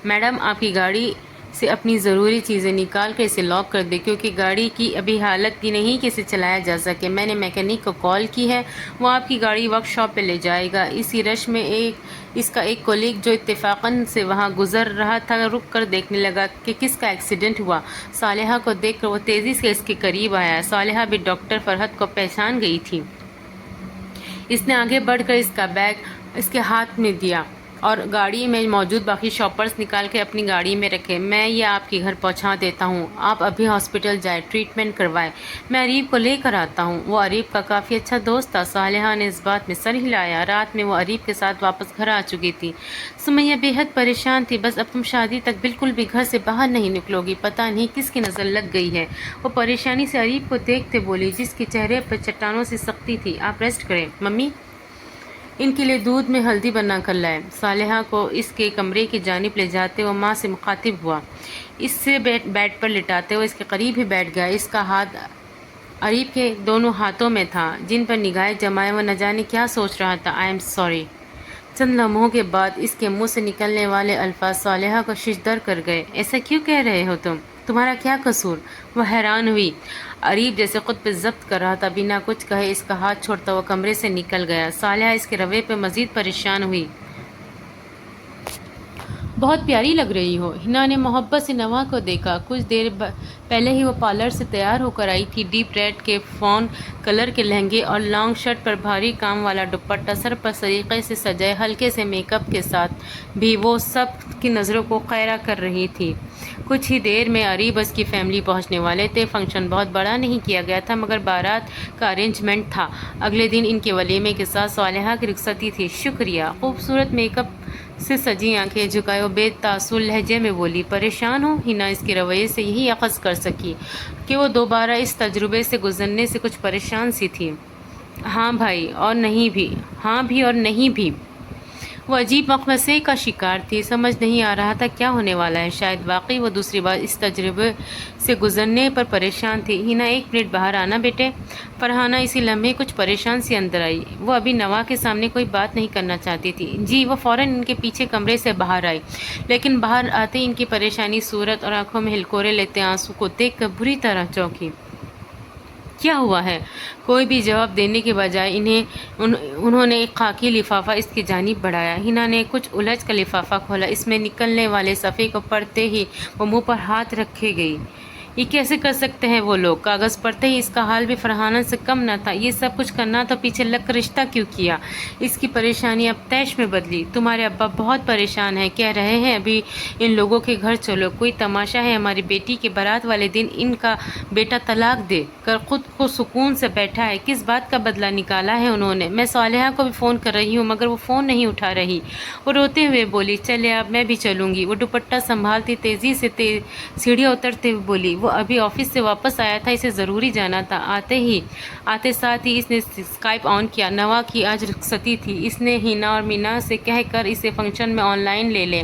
Speaker 1: میڈم، آپ کی گاڑی سے اپنی ضروری چیزیں نکال کر اسے لاک کر دیں، کیونکہ گاڑی کی ابھی حالت کی نہیں کہ اسے چلایا جا سکے۔ میں نے میکینک کو کال کی ہے، وہ آپ کی گاڑی ورک شاپ پہ لے جائے گا۔ اسی رش میں اس کا ایک کولیگ جو اتفاقاً سے وہاں گزر رہا تھا رک کر دیکھنے لگا کہ کس کا ایکسیڈنٹ ہوا۔ صالحہ کو دیکھ کر وہ تیزی سے اس کے قریب آیا۔ صالحہ بھی ڈاکٹر فرحت کو پہچان گئی تھی۔ اس نے آگے بڑھ کر اس کا بیگ اس کے ہاتھ میں دیا اور گاڑی میں موجود باقی شاپرز نکال کے اپنی گاڑی میں رکھے۔ میں یہ آپ کے گھر پہنچا دیتا ہوں، آپ ابھی ہاسپٹل جائیں، ٹریٹمنٹ کروائیں، میں اریب کو لے کر آتا ہوں۔ وہ اریب کا کافی اچھا دوست تھا۔ صالحہ نے اس بات میں سر ہلایا۔ رات میں وہ اریب کے ساتھ واپس گھر آ چکی تھی۔ سمیہ بے حد پریشان تھی۔ بس اب تم شادی تک بالکل بھی گھر سے باہر نہیں نکلو گی، پتہ نہیں کس کی نظر لگ گئی ہے، وہ پریشانی سے اریب کو دیکھتے بولی، جس کے چہرے پر چٹانوں سے سختی تھی۔ آپ ریسٹ کریں، ممی ان کے لیے دودھ میں ہلدی بنا کر لائے۔ صالحہ کو اس کے کمرے کی جانب لے جاتے وہ ماں سے مخاطب ہوا۔ اس سے بیڈ پر لٹاتے وہ اس کے قریب ہی بیٹھ گیا۔ اس کا ہاتھ اریب کے دونوں ہاتھوں میں تھا، جن پر نگاہیں جمائے وہ نہ جانے کیا سوچ رہا تھا۔ I am sorry. چند لمحوں کے بعد اس کے منہ سے نکلنے والے الفاظ صالحہ کو ششدر کر گئے۔ ایسا کیوں کہہ رہے ہو تم؟ تمہارا کیا قصور؟ وہ حیران ہوئی۔ اریب جیسے خود پہ ضبط کر رہا تھا، بنا کچھ کہے اس کا ہاتھ چھوڑتا وہ کمرے سے نکل گیا۔ صالحہ اس کے رویے پہ مزید پریشان ہوئی۔ بہت پیاری لگ رہی ہو۔ ہنا نے محبت سے نوا کو دیکھا۔ کچھ دیر پہلے ہی وہ پارلر سے تیار ہو کر آئی تھی۔ ڈیپ ریڈ کے فون کلر کے لہنگے اور لانگ شرٹ پر بھاری کام والا دوپٹہ سر پر سلیقے سے سجائے ہلکے سے میک اپ کے ساتھ بھی وہ سب کی نظروں کو خیرہ کر رہی تھی۔ کچھ ہی دیر میں اریب اس کی فیملی پہنچنے والے تھے۔ فنکشن بہت بڑا نہیں کیا گیا تھا، مگر بارات کا ارینجمنٹ تھا۔ اگلے دن ان کے ولیمے کے ساتھ صالحہ کی رخصتی تھی۔ شکریہ۔ خوبصورت میک اپ سے سجی آنکھیں جھکائے وہ بے تاثر لہجے میں بولی۔ پریشان ہو؟ ہنا اس کے رویے سے یہی اخذ کر سکی کہ وہ دوبارہ اس تجربے سے گزرنے سے کچھ پریشان سی تھی۔ ہاں بھائی اور نہیں بھی، ہاں بھی اور نہیں بھی۔ وہ عجیب مخمصے کا شکار تھی، سمجھ نہیں آ رہا تھا کیا ہونے والا ہے۔ شاید واقعی وہ دوسری بار اس تجربے سے گزرنے پر پریشان تھی۔ ہنا ایک منٹ باہر آنا بیٹے۔ فرحانہ اسی لمحے کچھ پریشان سی اندر آئی۔ وہ ابھی نوا کے سامنے کوئی بات نہیں کرنا چاہتی تھی۔ جی۔ وہ فوراً ان کے پیچھے کمرے سے باہر آئی، لیکن باہر آتے ہی ان کی پریشانی صورت اور آنکھوں میں ہلکورے لیتے آنسو کو دیکھ کر بری طرح چونکی۔ کیا ہوا ہے؟ کوئی بھی جواب دینے کے بجائے انہوں نے ایک خاکی لفافہ اس کی جانب بڑھایا۔ ہنا نے کچھ الجھ کر لفافہ کھولا۔ اس میں نکلنے والے صفحے کو پڑھتے ہی وہ منہ پر ہاتھ رکھے گئی۔ یہ کیسے کر سکتے ہیں وہ لوگ؟ کاغذ پڑھتے ہی اس کا حال بھی فرحانہ سے کم نہ تھا۔ یہ سب کچھ کرنا تو پیچھے لگ کر رشتہ کیوں کیا؟ اس کی پریشانی اب طیش میں بدلی۔ تمہارے ابا بہت پریشان ہیں، کہہ رہے ہیں ابھی ان لوگوں کے گھر چلو، کوئی تماشا ہے؟ ہماری بیٹی کے بارات والے دن ان کا بیٹا طلاق دے کر خود کو سکون سے بیٹھا ہے۔ کس بات کا بدلہ نکالا ہے انہوں نے؟ میں صالحہ کو بھی فون کر رہی ہوں مگر وہ فون نہیں اٹھا رہی۔ وہ روتے ہوئے بولی، چلے اب میں بھی چلوں گی۔ وہ دوپٹہ سنبھالتی تیزی سے سیڑھیاں اترتے ہوئے بولی، وہ ابھی آفس سے واپس آیا تھا، اسے ضروری جانا تھا۔ آتے ساتھ ہی اس نے اسکائپ آن کیا۔ نوا کی آج رخصتی تھی۔ اس نے ہنا اور مینا سے کہہ کر اسے فنکشن میں آن لائن لے لیں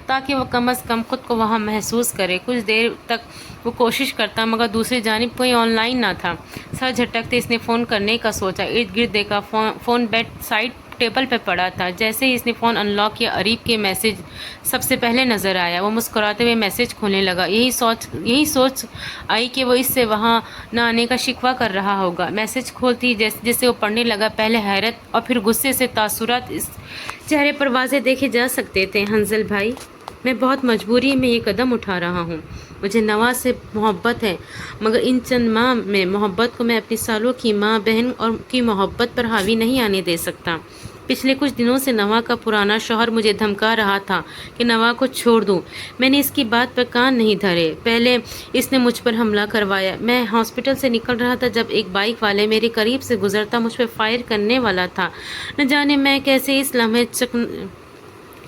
Speaker 1: تاکہ وہ کم از کم خود کو وہاں محسوس کرے۔ کچھ دیر تک وہ کوشش کرتا مگر دوسری جانب کوئی آن لائن نہ تھا۔ سر جھٹکتے اس نے فون کرنے کا سوچا۔ ارد گرد دیکھا، فون بیڈ سائڈ ٹیبل پہ پڑا تھا۔ جیسے ہی اس نے فون انلاک کیا، اریب کے میسج سب سے پہلے نظر آیا۔ وہ مسکراتے ہوئے میسج کھولنے لگا۔ یہی سوچ آئی کہ وہ اس سے وہاں نہ آنے کا شکوہ کر رہا ہوگا۔ میسج کھولتی جیسے وہ پڑھنے لگا، پہلے حیرت اور پھر غصے سے تاثرات اس چہرے پر واضح دیکھے جا سکتے تھے۔ حنظل بھائی، میں بہت مجبوری میں یہ قدم اٹھا رہا ہوں۔ مجھے نوا سے محبت ہے، مگر ان چند ماہ میں محبت کو میں اپنی سالوں کی ماں بہن اور کی محبت پر حاوی نہیں آنے دے سکتا۔ پچھلے کچھ دنوں سے نوا کا پرانا شوہر مجھے دھمکا رہا تھا کہ نوا کو چھوڑ دوں۔ میں نے اس کی بات پر کان نہیں دھرے۔ پہلے اس نے مجھ پر حملہ کروایا۔ میں ہاسپٹل سے نکل رہا تھا جب ایک بائک والے میرے قریب سے گزرتا مجھ پر فائر کرنے والا تھا۔ نہ جانے میں کیسے اس لمحے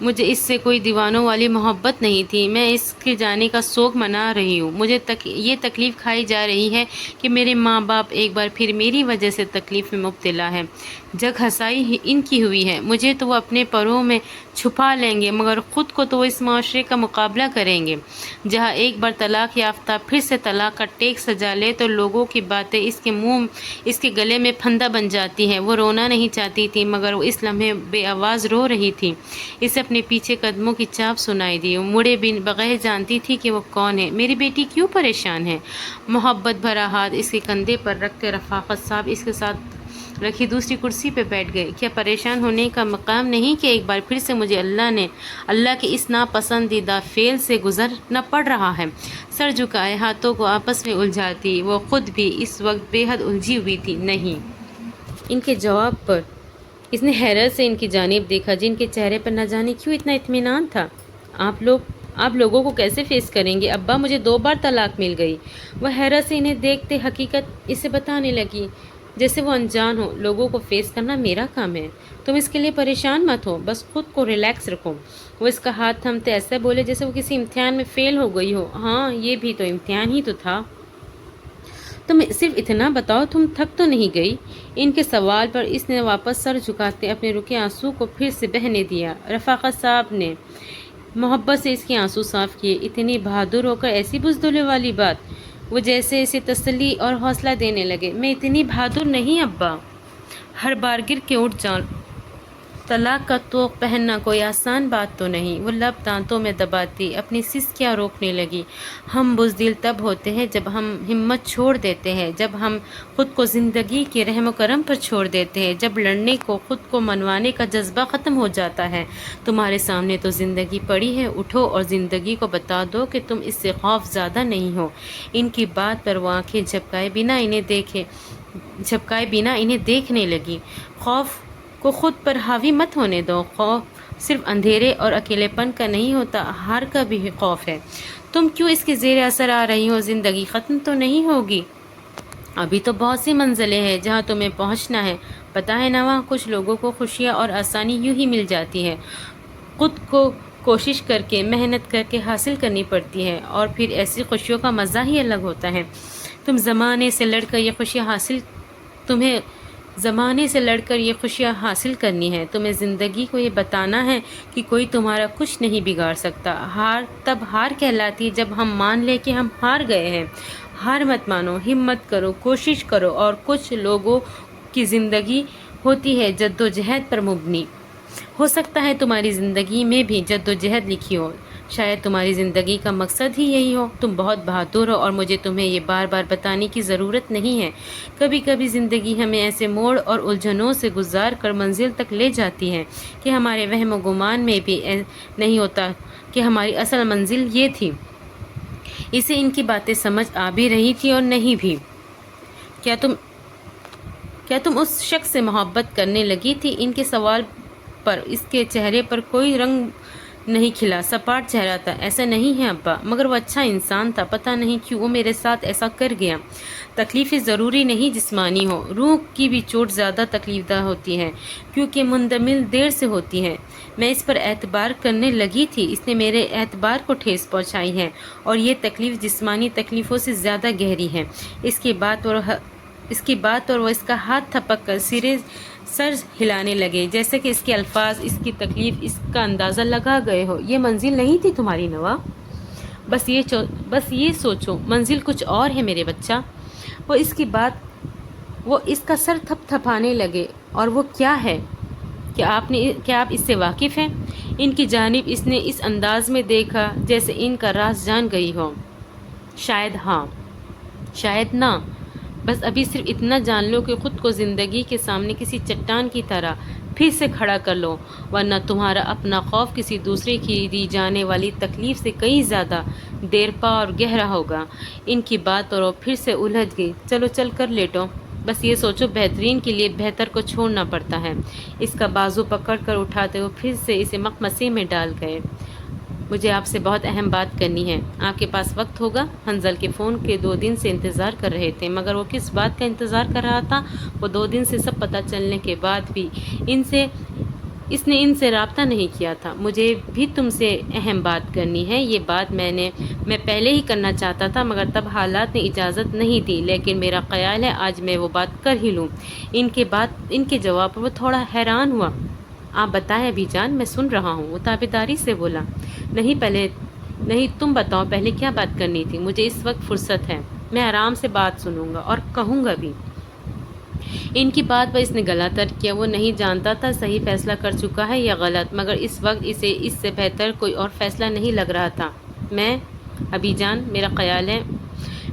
Speaker 1: مجھے اس سے کوئی دیوانوں والی محبت نہیں تھی، میں اس کے جانے کا سوگ منا رہی ہوں۔ مجھے یہ تکلیف کھائی جا رہی ہے کہ میرے ماں باپ ایک بار پھر میری وجہ سے تکلیف میں مبتلا ہے۔ جگ ہنسائی ہی ان کی ہوئی ہے، مجھے تو وہ اپنے پروں میں چھپا لیں گے، مگر خود کو تو وہ اس معاشرے کا مقابلہ کریں گے جہاں ایک بار طلاق یافتہ پھر سے طلاق کا ٹیک سجا لے تو لوگوں کی باتیں اس کے گلے میں پھندا بن جاتی ہیں۔ وہ رونا نہیں چاہتی تھی مگر وہ اس لمحے بے آواز رو رہی تھی۔ اسے اپنے پیچھے قدموں کی چاپ سنائی دی، مڑے بغیر جانتی تھی کہ وہ کون ہے۔ میری بیٹی کیوں پریشان ہے؟ محبت بھرا ہاتھ اس کے کندھے پر رکھ کے رفاقت صاحب اس کے ساتھ رکھی دوسری کرسی پہ بیٹھ گئے۔ کیا پریشان ہونے کا مقام نہیں کہ ایک بار پھر سے مجھے اللہ کے اس ناپسندیدہ فعل سے گزرنا پڑ رہا ہے؟ سر جھکائے ہاتھوں کو آپس میں الجھاتی وہ خود بھی اس وقت بے حد الجھی ہوئی تھی۔ نہیں۔ ان کے جواب پر اس نے حیرت سے ان کی جانب دیکھا جن کے چہرے پر نہ جانے کیوں اتنا اطمینان تھا۔ آپ لوگوں کو کیسے فیس کریں گے؟ ابا مجھے 2 بار طلاق مل گئی۔ وہ حیرت سے انہیں دیکھتے حقیقت اسے بتانے لگی جیسے وہ انجان ہو۔ لوگوں کو فیس کرنا میرا کام ہے، تم اس کے لیے پریشان مت ہو، بس خود کو ریلیکس رکھو۔ وہ اس کا ہاتھ تھامتے ایسا بولے جیسے وہ کسی امتحان میں فیل ہو گئی ہو۔ ہاں یہ بھی تو امتحان ہی تو تھا۔ تم صرف اتنا بتاؤ تم تھک تو نہیں گئی؟ ان کے سوال پر اس نے واپس سر جھکاتے اپنے رکے آنسو کو پھر سے بہنے دیا۔ رفاقت صاحب نے محبت سے اس کے آنسو صاف کیے۔ اتنی بہادر ہو کر ایسی بزدلی والی بات؟ وہ جیسے اسے تسلی اور حوصلہ دینے لگے۔ میں اتنی بہادر نہیں ابا، ہر بار گر کے اٹھ جاؤں۔ طلاق کا طوق پہننا کوئی آسان بات تو نہیں۔ وہ لب دانتوں میں دباتی اپنی سسکیاں روکنے لگی۔ ہم بزدل تب ہوتے ہیں جب ہم ہمت چھوڑ دیتے ہیں، جب ہم خود کو زندگی کے رحم و کرم پر چھوڑ دیتے ہیں، جب لڑنے کو خود کو منوانے کا جذبہ ختم ہو جاتا ہے۔ تمہارے سامنے تو زندگی پڑی ہے، اٹھو اور زندگی کو بتا دو کہ تم اس سے خوف زدہ نہیں ہو۔ ان کی بات پر وہ آنکھیں جھپکائے بنا انہیں دیکھنے لگی۔ خوف کو خود پر حاوی مت ہونے دو۔ خوف صرف اندھیرے اور اکیلے پن کا نہیں ہوتا، ہار کا بھی خوف ہے۔ تم کیوں اس کے زیر اثر آ رہی ہو؟ زندگی ختم تو نہیں ہوگی، ابھی تو بہت سی منزلیں ہیں جہاں تمہیں پہنچنا ہے۔ پتہ ہے نوا، کچھ لوگوں کو خوشیاں اور آسانی یوں ہی مل جاتی ہے، خود کو کوشش کر کے محنت کر کے حاصل کرنی پڑتی ہے، اور پھر ایسی خوشیوں کا مزہ ہی الگ ہوتا ہے۔ تمہیں زمانے سے لڑ کر یہ خوشیاں حاصل کرنی ہے۔ تمہیں زندگی کو یہ بتانا ہے کہ کوئی تمہارا کچھ نہیں بگاڑ سکتا۔ ہار تب ہار کہلاتی ہے جب ہم مان لیں کہ ہم ہار گئے ہیں۔ ہار مت مانو، ہمت کرو، کوشش کرو، اور کچھ لوگوں کی زندگی ہوتی ہے جدوجہد پر مبنی۔ ہو سکتا ہے تمہاری زندگی میں بھی جدوجہد لکھی ہو، شاید تمہاری زندگی کا مقصد ہی یہی ہو۔ تم بہت بہادر ہو اور مجھے تمہیں یہ بار بار بتانے کی ضرورت نہیں ہے۔ کبھی کبھی زندگی ہمیں ایسے موڑ اور الجھنوں سے گزار کر منزل تک لے جاتی ہے کہ ہمارے وہم و گمان میں بھی نہیں ہوتا کہ ہماری اصل منزل یہ تھی۔ اسے ان کی باتیں سمجھ آ بھی رہی تھی اور نہیں بھی۔ کیا تم اس شخص سے محبت کرنے لگی تھی؟ ان کے سوال پر اس کے چہرے پر کوئی رنگ نہیں کھلا، سپاٹ چہرہ تھا۔ ایسا نہیں ہے ابا، مگر وہ اچھا انسان تھا، پتہ نہیں کیوں وہ میرے ساتھ ایسا کر گیا۔ تکلیفیں ضروری نہیں جسمانی ہو، روح کی بھی چوٹ زیادہ تکلیف دہ ہوتی ہے کیونکہ مندمل دیر سے ہوتی ہے۔ میں اس پر اعتبار کرنے لگی تھی، اس نے میرے اعتبار کو ٹھیس پہنچائی ہے، اور یہ تکلیف جسمانی تکلیفوں سے زیادہ گہری ہے۔ اس کی بات اور وہ اس کا ہاتھ تھپک کر سر ہلانے لگے جیسے کہ اس کے الفاظ اس کی تکلیف اس کا اندازہ لگا گئے ہو۔ یہ منزل نہیں تھی تمہاری نوا، بس یہ سوچو منزل کچھ اور ہے میرے بچہ۔ وہ اس کا سر تھپانے لگے۔ اور وہ کیا ہے؟ کیا آپ اس سے واقف ہیں؟ ان کی جانب اس نے اس انداز میں دیکھا جیسے ان کا راز جان گئی ہو۔ شاید ہاں، شاید نہ، بس ابھی صرف اتنا جان لو کہ خود کو زندگی کے سامنے کسی چٹان کی طرح پھر سے کھڑا کر لو، ورنہ تمہارا اپنا خوف کسی دوسرے کی دی جانے والی تکلیف سے کہیں زیادہ دیرپا اور گہرا ہوگا۔ ان کی بات پر وہ پھر سے الجھ گئی۔ چلو چل کر لیٹو، بس یہ سوچو بہترین کے لیے بہتر کو چھوڑنا پڑتا ہے۔ اس کا بازو پکڑ کر اٹھاتے ہوئے پھر سے اسے مخمصے میں ڈال گئے۔ مجھے آپ سے بہت اہم بات کرنی ہے، آپ کے پاس وقت ہوگا؟ حنظل کے فون کے 2 دن سے انتظار کر رہے تھے، مگر وہ کس بات کا انتظار کر رہا تھا؟ وہ 2 دن سے سب پتہ چلنے کے بعد بھی ان سے اس نے ان سے رابطہ نہیں کیا تھا۔ مجھے بھی تم سے اہم بات کرنی ہے۔ یہ بات میں پہلے ہی کرنا چاہتا تھا مگر تب حالات نے اجازت نہیں دی، لیکن میرا خیال ہے آج میں وہ بات کر ہی لوں۔ ان کے جواب پر وہ تھوڑا حیران ہوا۔ آپ بتائیں ابی جان، میں سن رہا ہوں، وہ تابعداری سے بولا۔ نہیں تم بتاؤ پہلے کیا بات کرنی تھی؟ مجھے اس وقت فرصت ہے، میں آرام سے بات سنوں گا اور کہوں گا بھی۔ ان کی بات پر اس نے گلا تر کیا۔ وہ نہیں جانتا تھا صحیح فیصلہ کر چکا ہے یا غلط، مگر اس وقت اسے اس سے بہتر کوئی اور فیصلہ نہیں لگ رہا تھا۔ ابی جان،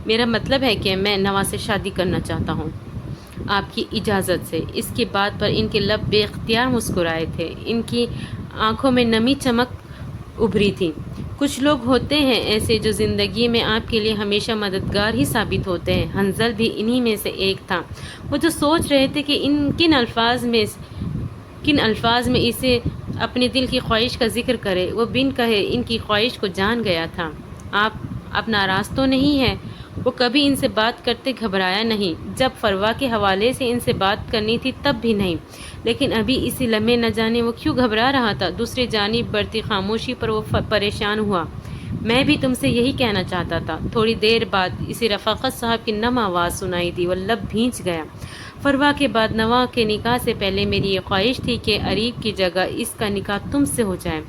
Speaker 1: میرا مطلب ہے کہ میں نوا سے شادی کرنا چاہتا ہوں، آپ کی اجازت سے۔ اس کی بات پر ان کے لب بے اختیار مسکرائے تھے، ان کی آنکھوں میں نمی چمک ابھری تھی۔ کچھ لوگ ہوتے ہیں ایسے جو زندگی میں آپ کے لیے ہمیشہ مددگار ہی ثابت ہوتے ہیں۔ حنظل بھی انہی میں سے ایک تھا۔ وہ جو سوچ رہے تھے کہ کن الفاظ میں اسے اپنے دل کی خواہش کا ذکر کرے، وہ بن کہے ان کی خواہش کو جان گیا تھا۔ آپ ناراض تو نہیں ہیں؟ وہ کبھی ان سے بات کرتے گھبرایا نہیں۔ جب فروا کے حوالے سے ان سے بات کرنی تھی تب بھی نہیں، لیکن ابھی اسی لمحے نہ جانے وہ کیوں گھبرا رہا تھا۔ دوسری جانب بڑھتی خاموشی پر وہ پریشان ہوا۔ میں بھی تم سے یہی کہنا چاہتا تھا۔ تھوڑی دیر بعد اسے رفاقت صاحب کی نم آواز سنائی دی۔ وہ لب بھینچ گیا۔ فروا کے بعد نوا کے نکاح سے پہلے میری یہ خواہش تھی کہ عریب کی جگہ اس کا نکاح تم سے ہو جائے،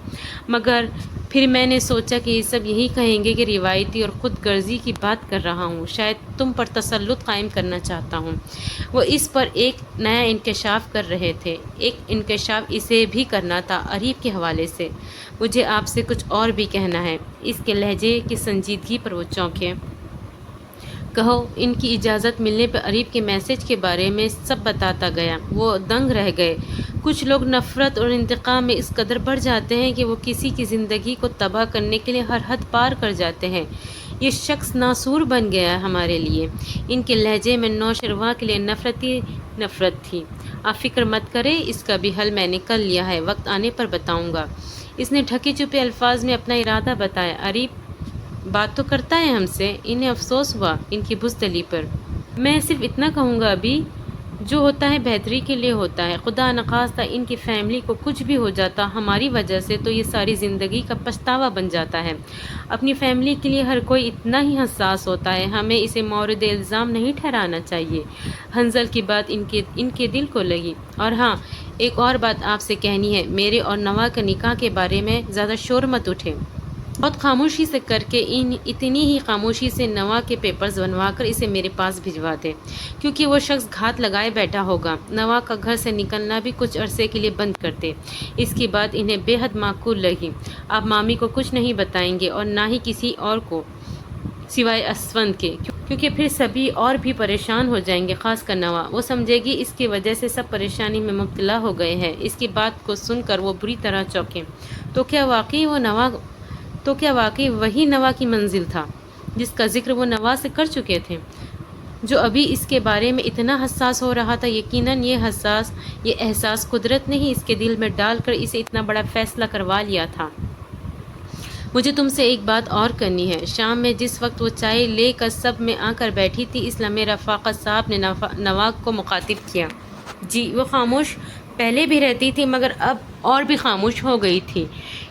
Speaker 1: مگر پھر میں نے سوچا کہ یہ سب یہی کہیں گے کہ روایتی اور خود غرضی کی بات کر رہا ہوں، شاید تم پر تسلط قائم کرنا چاہتا ہوں۔ وہ اس پر ایک نیا انکشاف کر رہے تھے۔ ایک انکشاف اسے بھی کرنا تھا عریب کے حوالے سے۔ مجھے آپ سے کچھ اور بھی کہنا ہے۔ اس کے لہجے کی سنجیدگی پر وہ چونکے۔ کہو۔ ان کی اجازت ملنے پر عریب کے میسج کے بارے میں سب بتاتا گیا۔ وہ دنگ رہ گئے۔ کچھ لوگ نفرت اور انتقام میں اس قدر بڑھ جاتے ہیں کہ وہ کسی کی زندگی کو تباہ کرنے کے لیے ہر حد پار کر جاتے ہیں۔ یہ شخص ناسور بن گیا ہمارے لیے۔ ان کے لہجے میں نوشرواں کے لیے نفرت تھی۔ آپ فکر مت کریں، اس کا بھی حل میں نے کر لیا ہے، وقت آنے پر بتاؤں گا۔ اس نے ڈھکے چھپے الفاظ میں اپنا ارادہ بتایا۔ عریب بات تو کرتا ہے ہم سے۔ انہیں افسوس ہوا ان کی بزدلی پر۔ میں صرف اتنا کہوں گا ابھی، جو ہوتا ہے بہتری کے لیے ہوتا ہے۔ خدا نخواستہ ان کی فیملی کو کچھ بھی ہو جاتا ہماری وجہ سے تو یہ ساری زندگی کا پچھتاوا بن جاتا ہے۔ اپنی فیملی کے لیے ہر کوئی اتنا ہی حساس ہوتا ہے، ہمیں اسے مورد الزام نہیں ٹھہرانا چاہیے۔ حنظل کی بات ان کے دل کو لگی۔ اور ہاں، ایک اور بات آپ سے کہنی ہے، میرے اور نوا کے نکاح کے بارے میں زیادہ شور مت اٹھے۔ بہت خاموشی سے کر کے اتنی ہی خاموشی سے نوا کے پیپرز بنوا کر اسے میرے پاس بھجوا دے، کیونکہ وہ شخص گھات لگائے بیٹھا ہوگا۔ نوا کا گھر سے نکلنا بھی کچھ عرصے کے لیے بند کر دے۔ اس کی بات انہیں بے حد معقول لگی۔ آپ مامی کو کچھ نہیں بتائیں گے اور نہ ہی کسی اور کو سوائے اسفند کے، کیونکہ پھر سبھی اور بھی پریشان ہو جائیں گے، خاص کر نوا۔ وہ سمجھے گی اس کی وجہ سے سب پریشانی میں مبتلا ہو گئے ہیں۔ اس کی بات کو سن کر وہ بری طرح چونکے۔ تو کیا واقعی وہی نوا کی منزل تھا جس کا ذکر وہ نوا سے کر چکے تھے، جو ابھی اس کے بارے میں اتنا حساس ہو رہا تھا؟ یقیناً یہ احساس قدرت نے ہی اس کے دل میں ڈال کر اسے اتنا بڑا فیصلہ کروا لیا تھا۔ مجھے تم سے ایک بات اور کرنی ہے۔ شام میں جس وقت وہ چائے لے کر سب میں آ کر بیٹھی تھی، اس لمحے رفاقت صاحب نے نوا کو مخاطب کیا۔ جی، وہ خاموش پہلے بھی رہتی تھی مگر اب اور بھی خاموش ہو گئی تھی۔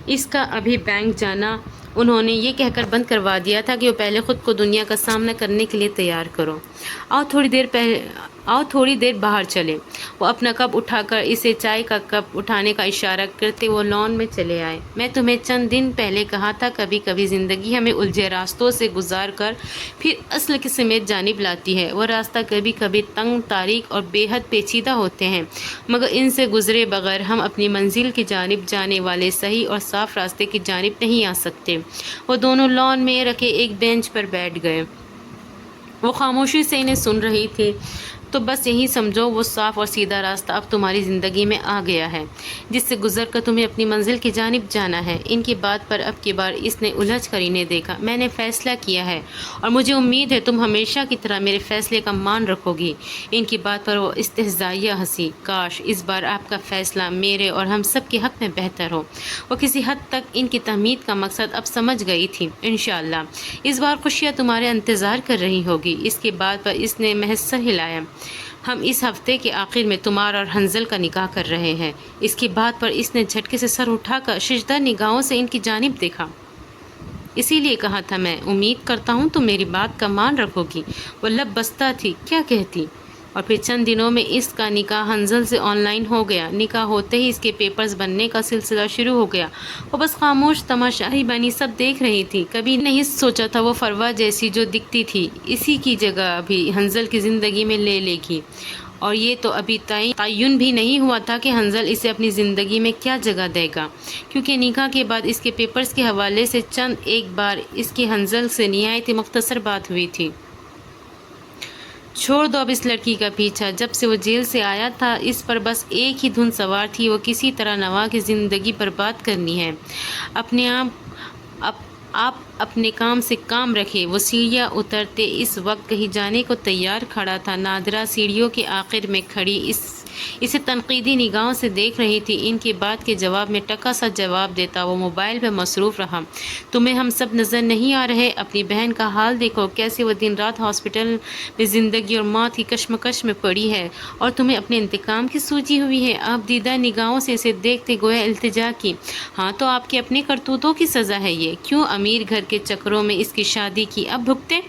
Speaker 1: اس کا ابھی بینک جانا انہوں نے یہ کہہ کر بند کروا دیا تھا کہ وہ پہلے خود کو دنیا کا سامنا کرنے کے لیے تیار کرو۔ آؤ تھوڑی دیر باہر چلے۔ وہ اپنا کپ اٹھا کر اسے چائے کا کپ اٹھانے کا اشارہ کرتے وہ لان میں چلے آئے۔ میں تمہیں چند دن پہلے کہا تھا، کبھی کبھی زندگی ہمیں الجھے راستوں سے گزار کر پھر اصل کی سمیت جانب لاتی ہے۔ وہ راستہ کبھی کبھی تنگ، تاریک اور بے حد پیچیدہ ہوتے ہیں، مگر ان سے گزرے بغیر ہم اپنی منزل کی جانب جانے والے صحیح اور صاف راستے کی جانب نہیں آ سکتے۔ وہ دونوں لان میں رکھے ایک بینچ پر بیٹھ گئے۔ وہ خاموشی سے انہیں سن رہی تھی۔ تو بس یہی سمجھو، وہ صاف اور سیدھا راستہ اب تمہاری زندگی میں آ گیا ہے، جس سے گزر کر تمہیں اپنی منزل کی جانب جانا ہے۔ ان کی بات پر اب کی بار اس نے الجھ کر انہیں دیکھا۔ میں نے فیصلہ کیا ہے اور مجھے امید ہے تم ہمیشہ کی طرح میرے فیصلے کا مان رکھو گی۔ ان کی بات پر وہ استہزائیہ ہنسی۔ کاش اس بار آپ کا فیصلہ میرے اور ہم سب کے حق میں بہتر ہو۔ وہ کسی حد تک ان کی تہمید کا مقصد اب سمجھ گئی تھی۔ انشاءاللہ اس بار خوشیاں تمہارے انتظار کر رہی ہوگی۔ اس کی بات پر اس نے محض سر ہلایا۔ ہم اس ہفتے کے آخر میں تمہار اور حنزل کا نکاح کر رہے ہیں۔ اس کی بات پر اس نے جھٹکے سے سر اٹھا کر ششدر نگاہوں سے ان کی جانب دیکھا۔ اسی لیے کہا تھا میں، امید کرتا ہوں تم میری بات کا مان رکھو گی۔ وہ لب بستہ تھی، کیا کہتی؟ اور پھر چند دنوں میں اس کا نکاح حنزل سے آن لائن ہو گیا۔ نکاح ہوتے ہی اس کے پیپرز بننے کا سلسلہ شروع ہو گیا۔ وہ بس خاموش تماشائی بنی سب دیکھ رہی تھی۔ کبھی نہیں سوچا تھا وہ فروا جیسی جو دکھتی تھی اسی کی جگہ بھی حنزل کی زندگی میں لے لے گی، اور یہ تو ابھی تعین بھی نہیں ہوا تھا کہ حنزل اسے اپنی زندگی میں کیا جگہ دے گا، کیونکہ نکاح کے بعد اس کے پیپرز کے حوالے سے چند ایک بار اس کی حنزل سے نہایت مختصر بات ہوئی تھی۔ چھوڑ دو اب اس لڑکی کا پیچھا، جب سے وہ جیل سے آیا تھا اس پر بس ایک ہی دھن سوار تھی، وہ کسی طرح نوا کی زندگی برباد کرنی ہے۔ آپ اپنے کام سے کام رکھے۔ وہ سیڑھیاں اترتے اس وقت کہیں جانے کو تیار کھڑا تھا۔ نادرہ سیڑھیوں کے آخر میں کھڑی اسے تنقیدی نگاہوں سے دیکھ رہی تھی۔ ان کی بات کے جواب میں ٹکا سا جواب دیتا وہ موبائل پہ مصروف رہا۔ تمہیں ہم سب نظر نہیں آ رہے؟ اپنی بہن کا حال دیکھو، کیسے وہ دن رات ہاسپٹل میں زندگی اور موت کی کشمکش میں پڑی ہے، اور تمہیں اپنے انتقام کی سوچی ہوئی ہے۔ آپ دیدہ نگاہوں سے اسے دیکھتے گویا التجا کی۔ ہاں تو آپ کے اپنے کرتوتوں کی سزا ہے یہ۔ کیوں امیر گھر کے چکروں میں اس کی شادی کی اب بھگتے؟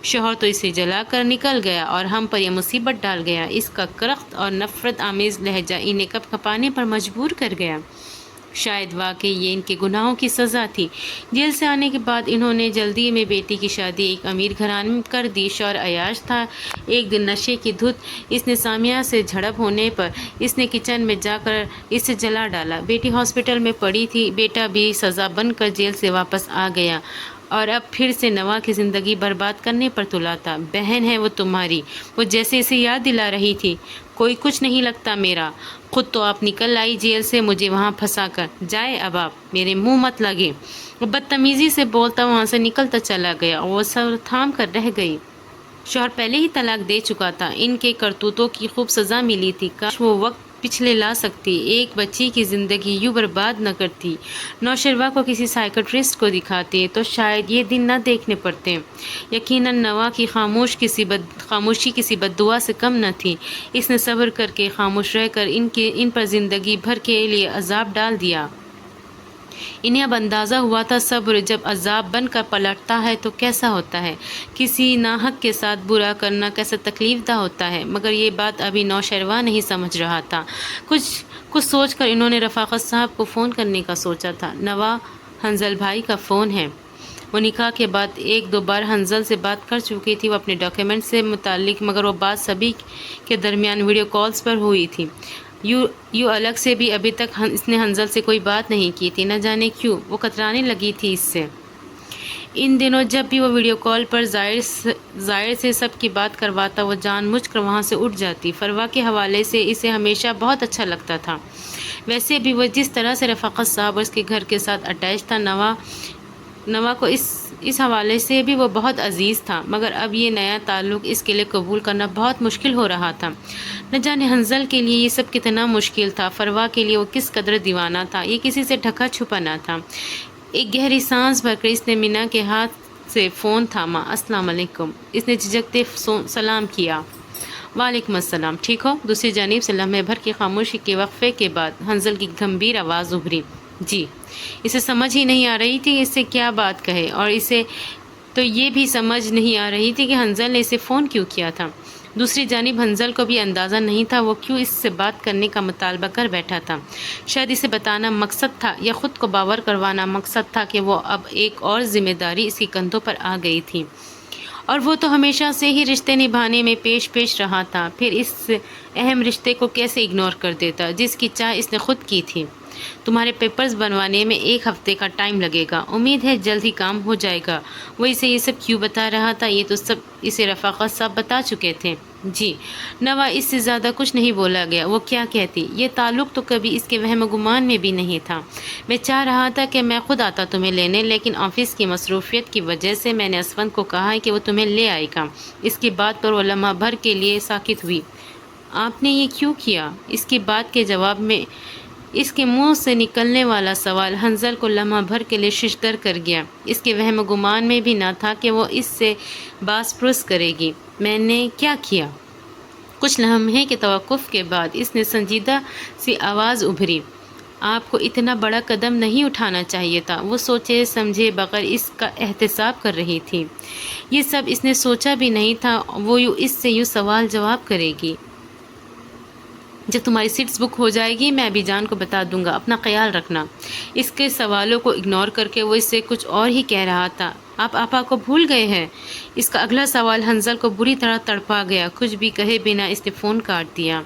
Speaker 1: شوہر تو اسے جلا کر نکل گیا اور ہم پر یہ مصیبت ڈال گیا۔ اس کا کرخت اور نفرت آمیز لہجہ انہیں کپ کپانے پر مجبور کر گیا۔ شاید واقعی یہ ان کے گناہوں کی سزا تھی۔ جیل سے آنے کے بعد انہوں نے جلدی میں بیٹی کی شادی ایک امیر گھرانے میں کر دی۔ شوہر عیاش تھا۔ ایک دن نشے کی دھت اس نے سامیہ سے جھڑپ ہونے پر اس نے کچن میں جا کر اسے جلا ڈالا۔ بیٹی ہاسپٹل میں پڑی تھی۔ بیٹا بھی سزا بن کر جیل سے واپس آ گیا اور اب پھر سے نوا کی زندگی برباد کرنے پر تلا تھا۔ بہن ہے وہ تمہاری، وہ جیسے اسے یاد دلا رہی تھی۔ کوئی کچھ نہیں لگتا میرا، خود تو آپ نکل آئی جیل سے مجھے وہاں پھنسا کر۔ جائے اب آپ میرے منہ مت لگے۔ وہ بدتمیزی سے بولتا وہاں سے نکلتا چلا گیا اور وہ سر تھام کر رہ گئی۔ شوہر پہلے ہی طلاق دے چکا تھا۔ ان کے کرتوتوں کی خوب سزا ملی تھی۔ کاش وہ وقت پچھلے لا سکتی، ایک بچی کی زندگی یوں برباد نہ کرتی، نوشروہ کو کسی سائیکٹرسٹ کو دکھاتی تو شاید یہ دن نہ دیکھنے پڑتے۔ یقیناً نوا کی خاموشی کسی بد دعا سے کم نہ تھی۔ اس نے صبر کر کے خاموش رہ کر ان پر زندگی بھر کے لیے عذاب ڈال دیا۔ انہیں اب اندازہ ہوا تھا صبر جب عذاب بن کر پلٹتا ہے تو کیسا ہوتا ہے، کسی ناحق کے ساتھ برا کرنا کیسا تکلیف دہ ہوتا ہے، مگر یہ بات ابھی نوشروہ نہیں سمجھ رہا تھا۔ کچھ سوچ کر انہوں نے رفاقت صاحب کو فون کرنے کا سوچا تھا۔ نوا، حنزل بھائی کا فون ہے۔ وہ نکاح کے بعد ایک دو بار حنزل سے بات کر چکی تھی، وہ اپنے ڈاکیومنٹ سے متعلق، مگر وہ بات سبھی کے درمیان ویڈیو کالز پر ہوئی تھی۔ یوں الگ سے بھی ابھی تک اس نے حنزل سے کوئی بات نہیں کی تھی، نہ جانے کیوں وہ کترانے لگی تھی اس سے۔ ان دنوں جب بھی وہ ویڈیو کال پر ظاہر سے سب کی بات کرواتا وہ جان بوجھ کر وہاں سے اٹھ جاتی۔ فروا کے حوالے سے اسے ہمیشہ بہت اچھا لگتا تھا۔ ویسے بھی وہ جس طرح سے رفاقت صاحب اور اس کے گھر کے ساتھ اٹیچ تھا، نوا کو اس حوالے سے بھی وہ بہت عزیز تھا، مگر اب یہ نیا تعلق اس کے لیے قبول کرنا بہت مشکل ہو رہا تھا۔ نہ جانے حنزل کے لیے یہ سب کتنا مشکل تھا، فروا کے لیے وہ کس قدر دیوانہ تھا، یہ کسی سے ڈھکا چھپا نہ تھا۔ ایک گہری سانس بھر کر اس نے مینا کے ہاتھ سے فون تھاما۔ السلام علیکم، اس نے جھجکتے سلام کیا۔ وعلیکم السلام، ٹھیک ہو؟ دوسری جانب سے لمحے بھر کی خاموشی کے وقفے کے بعد حنزل کی گمبھیر آواز ابھری۔ جی۔ اسے سمجھ ہی نہیں آ رہی تھی کہ اس سے کیا بات کہے، اور اسے تو یہ بھی سمجھ نہیں آ رہی تھی کہ حنزل نے اسے فون کیوں کیا تھا۔ دوسری جانب حنزل کو بھی اندازہ نہیں تھا وہ کیوں اس سے بات کرنے کا مطالبہ کر بیٹھا تھا۔ شاید اسے بتانا مقصد تھا یا خود کو باور کروانا مقصد تھا کہ وہ اب ایک اور ذمہ داری اس کے کندھوں پر آ گئی تھی، اور وہ تو ہمیشہ سے ہی رشتے نبھانے میں پیش رہا تھا۔ پھر اس اہم رشتے کو کیسے اگنور کر دیتا جس کی چاہ اس نے خود کی تھی۔ تمہارے پیپرز بنوانے میں 1 ہفتے کا ٹائم لگے گا، امید ہے جلد ہی کام ہو جائے گا۔ وہ اسے یہ سب کیوں بتا رہا تھا؟ یہ تو سب اسے رفاقت صاحب بتا چکے تھے۔ جی۔ نوا، اس سے زیادہ کچھ نہیں بولا گیا۔ وہ کیا کہتی؟ یہ تعلق تو کبھی اس کے وہم و گمان میں بھی نہیں تھا۔ میں چاہ رہا تھا کہ میں خود آتا تمہیں لینے، لیکن آفس کی مصروفیت کی وجہ سے میں نے اسفند کو کہا کہ وہ تمہیں لے آئے گا۔ اس کی بات پر وہ لمحہ بھر کے لیے ساکت ہوئی۔ آپ نے یہ کیوں کیا؟ اس کی بات کے جواب میں اس کے منہ سے نکلنے والا سوال حنزل کو لمحہ بھر کے لیے ششدر کر گیا۔ اس کے وہم و گمان میں بھی نہ تھا کہ وہ اس سے باس پرس کرے گی۔ میں نے کیا کیا؟ کچھ لمحے کے توقف کے بعد اس نے سنجیدہ سی آواز ابھری، آپ کو اتنا بڑا قدم نہیں اٹھانا چاہیے تھا۔ وہ سوچے سمجھے بغیر اس کا احتساب کر رہی تھی۔ یہ سب اس نے سوچا بھی نہیں تھا وہ اس سے یوں سوال جواب کرے گی۔ جب تمہاری سیٹس بک ہو جائے گی میں ابھی جان کو بتا دوں گا، اپنا خیال رکھنا۔ اس کے سوالوں کو اگنور کر کے وہ اس سے کچھ اور ہی کہہ رہا تھا۔ آپ آپا کو بھول گئے ہیں؟ اس کا اگلا سوال حنظل کو بری طرح تڑپا گیا۔ کچھ بھی کہے بنا اس نے فون کاٹ دیا۔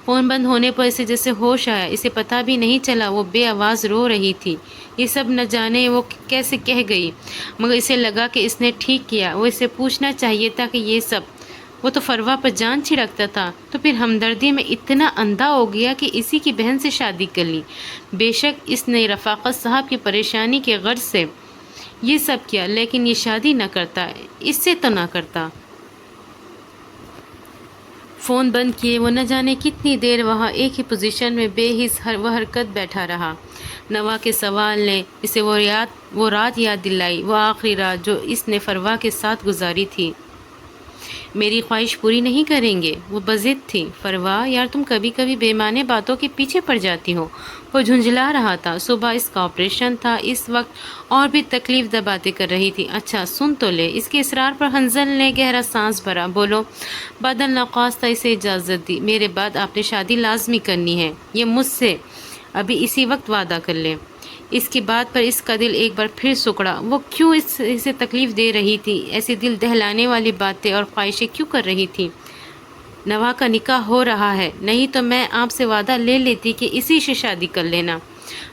Speaker 1: فون بند ہونے پر اسے جیسے ہوش آیا، اسے پتہ بھی نہیں چلا وہ بے آواز رو رہی تھی۔ یہ سب نہ جانے وہ کیسے کہہ گئی، مگر اسے لگا کہ اس نے ٹھیک کیا۔ وہ اسے پوچھنا چاہیے تھا کہ یہ سب، وہ تو فروا پر جان چھڑکتا تھا، تو پھر ہمدردی میں اتنا اندھا ہو گیا کہ اسی کی بہن سے شادی کر لی۔ بے شک اس نے رفاقت صاحب کی پریشانی کے غرض سے یہ سب کیا، لیکن یہ شادی نہ کرتا، اس سے تو نہ کرتا۔ فون بند کیے وہ نہ جانے کتنی دیر وہاں ایک ہی پوزیشن میں بے حس و حرکت بیٹھا رہا۔ نوا کے سوال نے اسے وہ رات یاد دلائی، وہ آخری رات جو اس نے فروا کے ساتھ گزاری تھی۔ میری خواہش پوری نہیں کریں گے؟ وہ بضد تھی۔ فروا یار تم کبھی کبھی بے معنی باتوں کے پیچھے پڑ جاتی ہو۔ وہ جھنجھلا رہا تھا۔ صبح اس کا آپریشن تھا، اس وقت اور بھی تکلیف دہ باتیں کر رہی تھی۔ اچھا سن تو لے۔ اس کے اصرار پر حنظل نے گہرا سانس بھرا۔ بولو۔ بعد النخواستہ اسے اجازت دی۔ میرے بعد آپ نے شادی لازمی کرنی ہے، یہ مجھ سے ابھی اسی وقت وعدہ کر لیں۔ اس کی بات پر اس کا دل ایک بار پھر سکڑا۔ وہ کیوں اسے تکلیف دے رہی تھی؟ ایسی دل دہلانے والی باتیں اور خواہشیں کیوں کر رہی تھی؟ نوا کا نکاح ہو رہا ہے، نہیں تو میں آپ سے وعدہ لے لیتی کہ اسی سے شادی کر لینا۔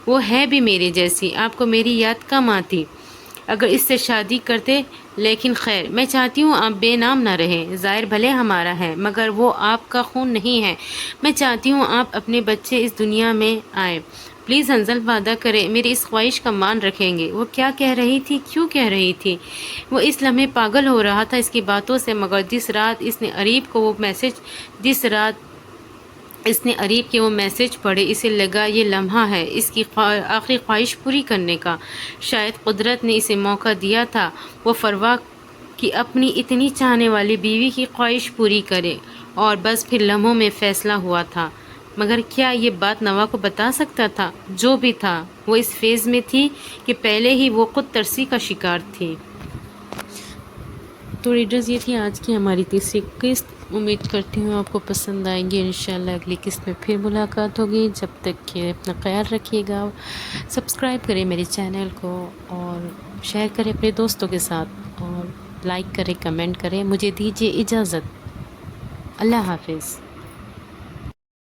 Speaker 1: وہ ہے بھی میرے جیسی، آپ کو میری یاد کم آتی اگر اس سے شادی کرتے، لیکن خیر میں چاہتی ہوں آپ بے نام نہ رہیں۔ ظاہر بھلے ہمارا ہے مگر وہ آپ کا خون نہیں ہے۔ میں چاہتی ہوں آپ اپنے بچے اس دنیا میں آئیں۔ پلیز حنظل وعدہ کرے میری اس خواہش کا مان رکھیں گے۔ وہ کیا کہہ رہی تھی، کیوں کہہ رہی تھی؟ وہ اس لمحے پاگل ہو رہا تھا اس کی باتوں سے، مگر جس رات اس نے اریب کے وہ میسج پڑھے، اسے لگا یہ لمحہ ہے اس کی آخری خواہش پوری کرنے کا۔ شاید قدرت نے اسے موقع دیا تھا وہ فروا کی اپنی اتنی چاہنے والی بیوی کی خواہش پوری کرے، اور بس پھر لمحوں میں فیصلہ ہوا تھا۔ مگر کیا یہ بات نوا کو بتا سکتا تھا؟ جو بھی تھا وہ اس فیز میں تھی کہ پہلے ہی وہ خود ترسی کا شکار تھی۔ تو ریڈرز یہ تھی آج کی ہماری تیسری قسط۔ امید کرتی ہوں آپ کو پسند آئیں گی۔ انشاءاللہ اگلی قسط میں پھر ملاقات ہوگی۔ جب تک کہ اپنا خیال رکھیے گا، سبسکرائب کریں میرے چینل کو اور شیئر کریں اپنے دوستوں کے ساتھ، اور لائک کریں، کمنٹ کریں۔ مجھے دیجیے اجازت۔ اللہ حافظ۔